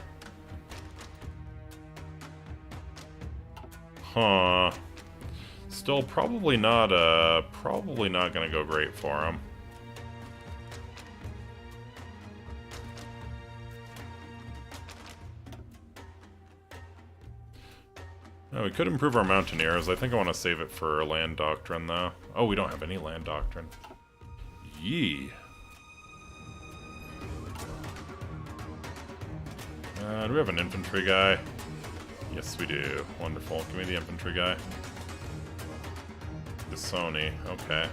Huh. Still probably not gonna go great for him. No, we could improve our Mountaineers. I think I want to save it for Land Doctrine, though. Oh, we don't have any Land Doctrine. Yee. Do we have an infantry guy? Yes, we do. Wonderful. Give me the infantry guy. The Sony. Okay.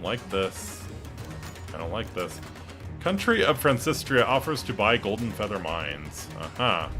like this. I don't like this. Country of Francistria offers to buy golden feather mines. Aha.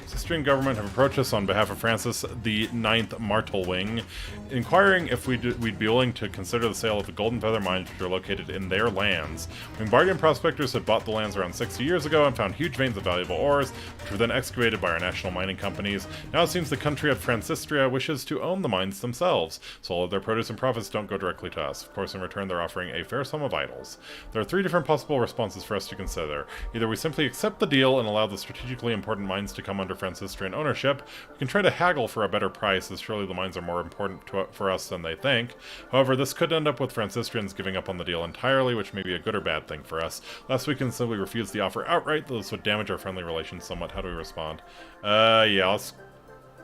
Sistrian government have approached us on behalf of Francis the Ninth Martelwing, inquiring if we'd be willing to consider the sale of the golden feather mines which are located in their lands. Wingbardian prospectors had bought the lands around 60 years ago and found huge veins of valuable ores, which were then excavated by our national mining companies. Now it seems the country of Francistria wishes to own the mines themselves, so all of their produce and profits don't go directly to us. Of course, in return, they're offering a fair sum of idols. There are 3 different possible responses for us to consider. Either we simply accept the deal and allow the strategically important mines to come under Francistrian ownership. We can try to haggle for a better price, as surely the mines are more important for us than they think. However, this could end up with Francistrians giving up on the deal entirely, which may be a good or bad thing for us. Last we can simply refuse the offer outright, though this would damage our friendly relations somewhat. How do we respond? Yeah, let's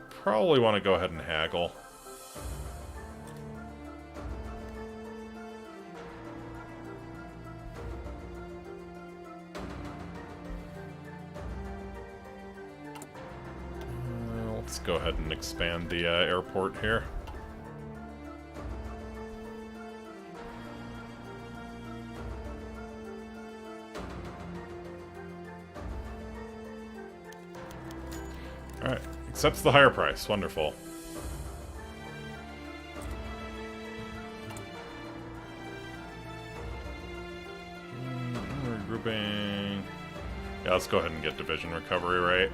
probably want to go ahead and haggle. Let's go ahead and expand the airport here. Alright, accepts the higher price. Wonderful. Regrouping. Yeah, let's go ahead and get division recovery, right?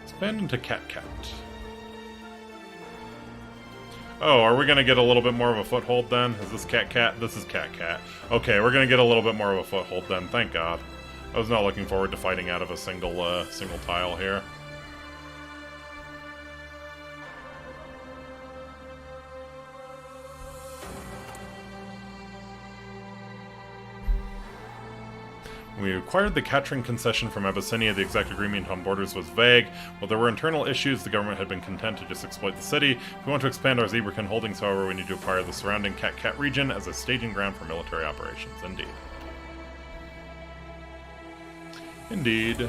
Expand into Cat. Oh, are we gonna get a little bit more of a foothold then? Is this Cat? This is Cat. Okay, we're gonna get a little bit more of a foothold then, thank God. I was not looking forward to fighting out of a single tile here. When we acquired the Katrin concession from Abyssinia, the exact agreement on borders was vague. While there were internal issues, the government had been content to just exploit the city. If we want to expand our Zebrakin holdings, however, we need to acquire the surrounding Cat region as a staging ground for military operations. Indeed.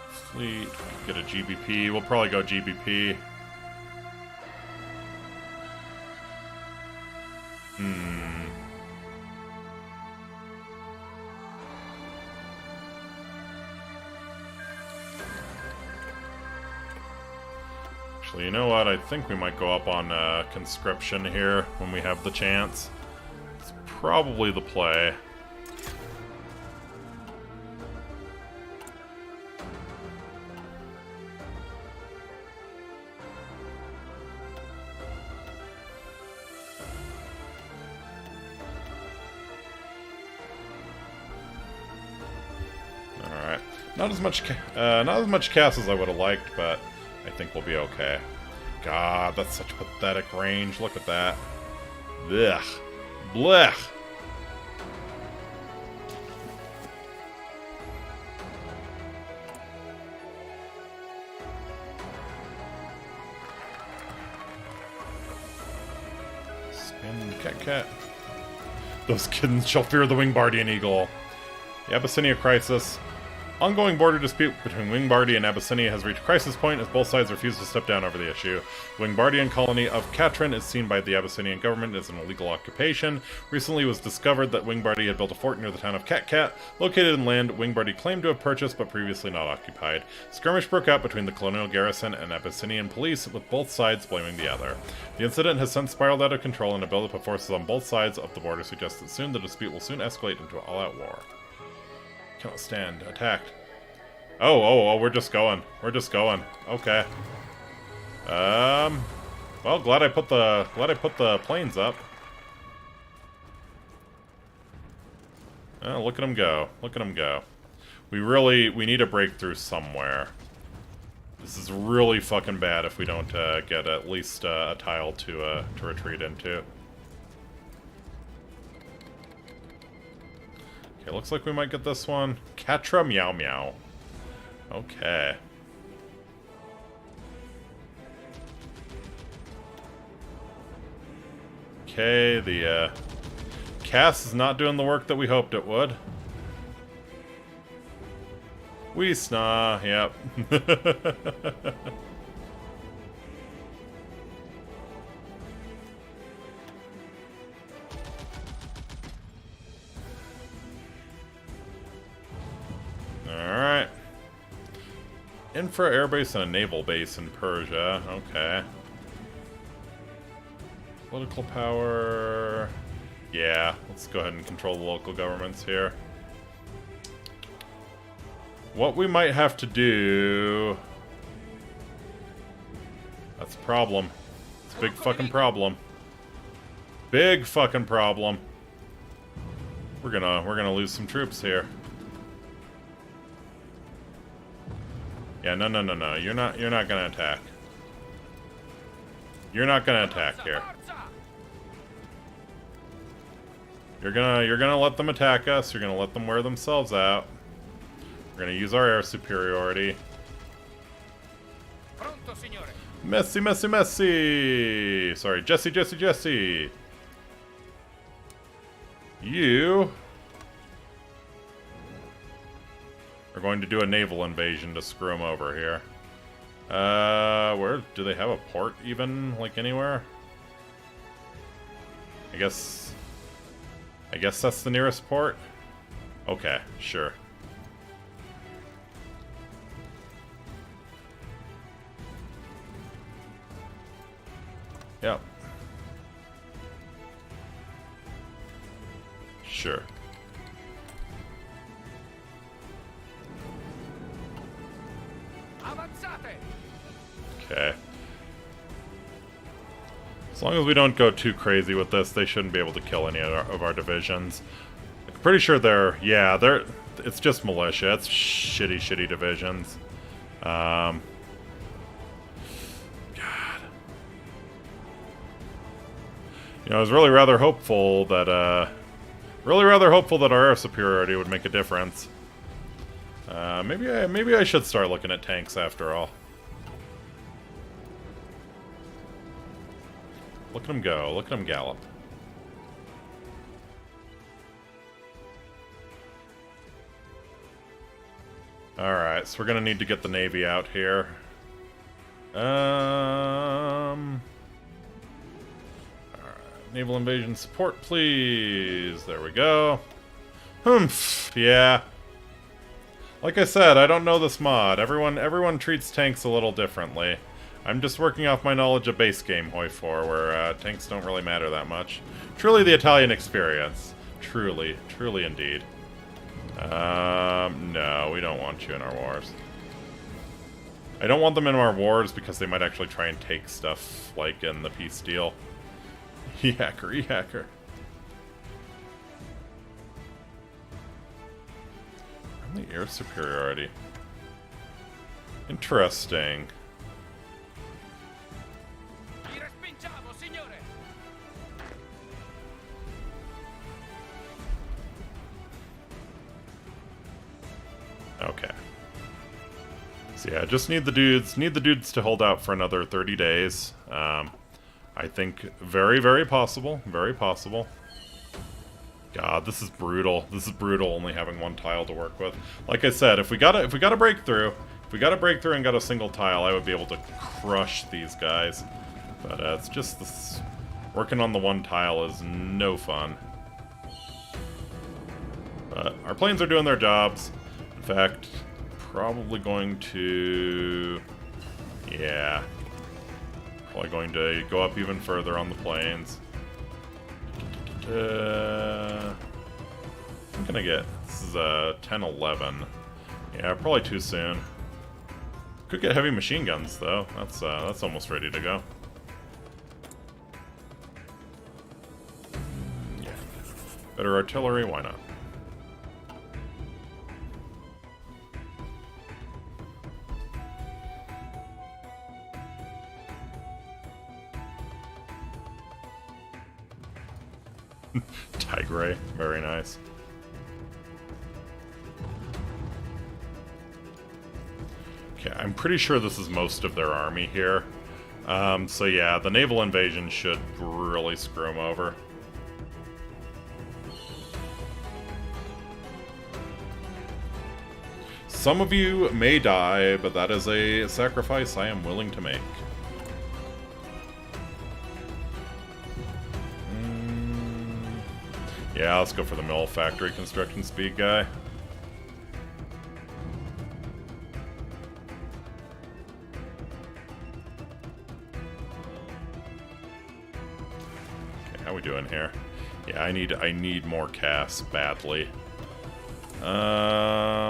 Fleet, get a GBP. We'll probably go GBP. Actually, you know what? I think we might go up on conscription here when we have the chance. It's probably the play. Alright. Not as much cast as I would have liked, but I think we'll be okay. God, that's such pathetic range. Look at that. Blech. Blech. Spin Cat. Those kittens shall fear the Wingbardian Eagle. The Abyssinia Crisis. Ongoing border dispute between Wingbardia and Abyssinia has reached crisis point as both sides refuse to step down over the issue. The Wingbardian colony of Katrin is seen by the Abyssinian government as an illegal occupation. Recently it was discovered that Wingbardia had built a fort near the town of Cat, located in land Wingbardia claimed to have purchased but previously not occupied. Skirmish broke out between the colonial garrison and Abyssinian police, with both sides blaming the other. The incident has since spiraled out of control, and a buildup of forces on both sides of the border suggests that soon the dispute will soon escalate into an all-out war. Cannot stand. Attacked. Oh, we're just going. We're just going. Okay. Well, glad I put the planes up. Oh, look at them go. Look at them go. We need a breakthrough somewhere. This is really fucking bad if we don't get at least a tile to retreat into. Okay, looks like we might get this one. Catra Meow Meow. Okay. Okay, the Cass is not doing the work that we hoped it would. Wisna, yep. Alright. Infra airbase and a naval base in Persia. Okay. Political power. Yeah, let's go ahead and control the local governments here. What we might have to do... That's a problem. It's a big fucking problem. Big fucking problem. We're gonna lose some troops here. Yeah, no. You're not gonna attack. You're not gonna attack here. You're gonna let them attack us. You're gonna let them wear themselves out. We're gonna use our air superiority. Pronto, signore. Messi. Sorry, Jesse. You are going to do a naval invasion to screw them over here. Where do they have a port even? Like anywhere? I guess that's the nearest port? Okay, sure. Yep. Sure. Avanzate. Okay. As long as we don't go too crazy with this, they shouldn't be able to kill any of our divisions. I'm pretty sure they're... It's just militia. It's shitty divisions. God. You know, I was really rather hopeful that our air superiority would make a difference. Maybe I should start looking at tanks after all. Look at them go. Look at them gallop. Alright, so we're gonna need to get the Navy out here. Alright, naval invasion support, please. There we go. Humph, yeah. Like I said, I don't know this mod. Everyone treats tanks a little differently. I'm just working off my knowledge of base game HoI4, where tanks don't really matter that much. Truly the Italian experience. Truly indeed. No, we don't want you in our wars. I don't want them in our wars because they might actually try and take stuff, like in the peace deal. E-hacker. I'm the air superiority. Interesting. Vi respingiamo, signore. Okay. So yeah, just need the dudes to hold out for another 30 days. I think very possible. Very possible. God, this is brutal. This is brutal only having one tile to work with. Like I said, if we got a breakthrough, and got a single tile, I would be able to crush these guys. But it's just this working on the one tile is no fun. But our planes are doing their jobs. In fact, probably going to... Yeah. Probably going to go up even further on the planes. I'm gonna get... This is a 10-11. Yeah, probably too soon. Could get heavy machine guns, though. That's almost ready to go. Yeah. Better artillery, why not? Tigray, very nice. Okay, I'm pretty sure this is most of their army here. So yeah, the naval invasion should really screw them over. Some of you may die, but that is a sacrifice I am willing to make. Yeah, let's go for the mill factory construction speed guy. Okay, how we doing here? Yeah, I need more casts badly.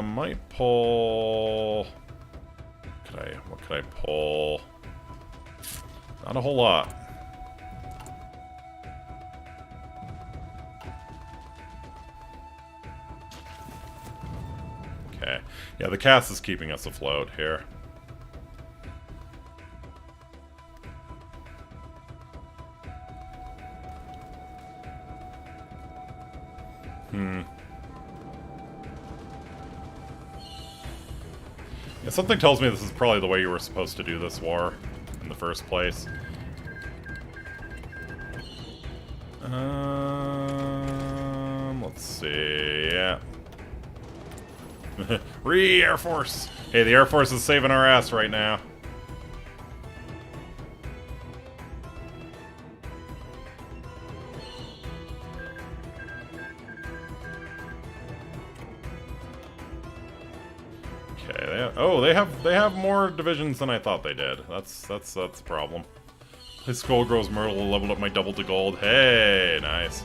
Might pull. What could I pull? Not a whole lot. Okay. Yeah, the cast is keeping us afloat here. Yeah, something tells me this is probably the way you were supposed to do this war in the first place. Let's see. Yeah. Air Force! Hey, the Air Force is saving our ass right now. Okay, they have more divisions than I thought they did. That's the problem. His Skull Grows Myrtle leveled up my double to gold. Hey, nice.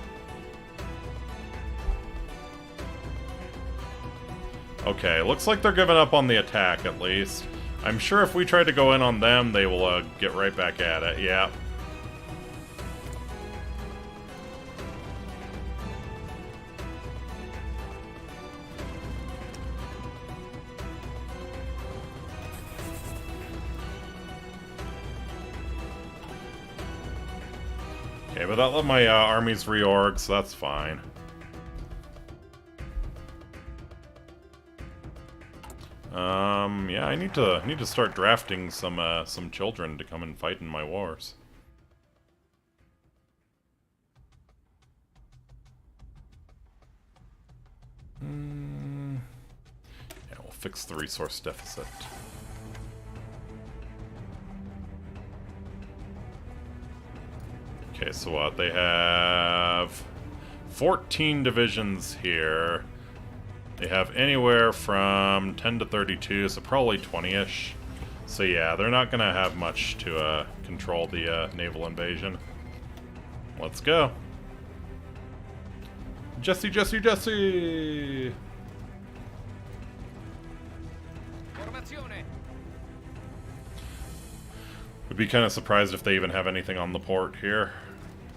Okay, looks like they're giving up on the attack, at least. I'm sure if we try to go in on them, they will get right back at it. Yeah. Okay, but that let my armies reorg, so that's fine. Yeah, I need to start drafting some children to come and fight in my wars. Yeah, we'll fix the resource deficit. Okay, so what? They have 14 divisions here. They have anywhere from 10 to 32, so probably 20-ish. So yeah, they're not going to have much to control the naval invasion. Let's go. Jesse, Jesse, Jesse! Would be kind of surprised if they even have anything on the port here.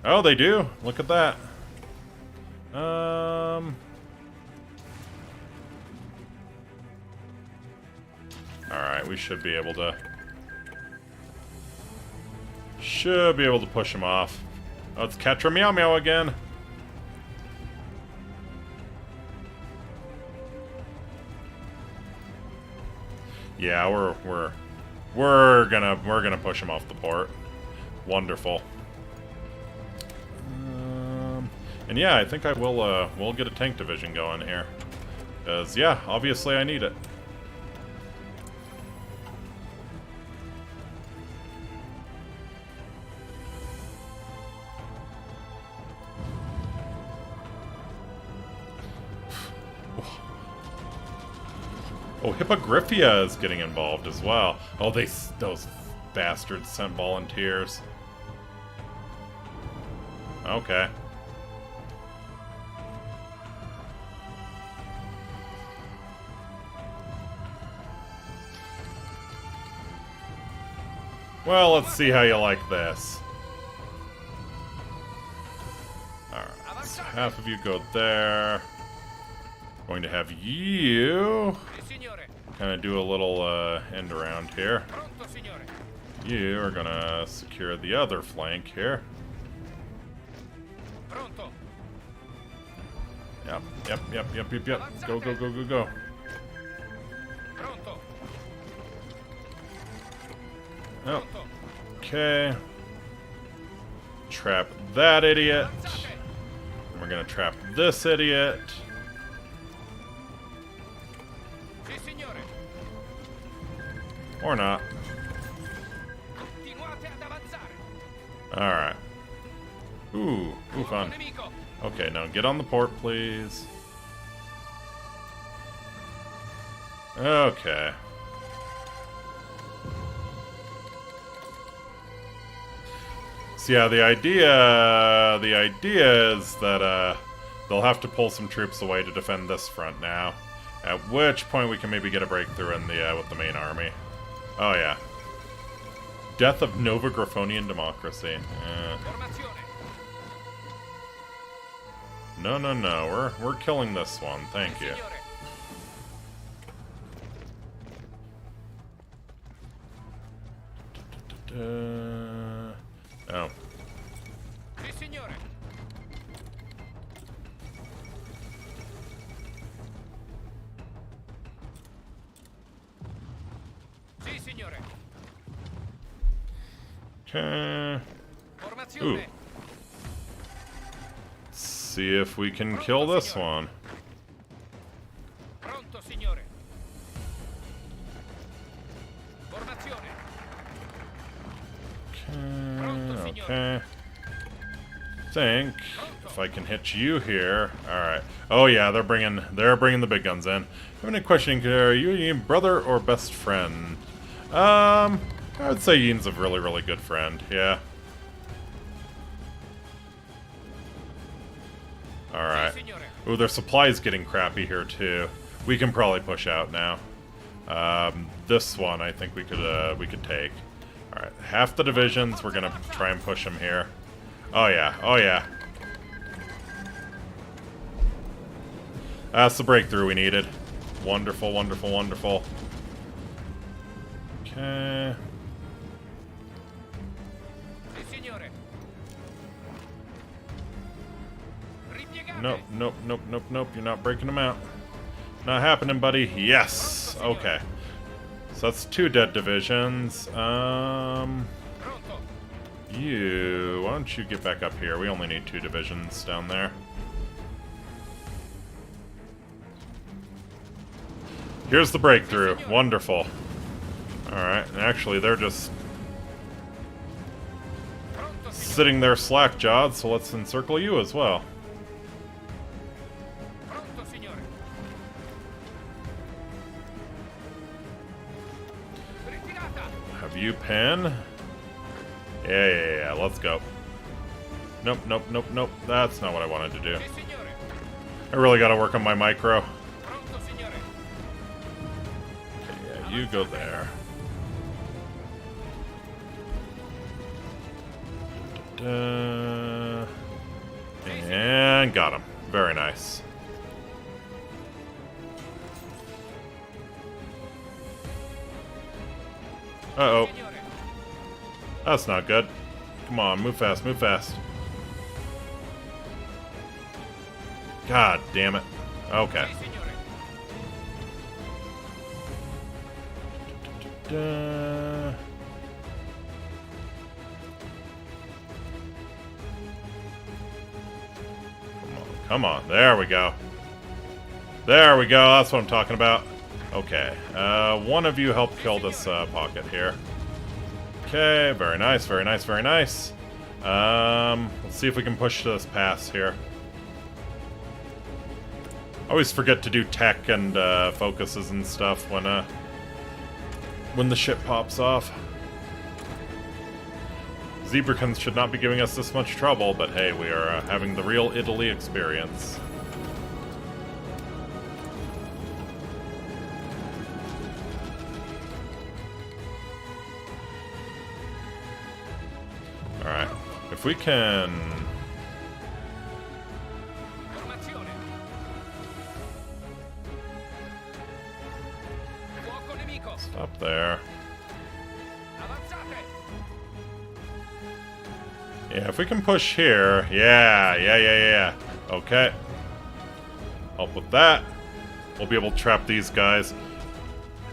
Oh, they do! Look at that. Alright, we should be able to push him off. Oh, it's Ketra Meow Meow again. Yeah, we're gonna push him off the port. Wonderful. And yeah, I think I will get a tank division going here. Because yeah, obviously I need it. Oh, Hippogriffia is getting involved as well. Oh, those bastards sent volunteers. Okay. Well, let's see how you like this. Alright, so half of you go there. Going to have you kind of do a little end around here. You are gonna secure the other flank here. Yep. Go, go, go, go, go. Oh. Okay. Trap that idiot. And we're gonna trap this idiot. Or not. Continuate ad avanzare. Alright. Ooh, Fuoco fun. nemico. Okay, now get on the port, please. Okay. So yeah, the idea is that they'll have to pull some troops away to defend this front now. At which point we can maybe get a breakthrough in the with the main army. Oh yeah. Death of Nova Griffonian democracy. Formazione. No, no, no. We're killing this one. Thank you. Signore. Oh. Sì, signore. Sì, signore. Okay. Formazione. Let's see if we can kill this one. Pronto, signore. Formazione. Okay. Think if I can hit you here. All right. Oh yeah, they're bringing the big guns in. I have any questioning? Are you your brother or best friend? I would say Yin's a really, really good friend. Yeah. All right. Sì, signore. Ooh, their supply's getting crappy here too. We can probably push out now. This one I think we could take. All right, half the divisions. We're gonna try and push them here. Oh yeah, oh yeah. That's the breakthrough we needed. Wonderful, wonderful, wonderful. Okay. Sì, signore. Ripiegate. Nope, nope, nope, nope, nope. You're not breaking them out. Not happening, buddy. Yes. Okay. So that's 2 dead divisions. Pronto. You... Why don't you get back up here? We only need 2 divisions down there. Here's the breakthrough. Wonderful. Alright, and actually they're just Pronto, signore. sitting there slack-jawed, so let's encircle you as well. Pronto, signore. Ritirata. Have you pen? Yeah, let's go. Nope, nope, nope, nope. That's not what I wanted to do. Sì, signore. I really gotta work on my micro. Pronto, signore. Okay, yeah, you go there. And got him. Very nice. Uh-oh. Signore. That's not good. Come on, move fast, move fast. God damn it. Okay. Sì, signore. Come on. There we go. There we go. That's what I'm talking about. Okay. One of you help kill this pocket here. Okay. Very nice. Very nice. Very nice. Let's see if we can push this pass here. I always forget to do tech and focuses and stuff when the ship pops off. Zebracons should not be giving us this much trouble, but hey, we are having the real Italy experience. Alright, if we can... Formazione. Fuoco nemico. Stop there. Avanzate. Yeah, if we can push here... Yeah. Okay. Help with that. We'll be able to trap these guys.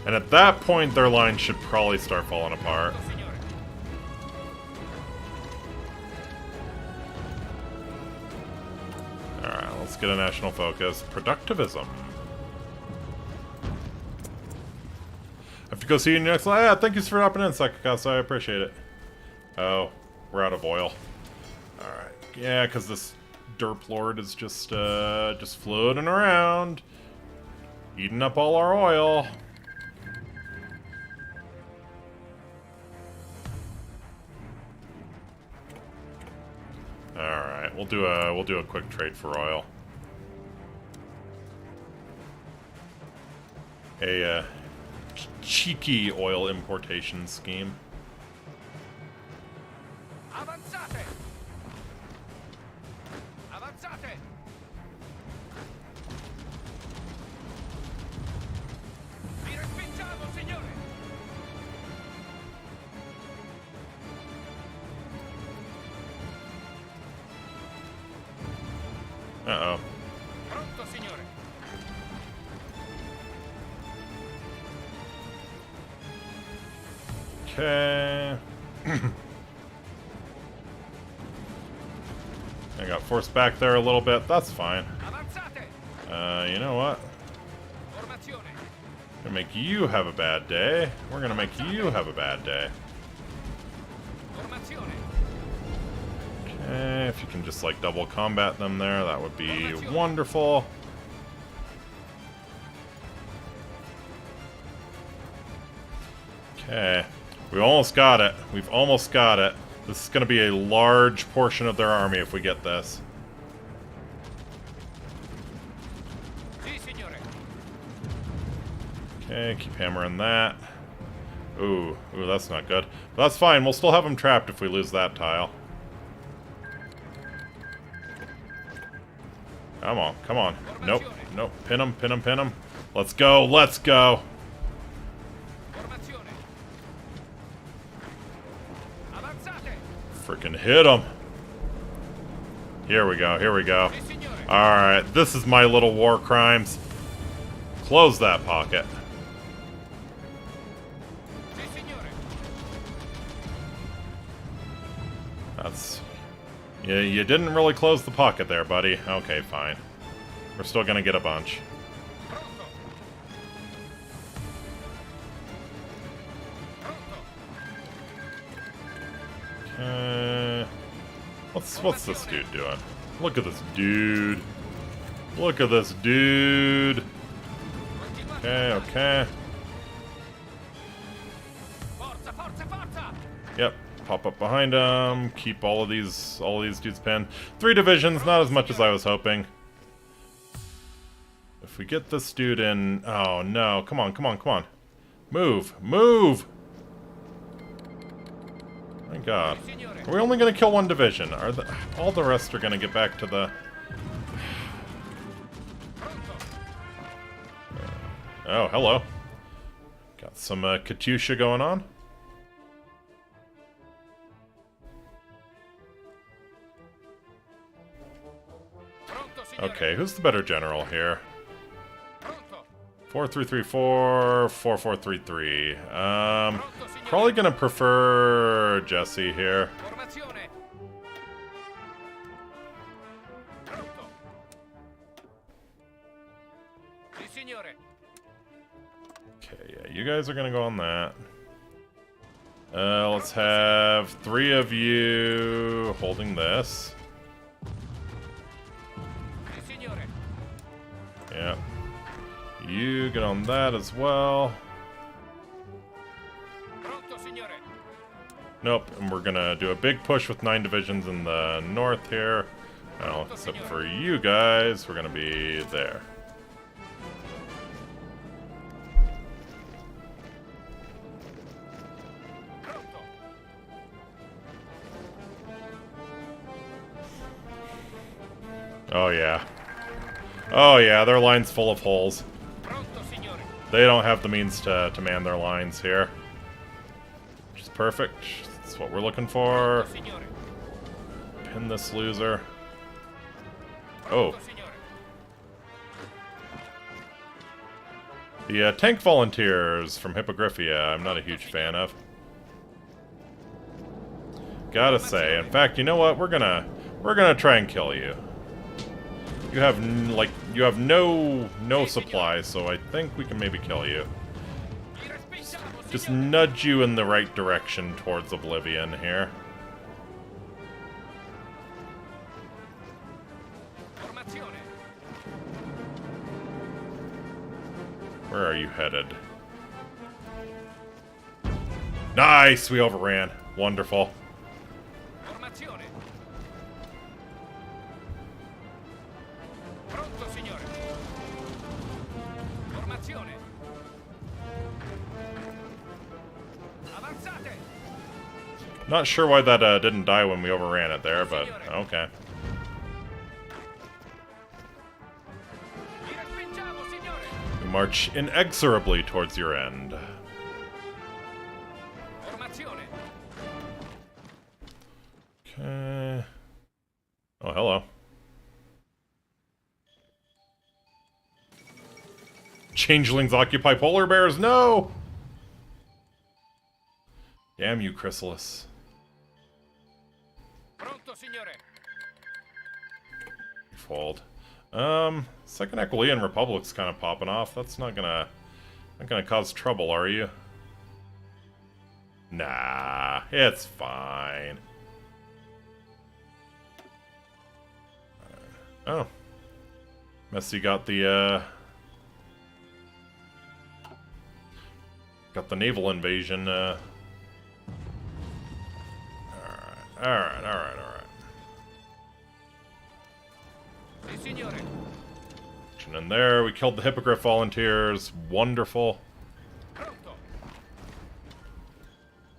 And at that point, their line should probably start falling apart. Pronto, signore. Alright, let's get a national focus. Productivism. to go see you next live. Yeah, thank you for dropping in, Sakakasa. I appreciate it. Oh, we're out of oil. Alright. Yeah, because this derp lord is just floating around. Eating up all our oil. Alright, we'll do a quick trade for oil. A cheeky oil importation scheme. Avanzate! Avanzate! Vi respingiamo, signore! Uh-oh. Pronto, signore! Okay. I got forced back there a little bit. That's fine. Avanzate! You know what? Formazione! Gonna make you have a bad day. We're gonna make you have a bad day. Formazione! Okay, if you can just like double combat them there, that would be wonderful. Okay. We almost got it. We've almost got it. This is going to be a large portion of their army if we get this. Sì, signore! Okay, keep hammering that. Ooh, that's not good. But that's fine. We'll still have them trapped if we lose that tile. Come on, come on. Nope, nope. Pin him, pin him, pin him. Let's go, let's go. Formazione! Avanzate! Freaking hit him. Here we go, here we go. Sì, signore! Alright, this is my little war crimes. Close that pocket. Sì, signore! That's... Yeah, you didn't really close the pocket there, buddy. Okay, fine. We're still gonna get a bunch. Pronto! Pronto! What's this dude doing? Look at this dude. Look at this dude. Okay, okay. Forza, forza, forza! Yep. Pop up behind him. Keep all of these dudes pinned. 3 divisions, not as much as I was hoping. If we get this dude in... Oh, no. Come on, come on, come on. Move. Move! My god. Are we only going to kill 1 division? All the rest are going to get back to the... Oh, hello. Got some Katyusha going on. Okay, who's the better general here? 4334, 4433. Probably gonna prefer Jesse here. Formazione! Pronto! Sì, signore! Okay, yeah, you guys are gonna go on that. Let's have 3 of you holding this. Sì, signore! Yeah. You get on that as well. Pronto, signore! Nope, and we're gonna do a big push with 9 divisions in the north here. Well, except for you guys, we're gonna be there. Pronto! Oh yeah. Oh yeah, their line's full of holes. Pronto, signore! They don't have the means to man their lines here. Which is perfect. That's what we're looking for. Pronto, signore! Pin this loser. Oh. Pronto, signore! The tank volunteers from Hippogriphia, I'm not a huge fan of. Gotta say, in fact, you know what? We're gonna try and kill you. You have you have no supply, so I think we can maybe kill you. Vi respingiamo, just nudge you in the right direction towards oblivion here. Formazione. Where are you headed? Nice! We overran. Wonderful. Formazione. Pronto, signore. Formazione. Avanzate. Not sure why that didn't die when we overran it there, but okay. Vi respingiamo, signore. We march inexorably towards your end. Formazione. Okay. Oh, hello. Changelings occupy polar bears, no! Damn you, Chrysalis. Pronto, signore. Fold. Second Equilian Republic's kind of popping off. That's not gonna cause trouble, are you? Nah, it's fine. Oh. Messi got the naval invasion, Alright. Sì, signore. And in there, we killed the Hippogriff volunteers. Wonderful. Pronto.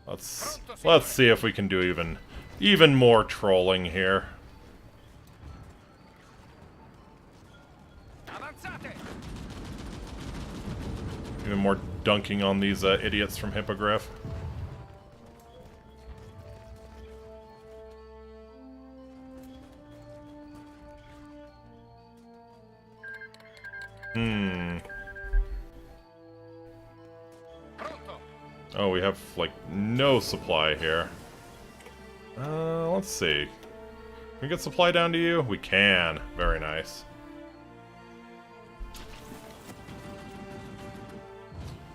Let's see if we can do even more trolling here. Avanzate. Even more dunking on these idiots from Hippogriff. Pronto. Oh, we have, like, no supply here. Let's see. Can we get supply down to you? We can. Very nice.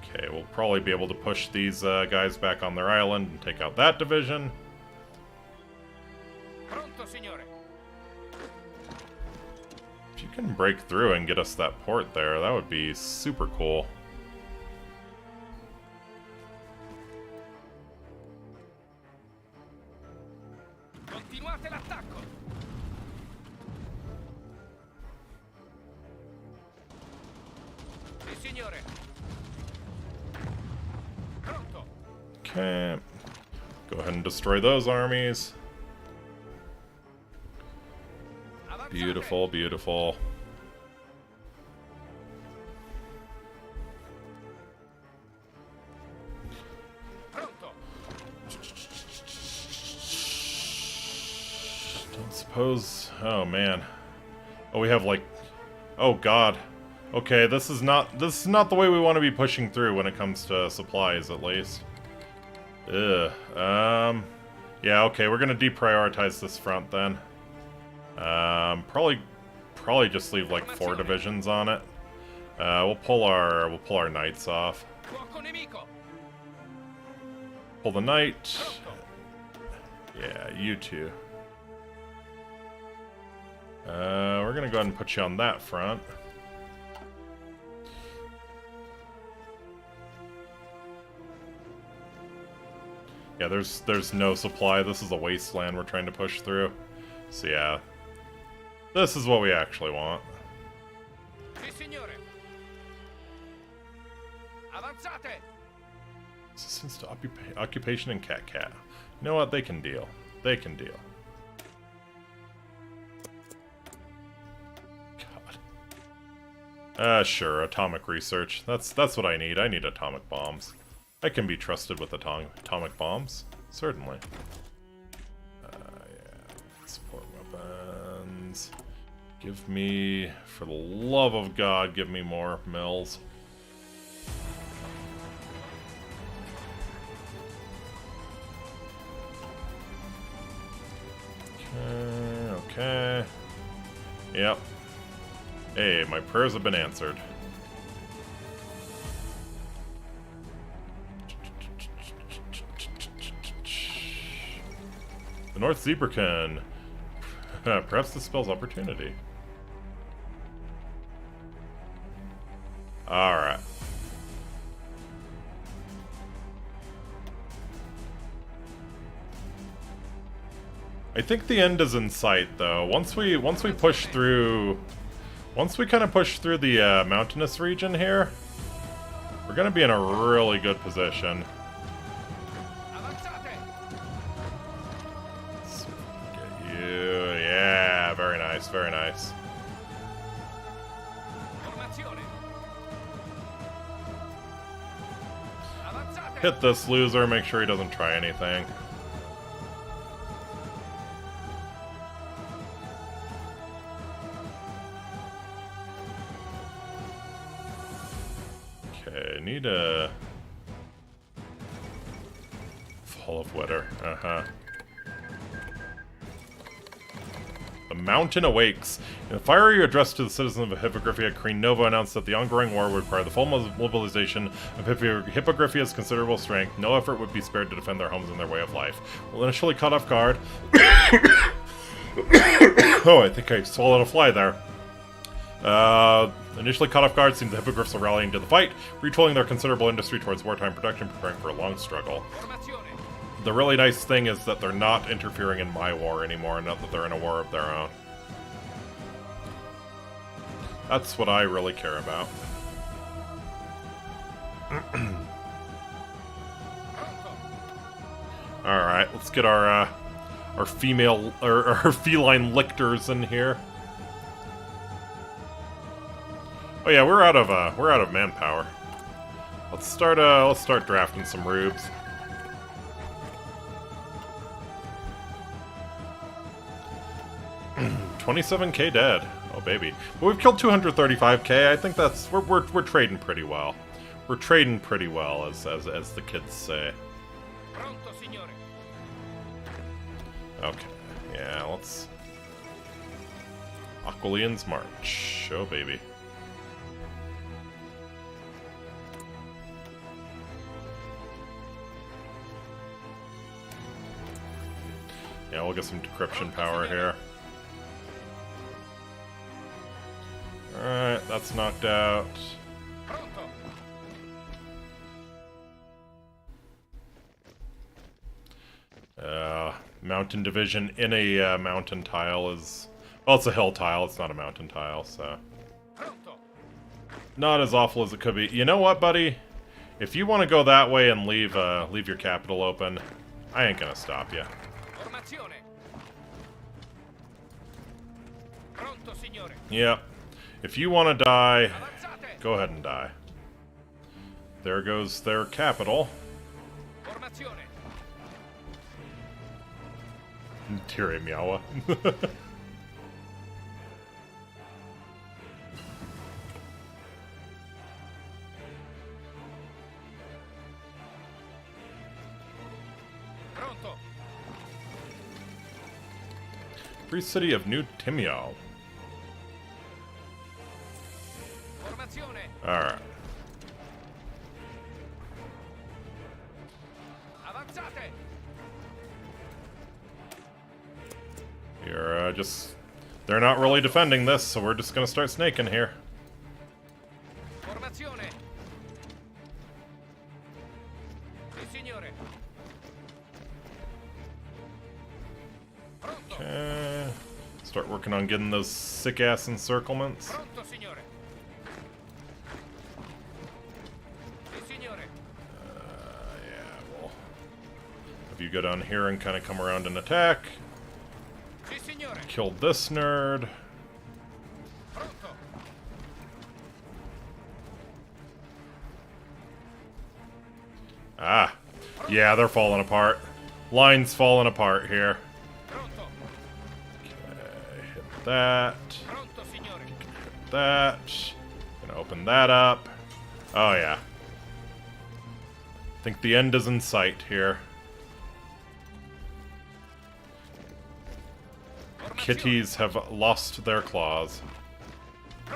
Okay, we'll probably be able to push these guys back on their island and take out that division. Pronto, signore. If you can break through and get us that port there, that would be super cool. Continuate l'attacco. Sì, signore. Pronto. Okay. Go ahead and destroy those armies. Avanzate. Beautiful, beautiful. Pronto. Don't suppose... Oh, man. Oh, we have, like... Oh, God. Okay, this is not the way we want to be pushing through when it comes to supplies, at least. Ugh. Yeah, okay, we're gonna deprioritize this front, then. Probably just leave, like, 4 divisions on it. We'll pull our knights off. Fuoco nemico. Pull the knight. Pronto. Yeah, you two. We're gonna go ahead and put you on that front. Yeah, there's no supply. This is a wasteland we're trying to push through. So yeah, this is what we actually want. Sì, signore. Avanzate. Assistance to occupation and cat. You know what? They can deal. They can deal. God. Sure. Atomic research. That's what I need. I need atomic bombs. I can be trusted with atomic bombs. Certainly. Yeah. Support weapons. Give me, for the love of God, give me more mills. Okay. Yep. Hey, my prayers have been answered. The North Zebrakin. Perhaps this spells opportunity. Alright. I think the end is in sight, though. Once we push through, once we kind of push through the mountainous region here, we're gonna be in a really good position. Let's get you, yeah, very nice, very nice. Hit this loser, make sure he doesn't try anything. Okay, need a Fall of Winter. The mountain awakes. In a fiery address to the citizens of Hippogriphia, Queen Nova announced that the ongoing war would require the full mobilization of Hippogriphia's considerable strength. No effort would be spared to defend their homes and their way of life. Well, initially caught off guard. Oh, I think I swallowed a fly there. Initially caught off guard, seemed the Hippogriffs are rallying to the fight, retooling their considerable industry towards wartime production, preparing for a long struggle. The really nice thing is that they're not interfering in my war anymore, not that they're in a war of their own. That's what I really care about. Alright, let's get our female, or our feline lictors in here. Oh yeah, we're out of manpower. Let's start drafting some rubes. $27K dead. Oh baby. But we've killed 235K. I think that's we're trading pretty well. We're trading pretty well, as the kids say. Okay. Yeah, let's Aquilian's March. Oh baby. Yeah, we'll get some decryption power here. Alright, that's knocked out. Mountain division in a mountain tile is... Well, it's a hill tile, it's not a mountain tile, so... Not as awful as it could be. You know what, buddy? If you want to go that way and leave your capital open, I ain't gonna stop you. Yep. If you want to die, go ahead and die. There goes their capital. Tire Miawa. Free city of New Timial. Alright. You're just... They're not really defending this, so we're just gonna start snaking here. Okay. Start working on getting those sick-ass encirclements. You go down here and kind of come around and attack. Killed this nerd. Ah. Yeah, they're falling apart. Line's falling apart here. Okay, hit that. Hit that. Gonna open that up. Oh yeah. I think the end is in sight here. Kitties have lost their claws. Yeah.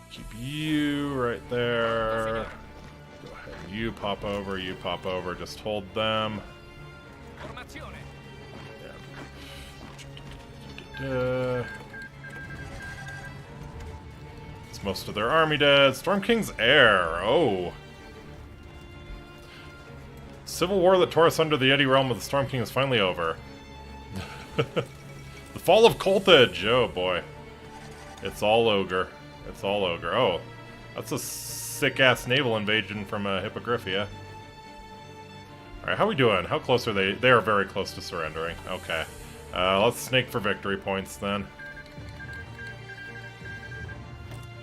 Keep you right there. Go ahead, you pop over, just hold them. Formazione. It's most of their army dead. Storm King's heir. Oh. Civil war that tore us under the Yeti realm of the Storm King is finally over. The fall of Coltage. Oh boy. It's all ogre. It's all ogre. Oh. That's a sick-ass naval invasion from Hippogriphia. Alright, how we doing? How close are they? They are very close to surrendering. Okay. Let's snake for victory points then.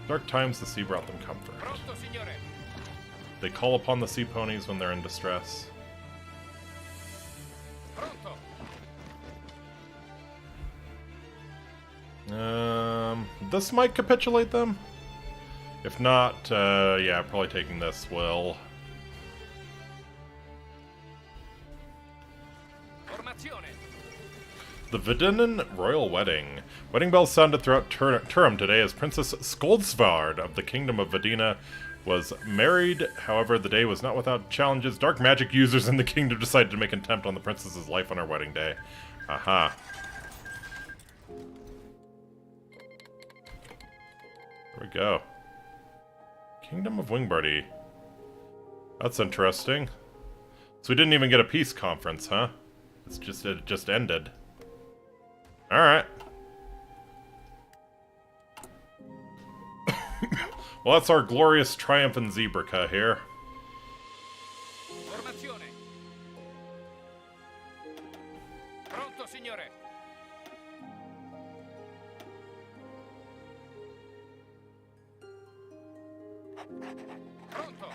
Dark times the sea brought them comfort. Pronto, signore. They call upon the sea ponies when they're in distress. Pronto. This might capitulate them. If not, yeah, probably taking this will. Formazione. The Vidinen Royal Wedding. Wedding bells sounded throughout Turum today as Princess Skoldsvard of the Kingdom of Vidina was married. However, the day was not without challenges. Dark magic users in the kingdom decided to make an attempt on the princess's life on her wedding day. Aha. Here we go. Kingdom of Wingbirdie. That's interesting. So we didn't even get a peace conference, huh? It just ended. Alright. Well, that's our glorious triumphant Zebraca here. Formazione. Pronto, signore. Pronto.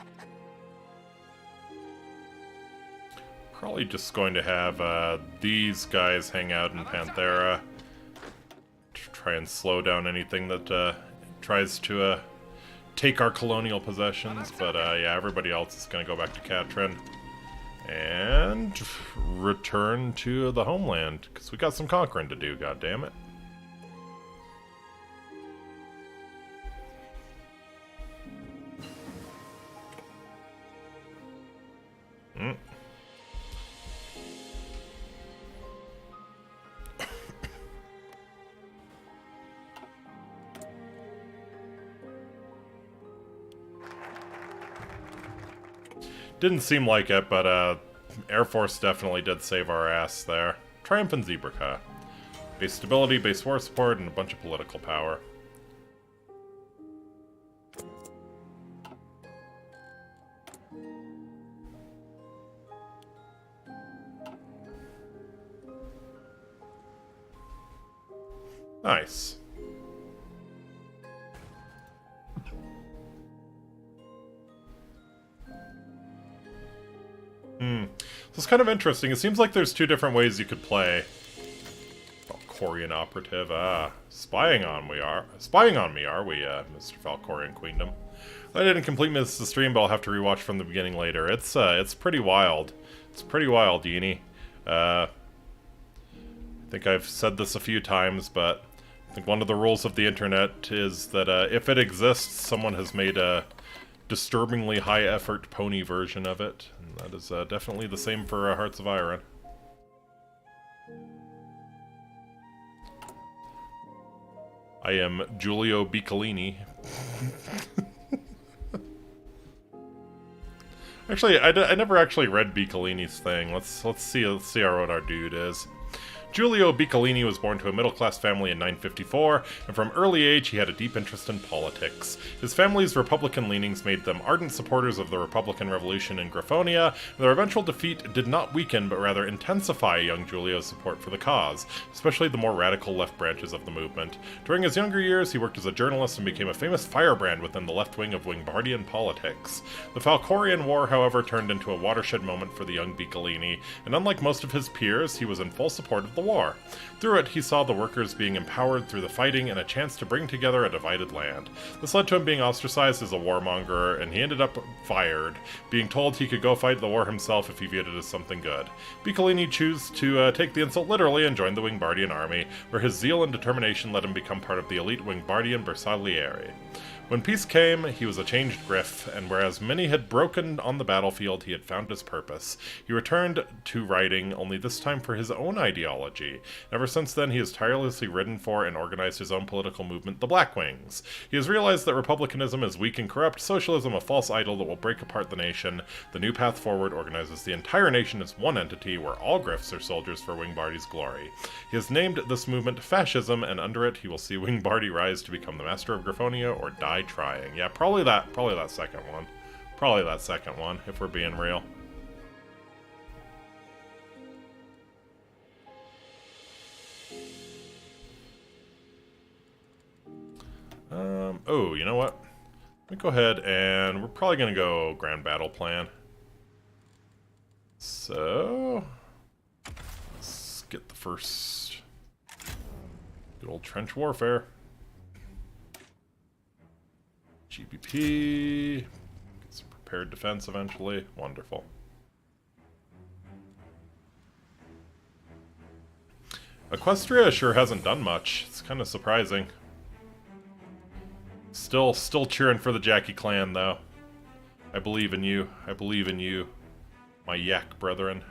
Probably just going to have these guys hang out in Panthera. Try and slow down anything that tries to take our colonial possessions. But yeah, everybody else is going to go back to Katrin. And return to the homeland. Because we got some conquering to do, goddammit. Didn't seem like it, but Air Force definitely did save our ass there. Triumphant Zebraca. Base stability, base war support, and a bunch of political power. Nice. So it's kind of interesting. It seems like there's two different ways you could play. Valkorian operative. Spying on me, are we, Mr. Valkorian Queendom? I didn't complete miss the stream, but I'll have to rewatch from the beginning later. It's pretty wild. It's pretty wild, Yeenie. I think I've said this a few times, but I think one of the rules of the internet is that if it exists, someone has made a disturbingly high-effort pony version of it. And that is definitely the same for Hearts of Iron. I am Giulio Biccolini. Actually, I never actually read Biccolini's thing. Let's see what our dude is. Giulio Biccolini was born to a middle-class family in 954, and from early age he had a deep interest in politics. His family's Republican leanings made them ardent supporters of the Republican Revolution in Griffonia, and their eventual defeat did not weaken but rather intensify young Giulio's support for the cause, especially the more radical left branches of the movement. During his younger years, he worked as a journalist and became a famous firebrand within the left wing of Wingbardian politics. The Valkorian War, however, turned into a watershed moment for the young Biccolini, and unlike most of his peers, he was in full support of the war. Through it, he saw the workers being empowered through the fighting and a chance to bring together a divided land. This led to him being ostracized as a warmonger, and he ended up fired, being told he could go fight the war himself if he viewed it as something good. Piccolini chose to take the insult literally and joined the Wingbardian army, where his zeal and determination let him become part of the elite Wingbardian Bersaglieri. When peace came, he was a changed Griff, and whereas many had broken on the battlefield, he had found his purpose. He returned to writing, only this time for his own ideology. Ever since then, he has tirelessly ridden for and organized his own political movement, the Blackwings. He has realized that republicanism is weak and corrupt, socialism a false idol that will break apart the nation. The new path forward organizes the entire nation as one entity, where all Griffs are soldiers for Wingbardi's glory. He has named this movement Fascism, and under it, he will see Wingbardi rise to become the master of Griffonia or die trying. Yeah, probably that second one. Probably that second one, if we're being real. Oh, you know what? Let me go ahead and we're probably gonna go Grand Battle Plan. So, let's get the first good old trench warfare. GBP, get some prepared defense eventually. Wonderful. Equestria sure hasn't done much. It's kind of surprising. Still cheering for the Jackie clan, though. I believe in you. I believe in you, my yak brethren.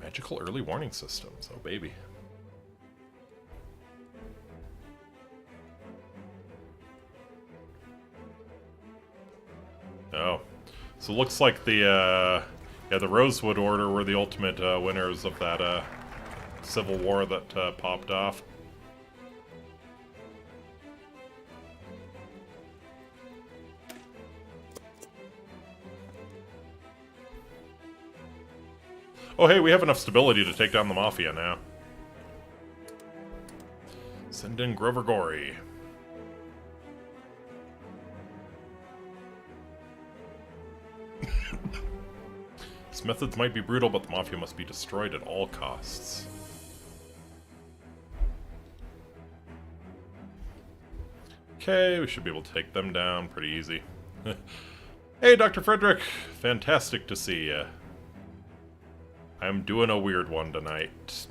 Magical early warning systems. Oh, baby. Oh. So it looks like the Rosewood Order were the ultimate winners of that civil war that popped off. Oh hey, we have enough stability to take down the Mafia now. Send in Grover Gory. Its methods might be brutal, but the Mafia must be destroyed at all costs. Okay, we should be able to take them down pretty easy. Hey, Dr. Frederick! Fantastic to see ya. I'm doing a weird one tonight.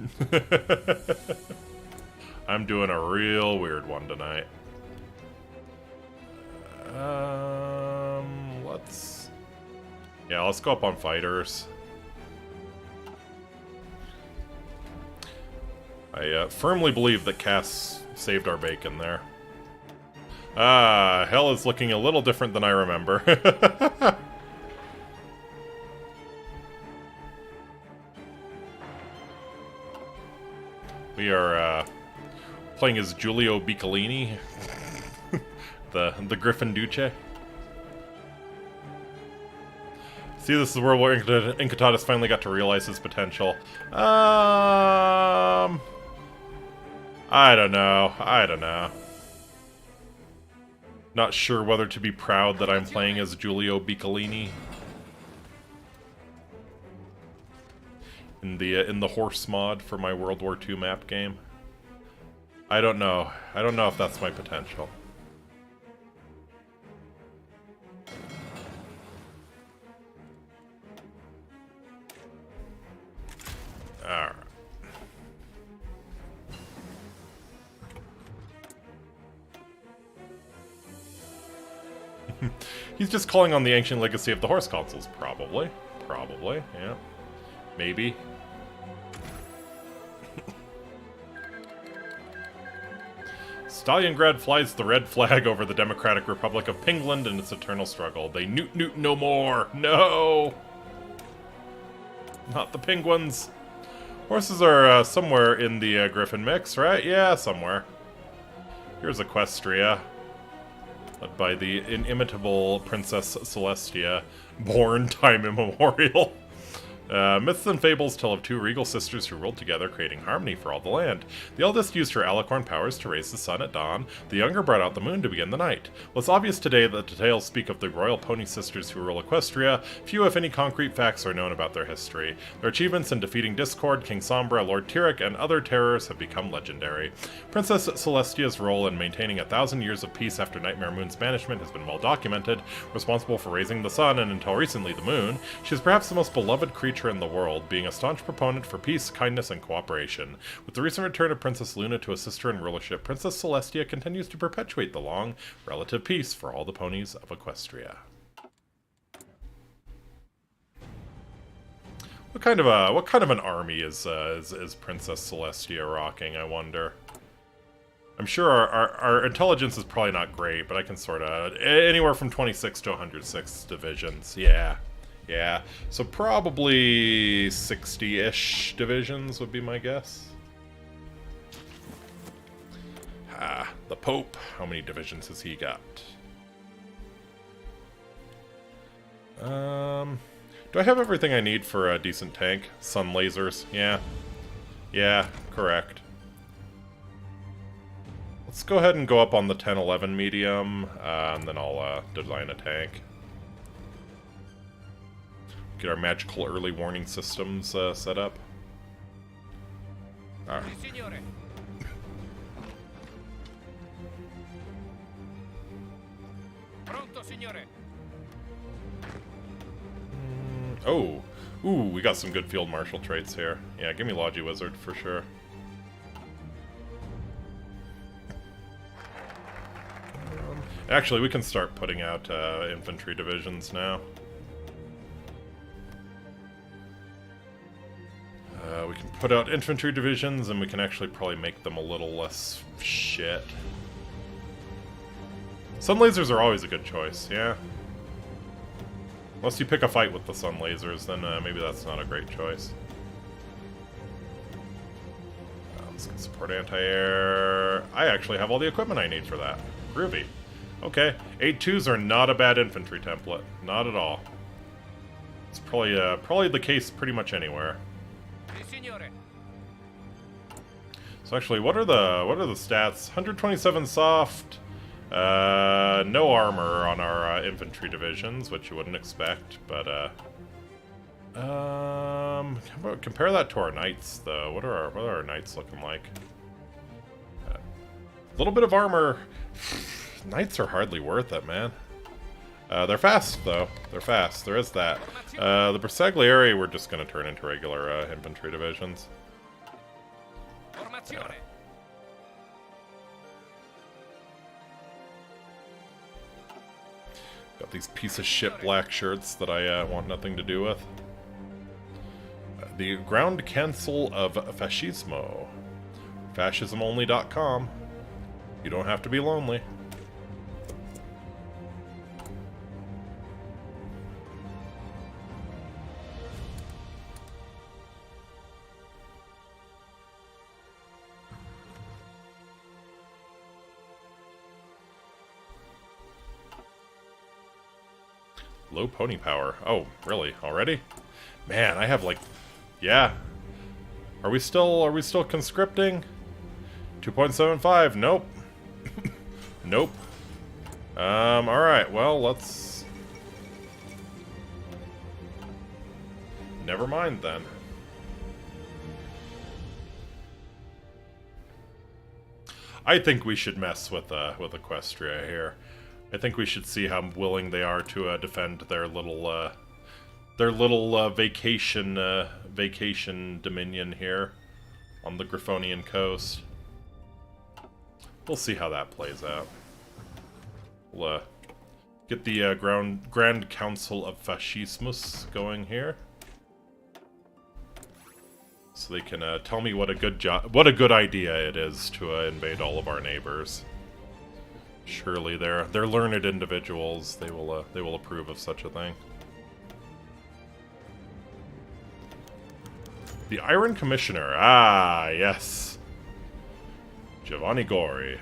I'm doing a real weird one tonight. Let's go up on fighters. I firmly believe that Cass saved our bacon there. Ah, hell is looking a little different than I remember. We are playing as Giulio Piccolini, the Griffin Duce. See, this is where Incitatus finally got to realize his potential. I don't know. Not sure whether to be proud that I'm playing as Giulio Piccolini in the horse mod for my World War II map game. I don't know. I don't know if that's my potential. Alright. He's just calling on the ancient legacy of the horse consuls. Probably, yeah. Maybe. Stalingrad flies the red flag over the Democratic Republic of Pingland in its eternal struggle. They newt no more. No! Not the penguins. Horses are somewhere in the Griffin mix, right? Yeah, somewhere. Here's Equestria, led by the inimitable Princess Celestia, born time immemorial. Myths and fables tell of two regal sisters who ruled together, creating harmony for all the land. The eldest used her alicorn powers to raise the sun at dawn. The younger brought out the moon to begin the night. Well, it's obvious today that the tales speak of the royal pony sisters who rule Equestria. Few, if any, concrete facts are known about their history. Their achievements in defeating Discord, King Sombra, Lord Tyrek, and other terrors have become legendary. Princess Celestia's role in maintaining 1,000 years of peace after Nightmare Moon's banishment has been well documented. Responsible for raising the sun and, until recently, the moon, she is perhaps the most beloved creature in the world, being a staunch proponent for peace, kindness, and cooperation. With the recent return of Princess Luna to assist her in rulership, Princess Celestia continues to perpetuate the long, relative peace for all the ponies of Equestria. What kind of an army is Princess Celestia rocking, I wonder? I'm sure our intelligence is probably not great, but I can sort of anywhere from 26 to 106 divisions. Yeah, so probably 60-ish divisions would be my guess. The Pope. How many divisions has he got? Do I have everything I need for a decent tank? Sun lasers. Yeah, correct. Let's go ahead and go up on the 10-11 medium, and then I'll design a tank. Get our magical early warning systems set up. Alright. Pronto, signore. Oh. Ooh, we got some good field marshal traits here. Yeah, give me Logi Wizard for sure. Actually, we can start putting out infantry divisions now. We can put out infantry divisions, and we can actually probably make them a little less shit. Sun lasers are always a good choice, yeah. Unless you pick a fight with the sun lasers, then maybe that's not a great choice. Let's get support anti-air. I actually have all the equipment I need for that. Groovy. Okay, 8.2s are not a bad infantry template. Not at all. It's probably the case pretty much anywhere. So actually, what are the stats? 127 soft. No armor on our infantry divisions, which you wouldn't expect, but compare that to our knights, though. What are our knights looking like? A little bit of armor. Knights are hardly worth it, man. They're fast, though. They're fast. There is that. The Bersaglieri we're just going to turn into regular infantry divisions. Got these piece of shit black shirts that I want nothing to do with. The Ground Council of Fascismo. Fascismonly.com. You don't have to be lonely. Low pony power. Oh, really? Already? Man, I have like... Yeah. Are we still conscripting? 2.75. Nope. Nope. Alright, well, let's... Never mind, then. I think we should mess with Equestria here. I think we should see how willing they are to defend their little vacation dominion here on the Griffonian coast. We'll see how that plays out. We'll get the Grand Council of Fascismus going here, so they can tell me what a good idea it is to invade all of our neighbors. Surely they're learned individuals. They will approve of such a thing. The Iron Commissioner. Ah, yes. Giovanni Gori.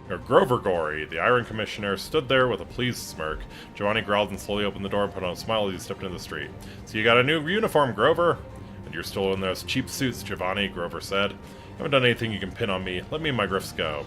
Or Grover Gory, the Iron Commissioner, stood there with a pleased smirk. Giovanni growled and slowly opened the door and put on a smile as he stepped into the street. So you got a new uniform, Grover? And you're still in those cheap suits, Giovanni, Grover said. Haven't done anything you can pin on me. Let me and my griffs go.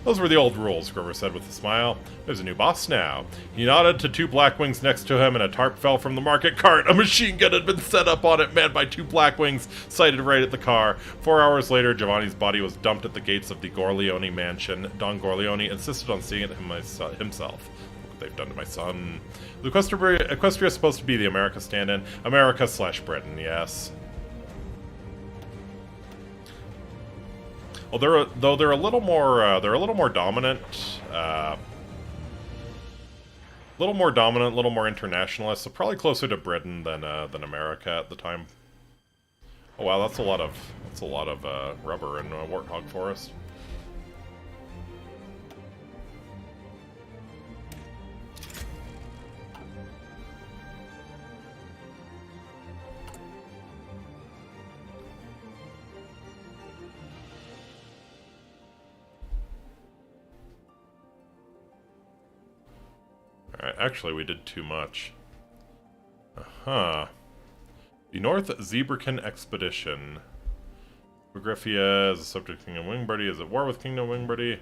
Those were the old rules, Grover said with a smile. There's a new boss now. He nodded to two Blackwings next to him, and a tarp fell from the market cart. A machine gun had been set up on it, manned by two Blackwings, sighted right at the car. 4 hours later, Giovanni's body was dumped at the gates of the Gorleone mansion. Don Gorleone insisted on seeing it himself. Look what they've done to my son. The Equestria is supposed to be the America stand-in. America/Britain, yes. Well, they're a little more dominant, a little more internationalist. So probably closer to Britain than America at the time. Oh wow, that's a lot of rubber in Warthog Forest. Alright, actually we did too much. The North Zebrakin Expedition. Hippogriffia is a subject of Kingdom Wingbirdie, is at war with Kingdom Wingbirdie.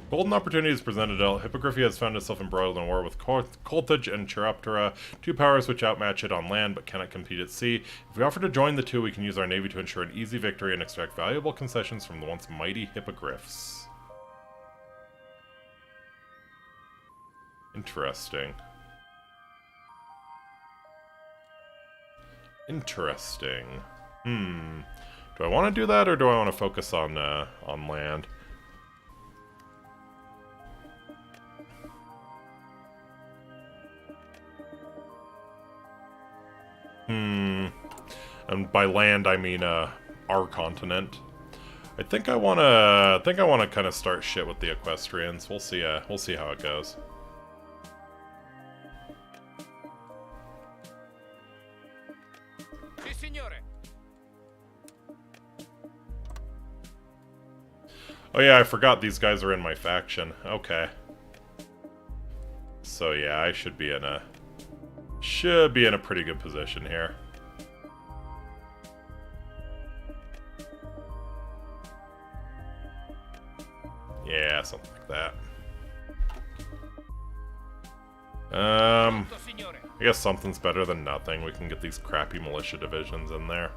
Golden opportunities presented. Hippogriffia has found itself embroiled in war with Coltage and Chiroptera, two powers which outmatch it on land but cannot compete at sea. If we offer to join the two, we can use our navy to ensure an easy victory and extract valuable concessions from the once mighty hippogriffs. Interesting. Interesting. Do I want to do that, or do I want to focus on land? And by land, I mean our continent. I think I wanna kind of start shit with the Equestrians. We'll see how it goes. Oh yeah, I forgot these guys are in my faction. Okay. So yeah, I should be in a pretty good position here. Yeah, something like that. I guess something's better than nothing. We can get these crappy militia divisions in there.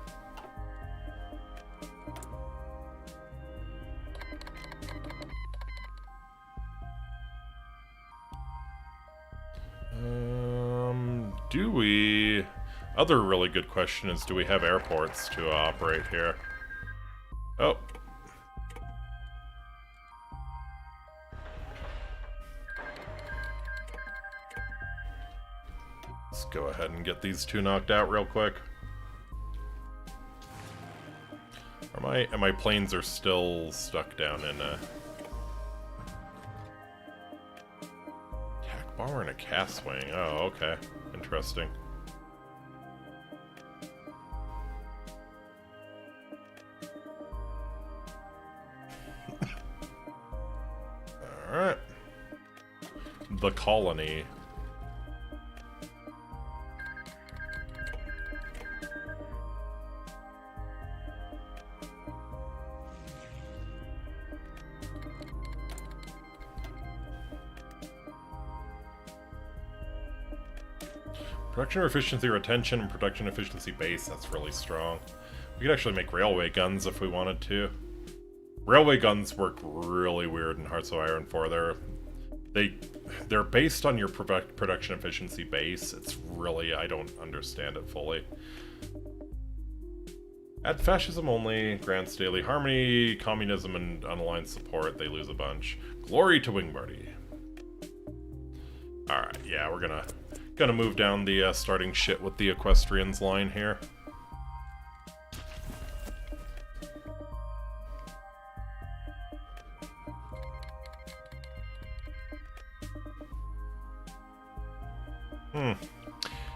Do we... Other really good question is, do we have airports to operate here? Oh. Let's go ahead and get these two knocked out real quick. And my planes are still stuck down in a... Attack bomber and a cast wing. Oh, okay. Interesting. Alright. The colony. Production efficiency retention and production efficiency base, that's really strong. We could actually make railway guns if we wanted to. Railway guns work really weird in Hearts of Iron 4. They're based on your production efficiency base. It's really, I don't understand it fully. Add fascism only, grants daily harmony, communism, and unaligned support. They lose a bunch. Glory to Wingbirdie. Alright, yeah, we're gonna move down the starting shit with the Equestrians line here.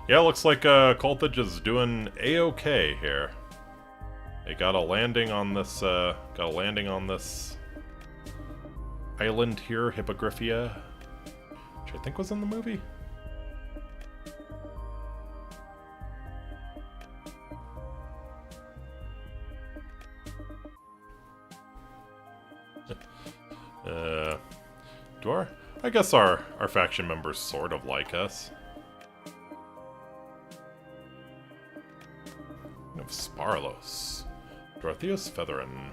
Yeah, looks like Coltage is doing a-okay here. They got a landing on this island here, Hippogriffia, which I think was in the movie. I guess our faction members sort of like us. Of Sparlos. Dorotheus Featherin.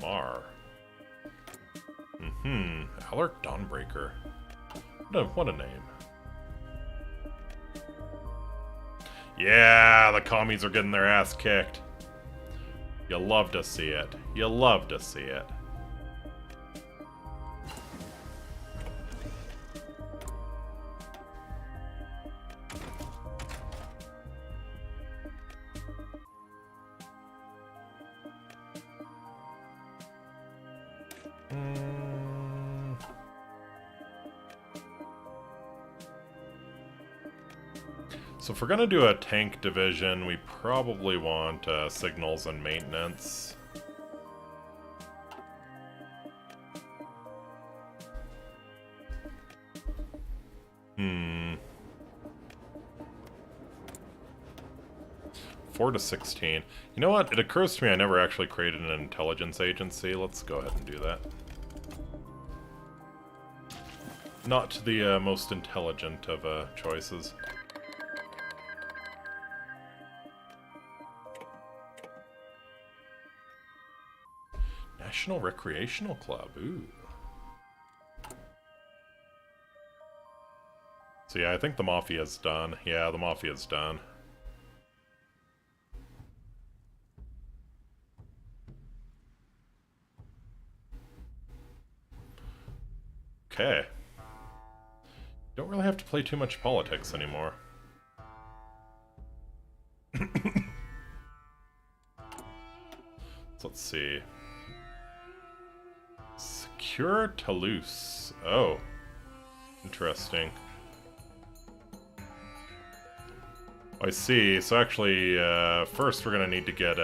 Mar. Alaric Dawnbreaker. What a name. Yeah, the commies are getting their ass kicked. You love to see it. You love to see it. So if we're going to do a tank division, we probably want signals and maintenance. Hmm. 4 to 16. You know what? It occurs to me I never actually created an intelligence agency. Let's go ahead and do that. Not the most intelligent of choices. National Recreational Club, ooh. So yeah, I think the Mafia's done. Yeah, the Mafia's done. Okay. Don't really have to play too much politics anymore. So let's see. Secure Toulouse. Oh. Interesting. I see. So actually, first we're gonna need to get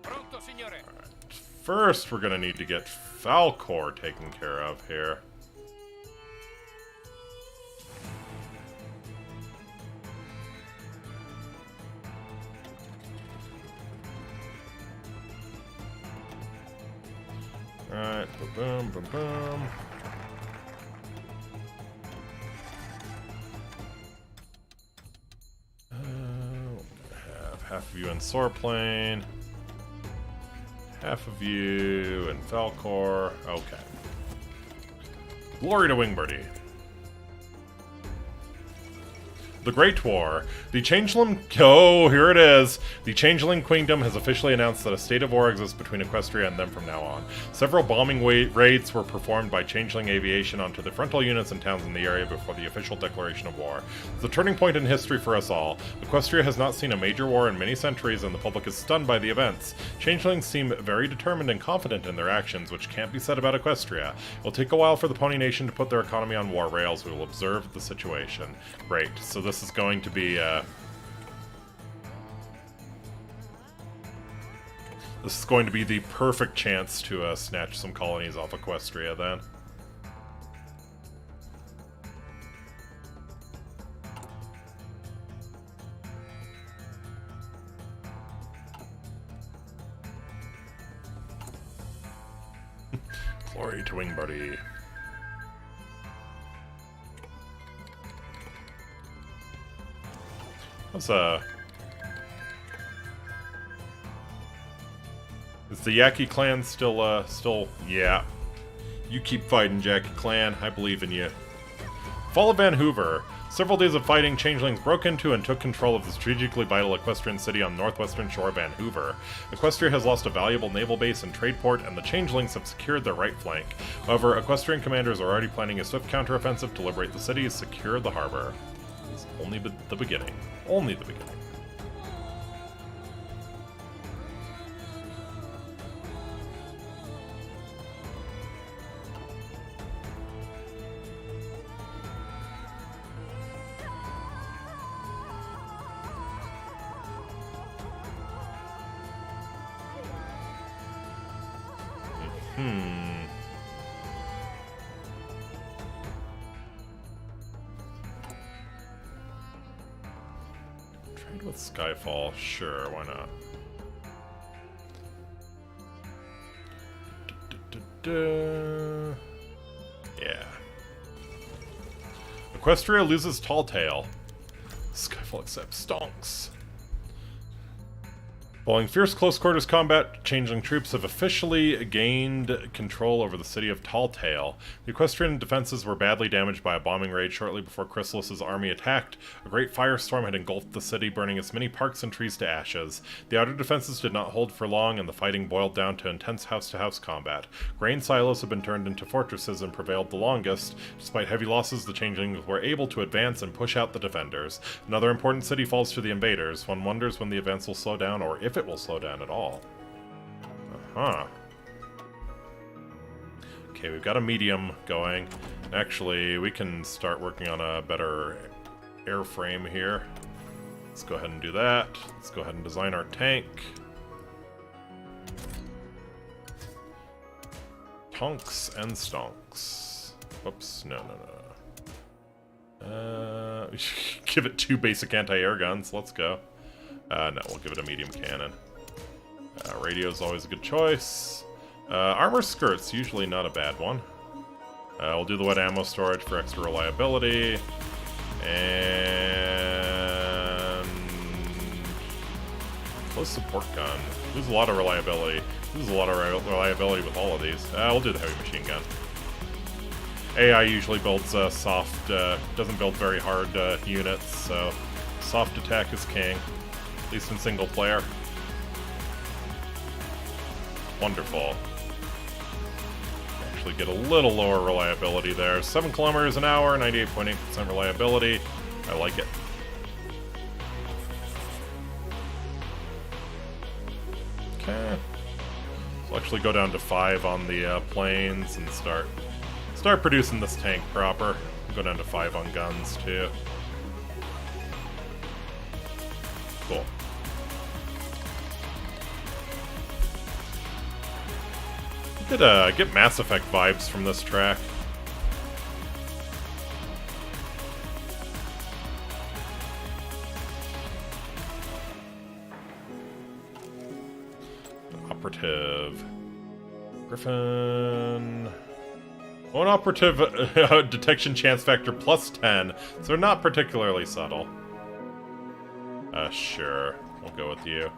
Pronto, signore. Alright. First we're gonna need to get Falcor taken care of here. Alright, boom, boom, boom. Have half of you in Soarplane, half of you in Falcor. Okay. Glory to Wingbirdie. The Great War. The Changeling... Oh, here it is. The Changeling Kingdom has officially announced that a state of war exists between Equestria and them from now on. Several bombing raids were performed by Changeling Aviation onto the frontal units and towns in the area before the official declaration of war. It's a turning point in history for us all. Equestria has not seen a major war in many centuries, and the public is stunned by the events. Changelings seem very determined and confident in their actions, which can't be said about Equestria. It will take a while for the Pony Nation to put their economy on war rails. We will observe the situation. Great. So this is going to be, this is going to be the perfect chance to snatch some colonies off Equestria, then. Glory to Wingbirdie. What's is the Yaki clan still, yeah. You keep fighting, Jackie clan. I believe in you. Fall of Van Hoover. Several days of fighting, Changelings broke into and took control of the strategically vital Equestrian city on northwestern shore of Van Hoover. Equestria has lost a valuable naval base and trade port, and the Changelings have secured their right flank. However, Equestrian commanders are already planning a swift counteroffensive to liberate the city and secure the harbor. It's only the beginning. Only the beginning. Trade with Skyfall, sure, why not? Yeah. Equestria loses Tall Tale. Skyfall accepts stonks. Following fierce close quarters combat, changeling troops have officially gained control over the city of Tall Tale. The Equestrian defenses were badly damaged by a bombing raid shortly before Chrysalis's army attacked. A great firestorm had engulfed the city, burning its many parks and trees to ashes. The outer defenses did not hold for long, and the fighting boiled down to intense house-to-house combat. Grain silos have been turned into fortresses and prevailed the longest. Despite heavy losses, the changelings were able to advance and push out the defenders. Another important city falls to the invaders. One wonders when the events will slow down, or if it will slow down at all. Okay, we've got a medium going. Actually, we can start working on a better airframe here. Let's go ahead and do that. Let's go ahead and design our tank. Tonks and stonks. Whoops, no. Give it 2 basic anti-air guns. Let's go. No, we'll give it a medium cannon. Radio's always a good choice. Armor skirt's usually not a bad one. We'll do the wet ammo storage for extra reliability. And... close support gun. Lose a lot of reliability. Lose a lot of reliability with all of these. We'll do the heavy machine gun. AI usually builds soft, doesn't build very hard units, so soft attack is king. At least in single player. Wonderful. Actually get a little lower reliability there. 7 kilometers an hour, 98.8% reliability. I like it. Okay. So I'll actually go down to 5 on the planes and start producing this tank proper. Go down to 5 on guns too. Cool. Get Mass Effect vibes from this track. Operative. Griffin. Oh, an operative detection chance factor plus 10, so they're not particularly subtle. Sure. We'll go with you.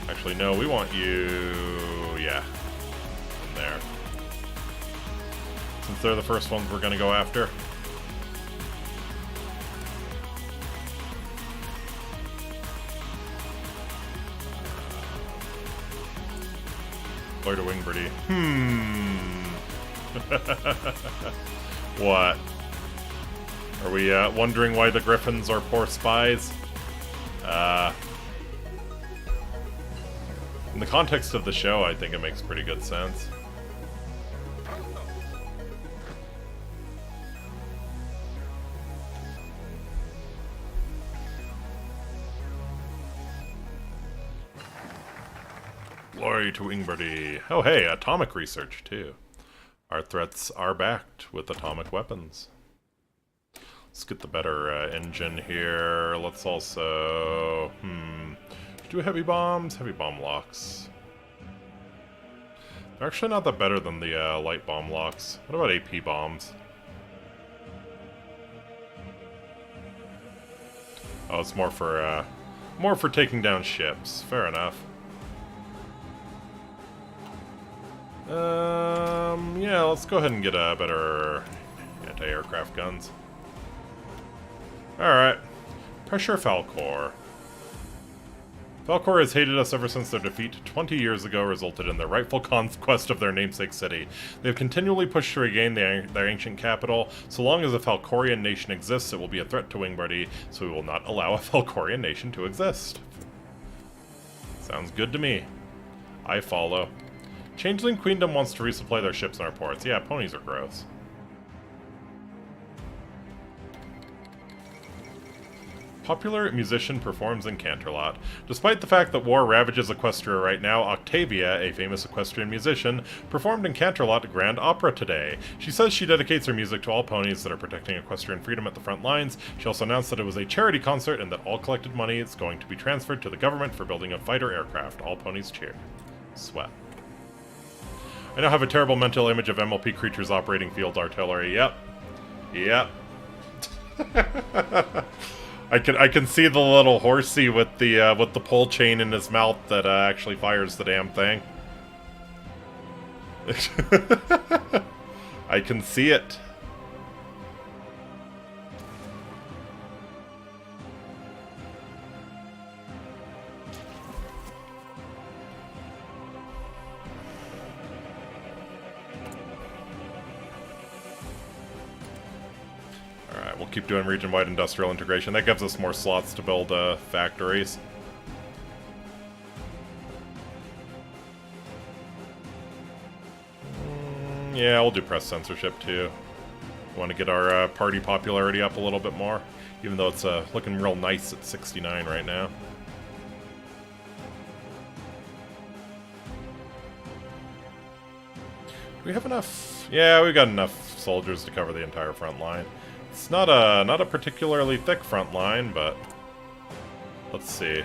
Actually, no, we want you... yeah. In there. Since they're the first ones we're gonna go after. Lord of Wingbirdie. What? Are we wondering why the Griffins are poor spies? In the context of the show, I think it makes pretty good sense. Glory to Wingbirdie. Oh hey, atomic research too. Our threats are backed with atomic weapons. Let's get the better engine here. Let's also... do heavy bombs? Heavy bomb locks. They're actually not that better than the light bomb locks. What about AP bombs? Oh, it's more for taking down ships. Fair enough. Yeah, let's go ahead and get a better anti-aircraft guns. Alright. Pressure Falcor. Falcor has hated us ever since their defeat 20 years ago resulted in their rightful conquest of their namesake city. They have continually pushed to regain their ancient capital. So long as a Falcorian nation exists, it will be a threat to Wingbirdie, so we will not allow a Falcorian nation to exist. Sounds good to me. I follow. Changeling Queendom wants to resupply their ships in our ports. Yeah, ponies are gross. Popular musician performs in Canterlot. Despite the fact that war ravages Equestria right now, Octavia, a famous equestrian musician, performed in Canterlot Grand Opera today. She says she dedicates her music to all ponies that are protecting equestrian freedom at the front lines. She also announced that it was a charity concert and that all collected money is going to be transferred to the government for building a fighter aircraft. All ponies cheer. Sweat. I now have a terrible mental image of MLP creatures operating field artillery. Yep. Yep. I can see the little horsey with the pole chain in his mouth that actually fires the damn thing. I can see it. Alright, we'll keep doing region-wide industrial integration. That gives us more slots to build factories. Yeah, we'll do press censorship too. Want to get our party popularity up a little bit more, even though it's looking real nice at 69 right now. Do we have enough? Yeah, we've got enough soldiers to cover the entire front line. It's not a particularly thick front line, but let's see.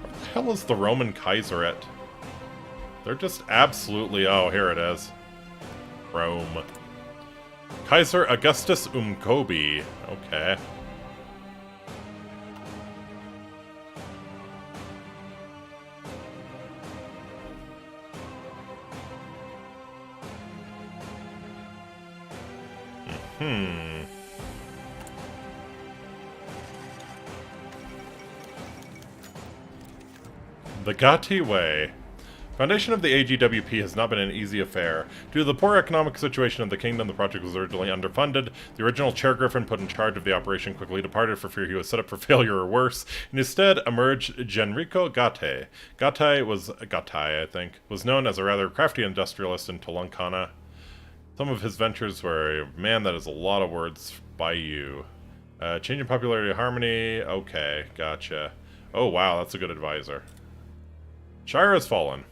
Where the hell is the Roman Kaiserate? They're just absolutely... Oh, here it is. Rome. Kaiser Augustus Umkobi. Okay. The Gati Way. Foundation of the AGWP has not been an easy affair. Due to the poor economic situation of the kingdom, the project was originally underfunded. The original chair griffin put in charge of the operation quickly departed for fear he was set up for failure or worse. Instead emerged Genrico Gatte. Gatai, I think, was known as a rather crafty industrialist in Tolonkana. Some of his ventures were, man, that is a lot of words by you. Change in popularity, harmony, okay, gotcha. Oh wow, that's a good advisor. Shire has fallen.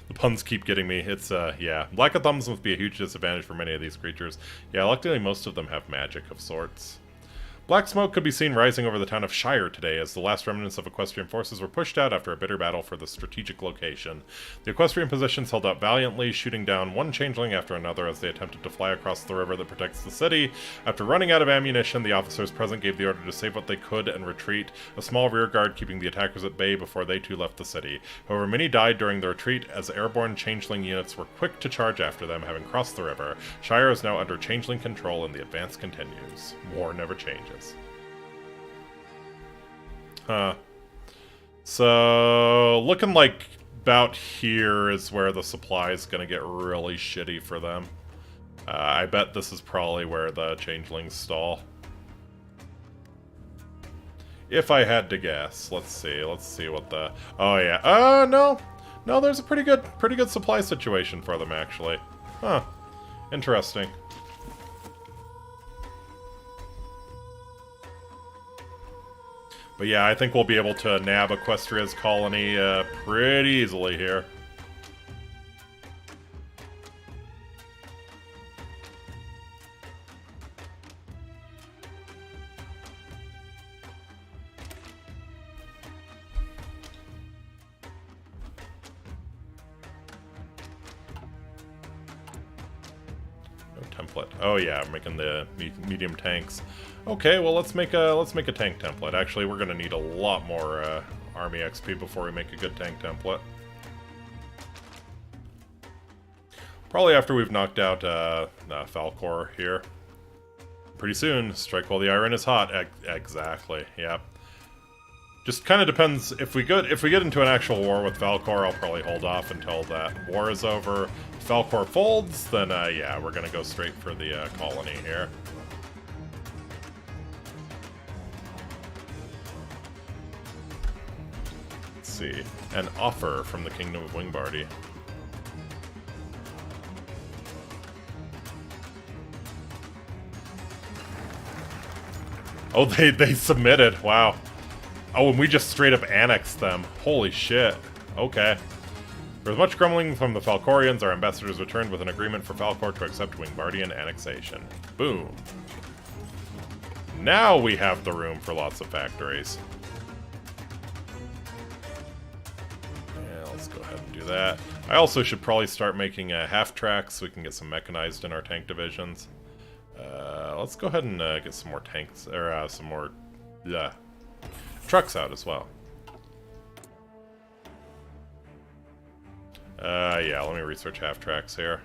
The puns keep getting me. It's, yeah. Lack of thumbs must be a huge disadvantage for many of these creatures. Yeah, luckily most of them have magic of sorts. Black smoke could be seen rising over the town of Shire today as the last remnants of equestrian forces were pushed out after a bitter battle for the strategic location. The equestrian positions held out valiantly, shooting down one changeling after another as they attempted to fly across the river that protects the city. After running out of ammunition, the officers present gave the order to save what they could and retreat, a small rearguard keeping the attackers at bay before they too left the city. However, many died during the retreat as airborne changeling units were quick to charge after them, having crossed the river. Shire is now under changeling control and the advance continues. War never changes. Huh. So, looking like about here is where the supply is going to get really shitty for them. I bet this is probably where the changelings stall. If I had to guess. Let's see what the... Oh, yeah. No. No, there's a pretty good supply situation for them, actually. Huh. Interesting. But yeah, I think we'll be able to nab Equestria's colony pretty easily here. No template. Oh yeah, I'm making the medium tanks. Okay, well let's make a tank template. Actually, we're gonna need a lot more army XP before we make a good tank template. Probably after we've knocked out Falcor here. Pretty soon, strike while the iron is hot. Exactly. Yep. Just kind of depends. If we get into an actual war with Falcor, I'll probably hold off until that war is over. If Falcor folds, then yeah, we're gonna go straight for the colony here. See. An offer from the Kingdom of Wingbardy. Oh, they submitted. Wow. Oh, and we just straight up annexed them. Holy shit. Okay. There was much grumbling from the Falcorians. Our ambassadors returned with an agreement for Falcor to accept Wingbardian annexation. Boom. Now we have the room for lots of factories. Yeah, let's go ahead and do that. I also should probably start making half-tracks so we can get some mechanized in our tank divisions. Let's go ahead and get some more tanks, or some more trucks out as well. Yeah, let me research half-tracks here.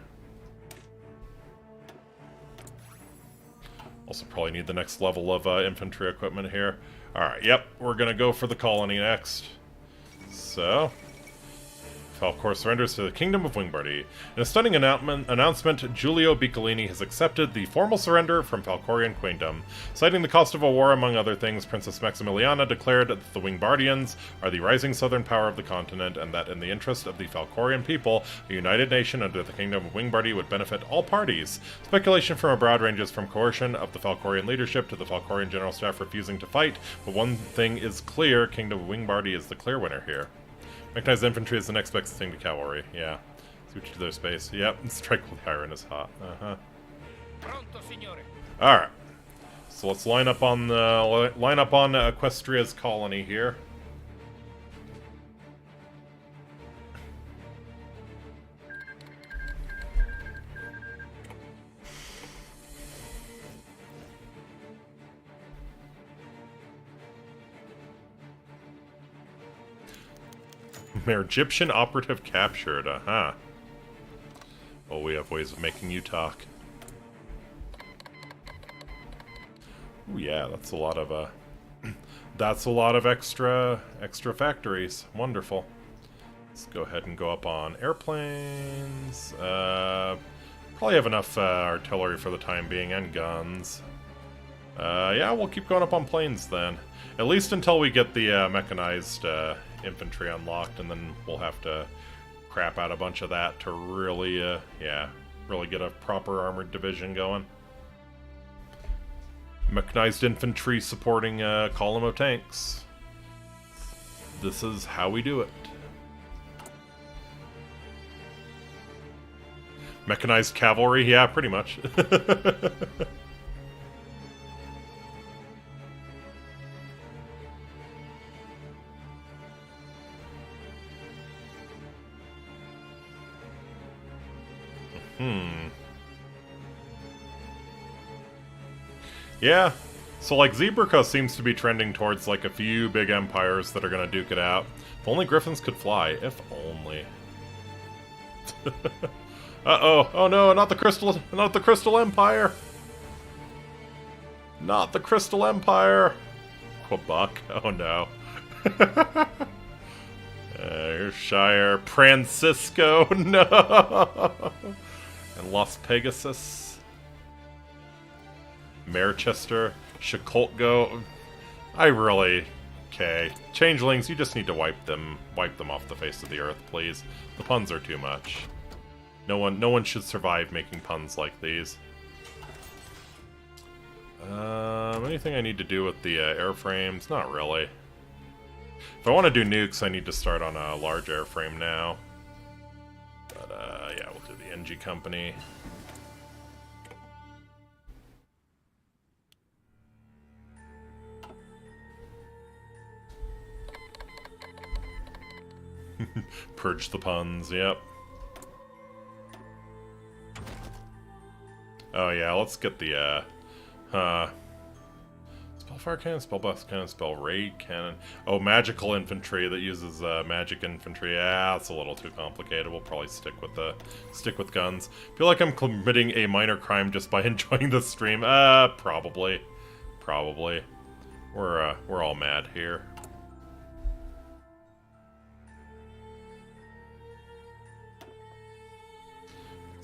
Also probably need the next level of infantry equipment here. Alright, yep, we're gonna go for the colony next. So, Falcor surrenders to the Kingdom of Wingbardy. In a stunning announcement, Giulio Biccolini has accepted the formal surrender from Falcorian Queendom. Citing the cost of a war, among other things, Princess Maximiliana declared that the Wingbardians are the rising southern power of the continent, and that in the interest of the Falcorian people, a united nation under the Kingdom of Wingbardy would benefit all parties. Speculation from abroad ranges from coercion of the Falcorian leadership to the Falcorian general staff refusing to fight, but one thing is clear, Kingdom of Wingbardy is the clear winner here. Mechanized infantry is the next best thing to cavalry. Yeah. Switch to their space. Yep. Strike with the iron is hot. Pronto, signore. Alright. So let's line up on Equestria's colony here. Egyptian operative captured, Oh, we have ways of making you talk. Ooh, yeah, that's a lot of, that's a lot of extra factories. Wonderful. Let's go ahead and go up on airplanes. Probably have enough artillery for the time being, and guns. Yeah, we'll keep going up on planes then. At least until we get the mechanized infantry unlocked, and then we'll have to crap out a bunch of that to really, yeah, really get a proper armored division going. Mechanized infantry supporting a column of tanks. This is how we do it. Mechanized cavalry, yeah, pretty much. Yeah, so like Zebraca seems to be trending towards like a few big empires that are gonna duke it out. If only Griffins could fly, if only. Uh-oh, oh no, not the Crystal Empire! Not the Crystal Empire! Quebec, oh no. Here's Shire, Francisco, no! And Las Pegasus. Merchester, Chicoltgo. I really... Okay. Changelings, you just need to wipe them off the face of the earth, please. The puns are too much. No one should survive making puns like these. Anything I need to do with the airframes? Not really. If I want to do nukes, I need to start on a large airframe now. But, yeah, we'll do the NG Company. Purge the puns, yep. Oh yeah, let's get the, spell fire cannon, spell blast cannon, spell raid cannon. Oh, magical infantry that uses, magic infantry. Yeah, that's a little too complicated. We'll probably stick with guns. Feel like I'm committing a minor crime just by enjoying the stream. Probably. Probably. We're all mad here.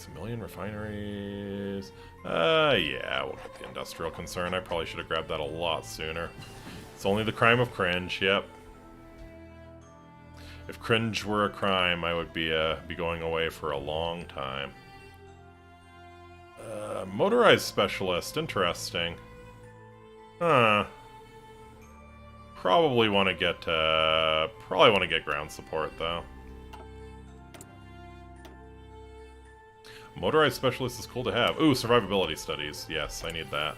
A million refineries. Yeah, we'll get the industrial concern. I probably should have grabbed that a lot sooner. It's only the crime of cringe, yep. If cringe were a crime, I would be going away for a long time. Motorized specialist, interesting. Huh. Probably want to get ground support though. Motorized specialist is cool to have. Ooh, survivability studies. Yes, I need that.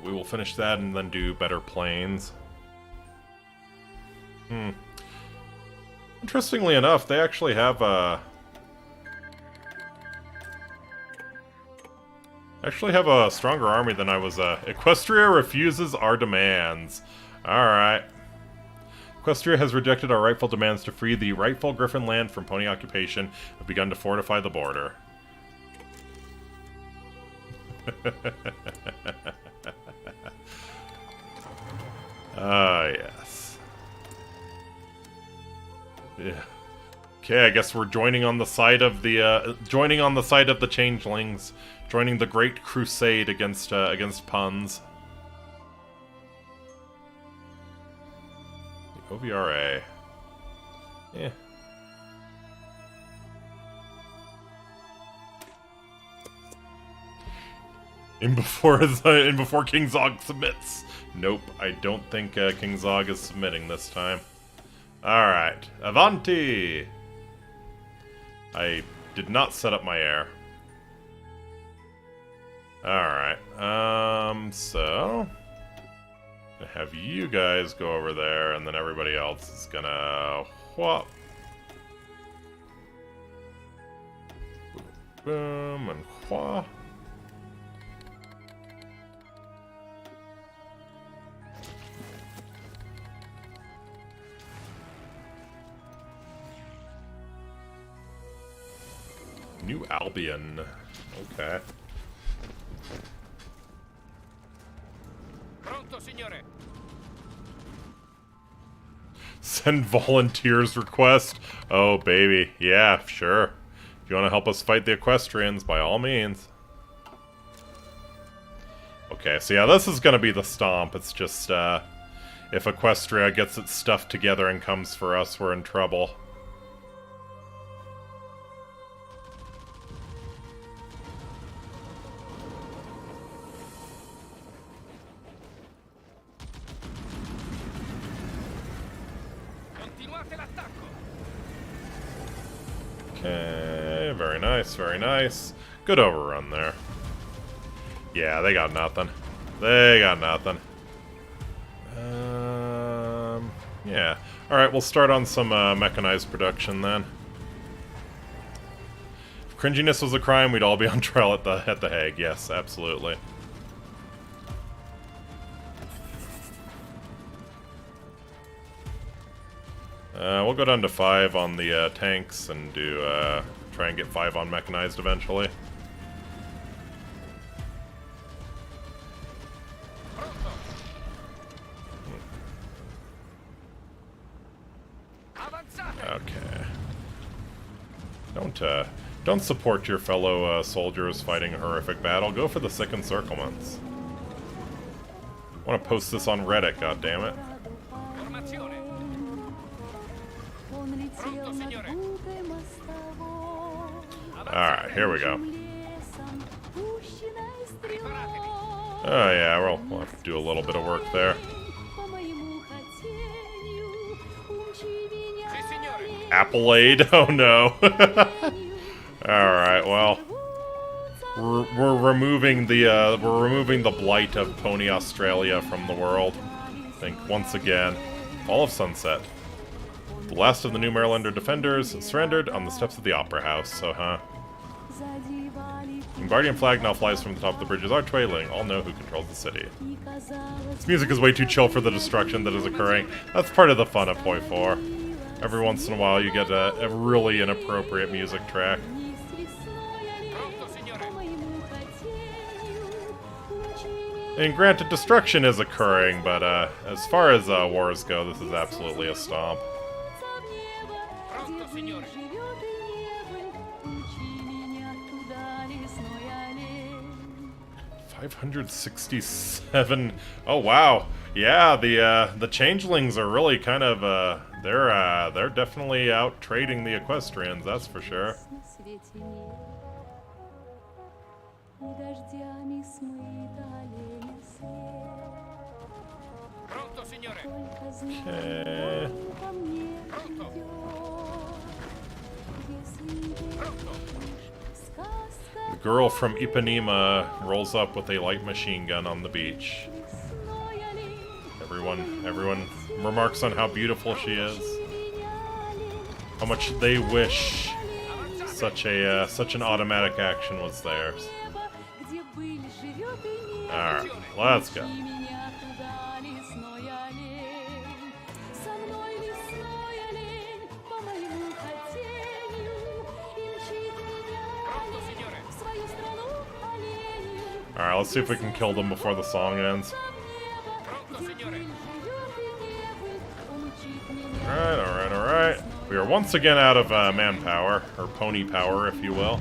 We will finish that and then do better planes. Interestingly enough, they actually have a stronger army than I was. Equestria refuses our demands. Alright. Equestria has rejected our rightful demands to free the rightful Griffin land from pony occupation and have begun to fortify the border. Ah, yes. Yeah. Okay, I guess we're joining on the side of the changelings, joining the great crusade against puns. The OVRA. Yeah. In before King Zog submits. Nope, I don't think King Zog is submitting this time. Alright, Avanti! I did not set up my air. Alright, so... I have you guys go over there, and then everybody else is gonna... whop. Boom, and whop. New Albion. Okay. Pronto, signore. Send volunteers request. Oh, baby. Yeah, sure. If you want to help us fight the Equestrians, by all means. Okay, so yeah, this is going to be the stomp. It's just, if Equestria gets its stuff together and comes for us, we're in trouble. Okay, very nice, very nice. Good overrun there. Yeah, they got nothing. They got nothing. Yeah. Alright, we'll start on some mechanized production then. If cringiness was a crime, we'd all be on trial at the Hague. Yes, absolutely. We'll go down to 5 on the tanks and do try and get 5 on mechanized eventually. Okay. Don't support your fellow soldiers fighting a horrific battle. Go for the sick encirclements. I want to post this on Reddit, goddammit. Alright, here we go. Oh yeah, we'll have to do a little bit of work there. Appleade? Oh no. Alright, well. We're removing the blight of Pony Australia from the world. I think once again. Fall of Sunset. The last of the New Marylander defenders surrendered on the steps of the Opera House, so huh. The Guardian flag now flies from the top of the bridge's archway, letting all know who controls the city. This music is way too chill for the destruction that is occurring. That's part of the fun of HoI4. Every once in a while you get a really inappropriate music track. And granted, destruction is occurring, but as far as wars go, this is absolutely a stomp. 567. Oh wow, yeah. The changelings are really kind of they're definitely out trading the Equestrians. That's for sure. signore. Okay. Pronto. Pronto. The girl from Ipanema rolls up with a light machine gun on the beach. Everyone remarks on how beautiful she is. How much they wish such an automatic action was theirs. Alright, let's go. Alright, let's see if we can kill them before the song ends. Alright. We are once again out of manpower, or pony power, if you will.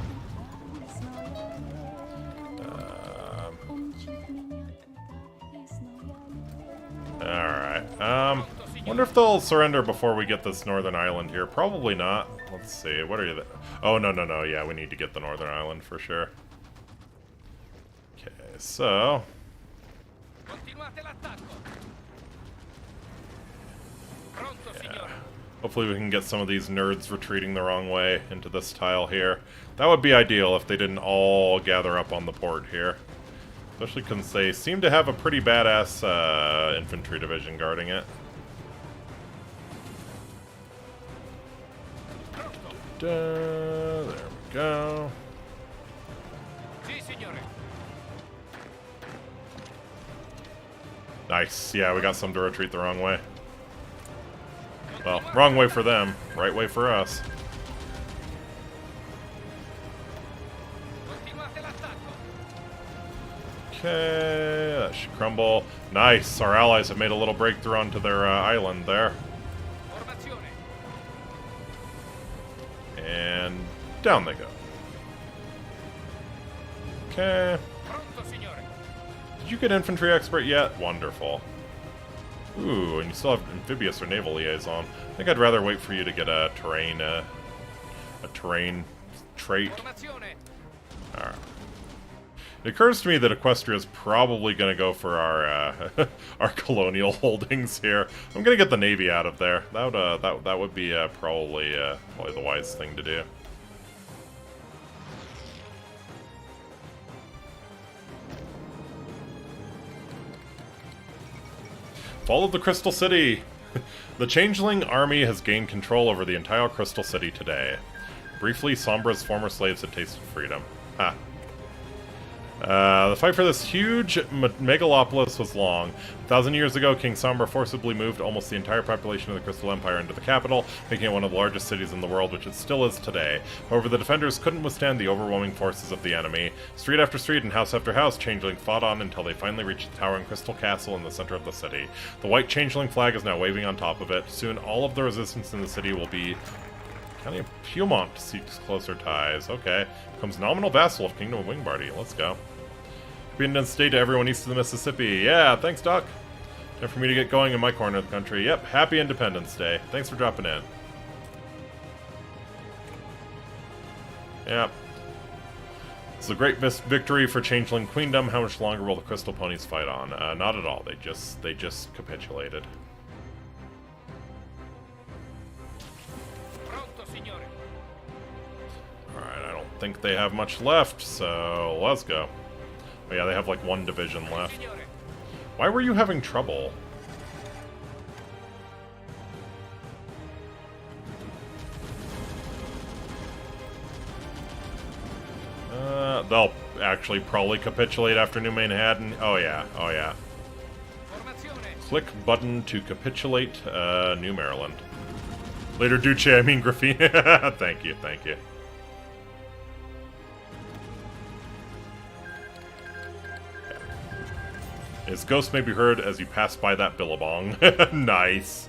Alright, wonder if they'll surrender before we get this northern island here. Probably not. Let's see, what are you... Oh, no, yeah, we need to get the northern island for sure. Okay, so... Yeah. Hopefully we can get some of these nerds retreating the wrong way into this tile here. That would be ideal if they didn't all gather up on the port here. Especially since they seem to have a pretty badass infantry division guarding it. There we go. Nice. Yeah, we got some to retreat the wrong way. Well, wrong way for them, right way for us. Okay, that should crumble. Nice, our allies have made a little breakthrough onto their island there. And down they go. Okay. Did you get infantry expert yet? Wonderful. Ooh, and you still have amphibious or naval liaison. I think I'd rather wait for you to get a terrain trait. Alright. It occurs to me that Equestria is probably going to go for our our colonial holdings here. I'm going to get the navy out of there. That would be probably the wise thing to do. Fall of the Crystal City! The Changeling army has gained control over the entire Crystal City today. Briefly, Sombra's former slaves had tasted freedom. Ha. The fight for this huge megalopolis was long. 1,000 years ago, King Sombra forcibly moved almost the entire population of the Crystal Empire into the capital, making it one of the largest cities in the world, which it still is today. However, the defenders couldn't withstand the overwhelming forces of the enemy. Street after street and house after house, Changeling fought on until they finally reached the towering Crystal Castle in the center of the city. The white Changeling flag is now waving on top of it. Soon, all of the resistance in the city will be... County of Piedmont seeks closer ties. Okay. Becomes nominal vassal of Kingdom of Wingbardy. Let's go. Happy Independence Day to everyone east of the Mississippi. Yeah, thanks, Doc. Time for me to get going in my corner of the country. Yep, happy Independence Day. Thanks for dropping in. Yep. It's a great victory for Changeling Queendom. How much longer will the Crystal Ponies fight on? Not at all. They just capitulated. Alright, I don't think they have much left, so let's go. Oh yeah, they have like one division left. Why were you having trouble? They'll actually probably capitulate after New Manhattan. Oh yeah, oh yeah. Click button to capitulate New Maryland. Later, Duce, I mean Graffiti. Thank you, thank you. His ghost may be heard as you pass by that billabong. Nice.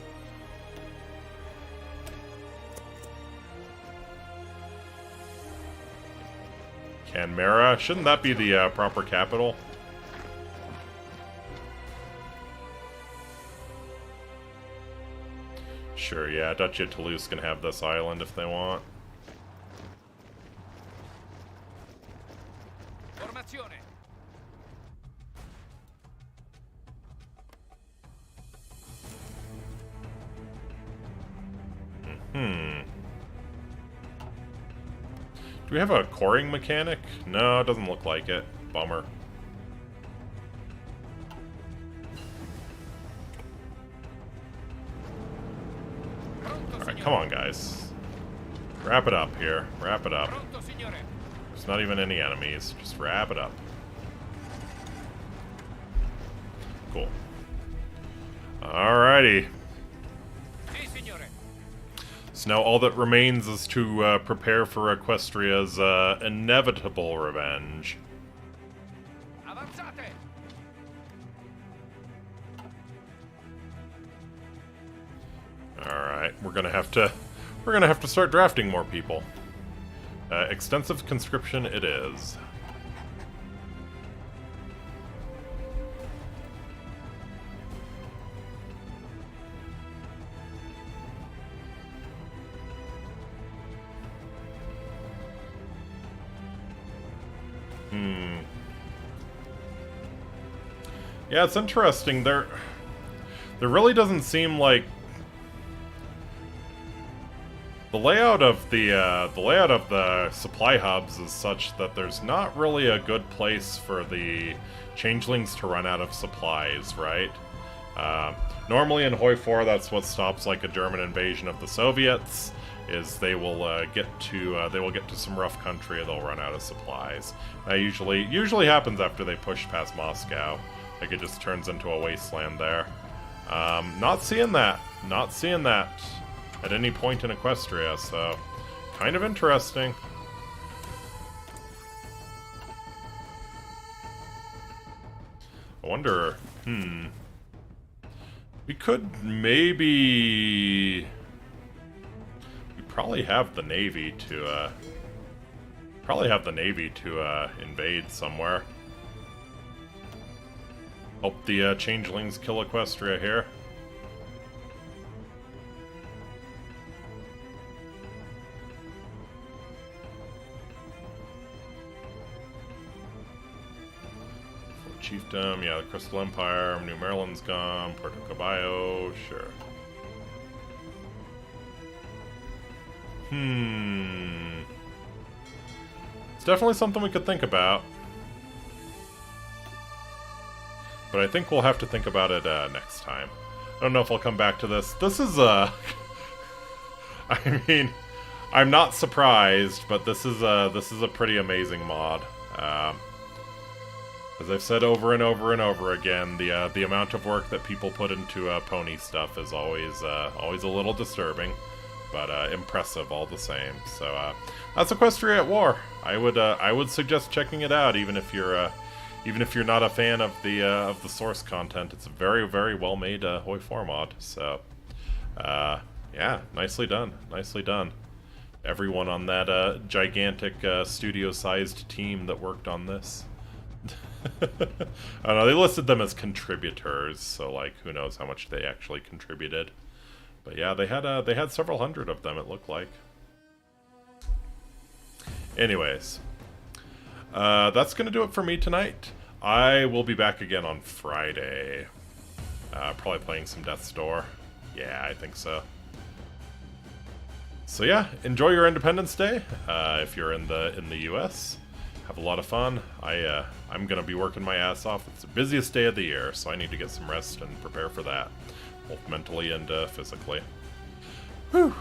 Canberra? Shouldn't that be the proper capital? Sure, yeah, Duchy of Toulouse can have this island if they want. Do we have a coring mechanic? No, it doesn't look like it. Bummer. Alright, come on, guys. Wrap it up here. Wrap it up. Pronto, signore. There's not even any enemies. Just wrap it up. Cool. Alrighty. Sì, signore. So now all that remains is to prepare for Equestria's inevitable revenge. Avanzate. Alright, we're gonna have to start drafting more people. Extensive conscription it is. Yeah, it's interesting. There really doesn't seem like the layout of the supply hubs is such that there's not really a good place for the changelings to run out of supplies, right? Normally in HoI4, that's what stops like a German invasion of the Soviets. Is they will get to some rough country and they'll run out of supplies. That usually happens after they push past Moscow. Like it just turns into a wasteland there. Not seeing that. Not seeing that at any point in Equestria, so kind of interesting. I wonder, we could maybe... We probably have the Navy to, invade somewhere. Hope the changelings kill Equestria here. Chiefdom, yeah, the Crystal Empire, New Maryland's gone, Puerto Caballo, sure. It's definitely something we could think about. But I think we'll have to think about it next time. I don't know if I'll come back to this. This is I mean, I'm not surprised, but this is a pretty amazing mod. As I've said over and over and over again, the amount of work that people put into pony stuff is always a little disturbing, but impressive all the same. So that's Equestria at War. I would suggest checking it out, even if you're not a fan of the source content. It's a very, very well made HoI4 mod. So yeah, nicely done, nicely done. Everyone on that gigantic studio-sized team that worked on this. I don't know, they listed them as contributors, so like who knows how much they actually contributed. But yeah, they had several hundred of them, it looked like. Anyways, that's gonna do it for me tonight. I will be back again on Friday. Probably playing some Death's Door. Yeah, I think so. So yeah, enjoy your Independence Day if you're in the U.S. Have a lot of fun. I'm gonna be working my ass off. It's the busiest day of the year, so I need to get some rest and prepare for that, both mentally and physically. Whew.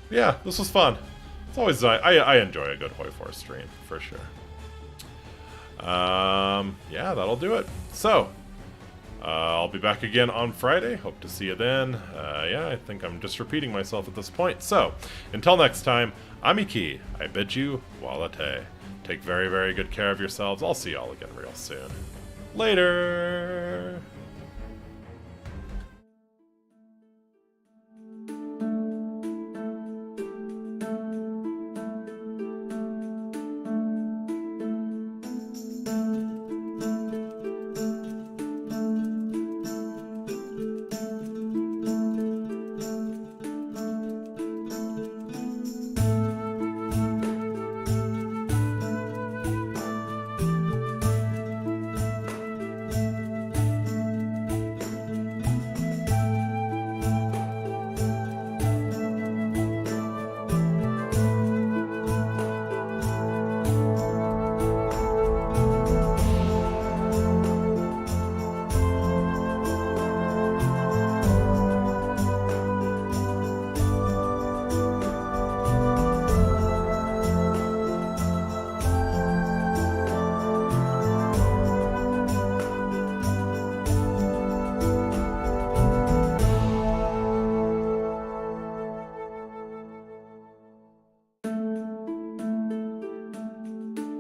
Yeah, this was fun. It's always I enjoy a good HoI4 stream for sure. Yeah, that'll do it. So I'll be back again on Friday. Hope to see you then. Yeah, I think I'm just repeating myself at this point. So until next time, I'm Iki. I bid you walate. Take very, very good care of yourselves. I'll see y'all again real soon. Later!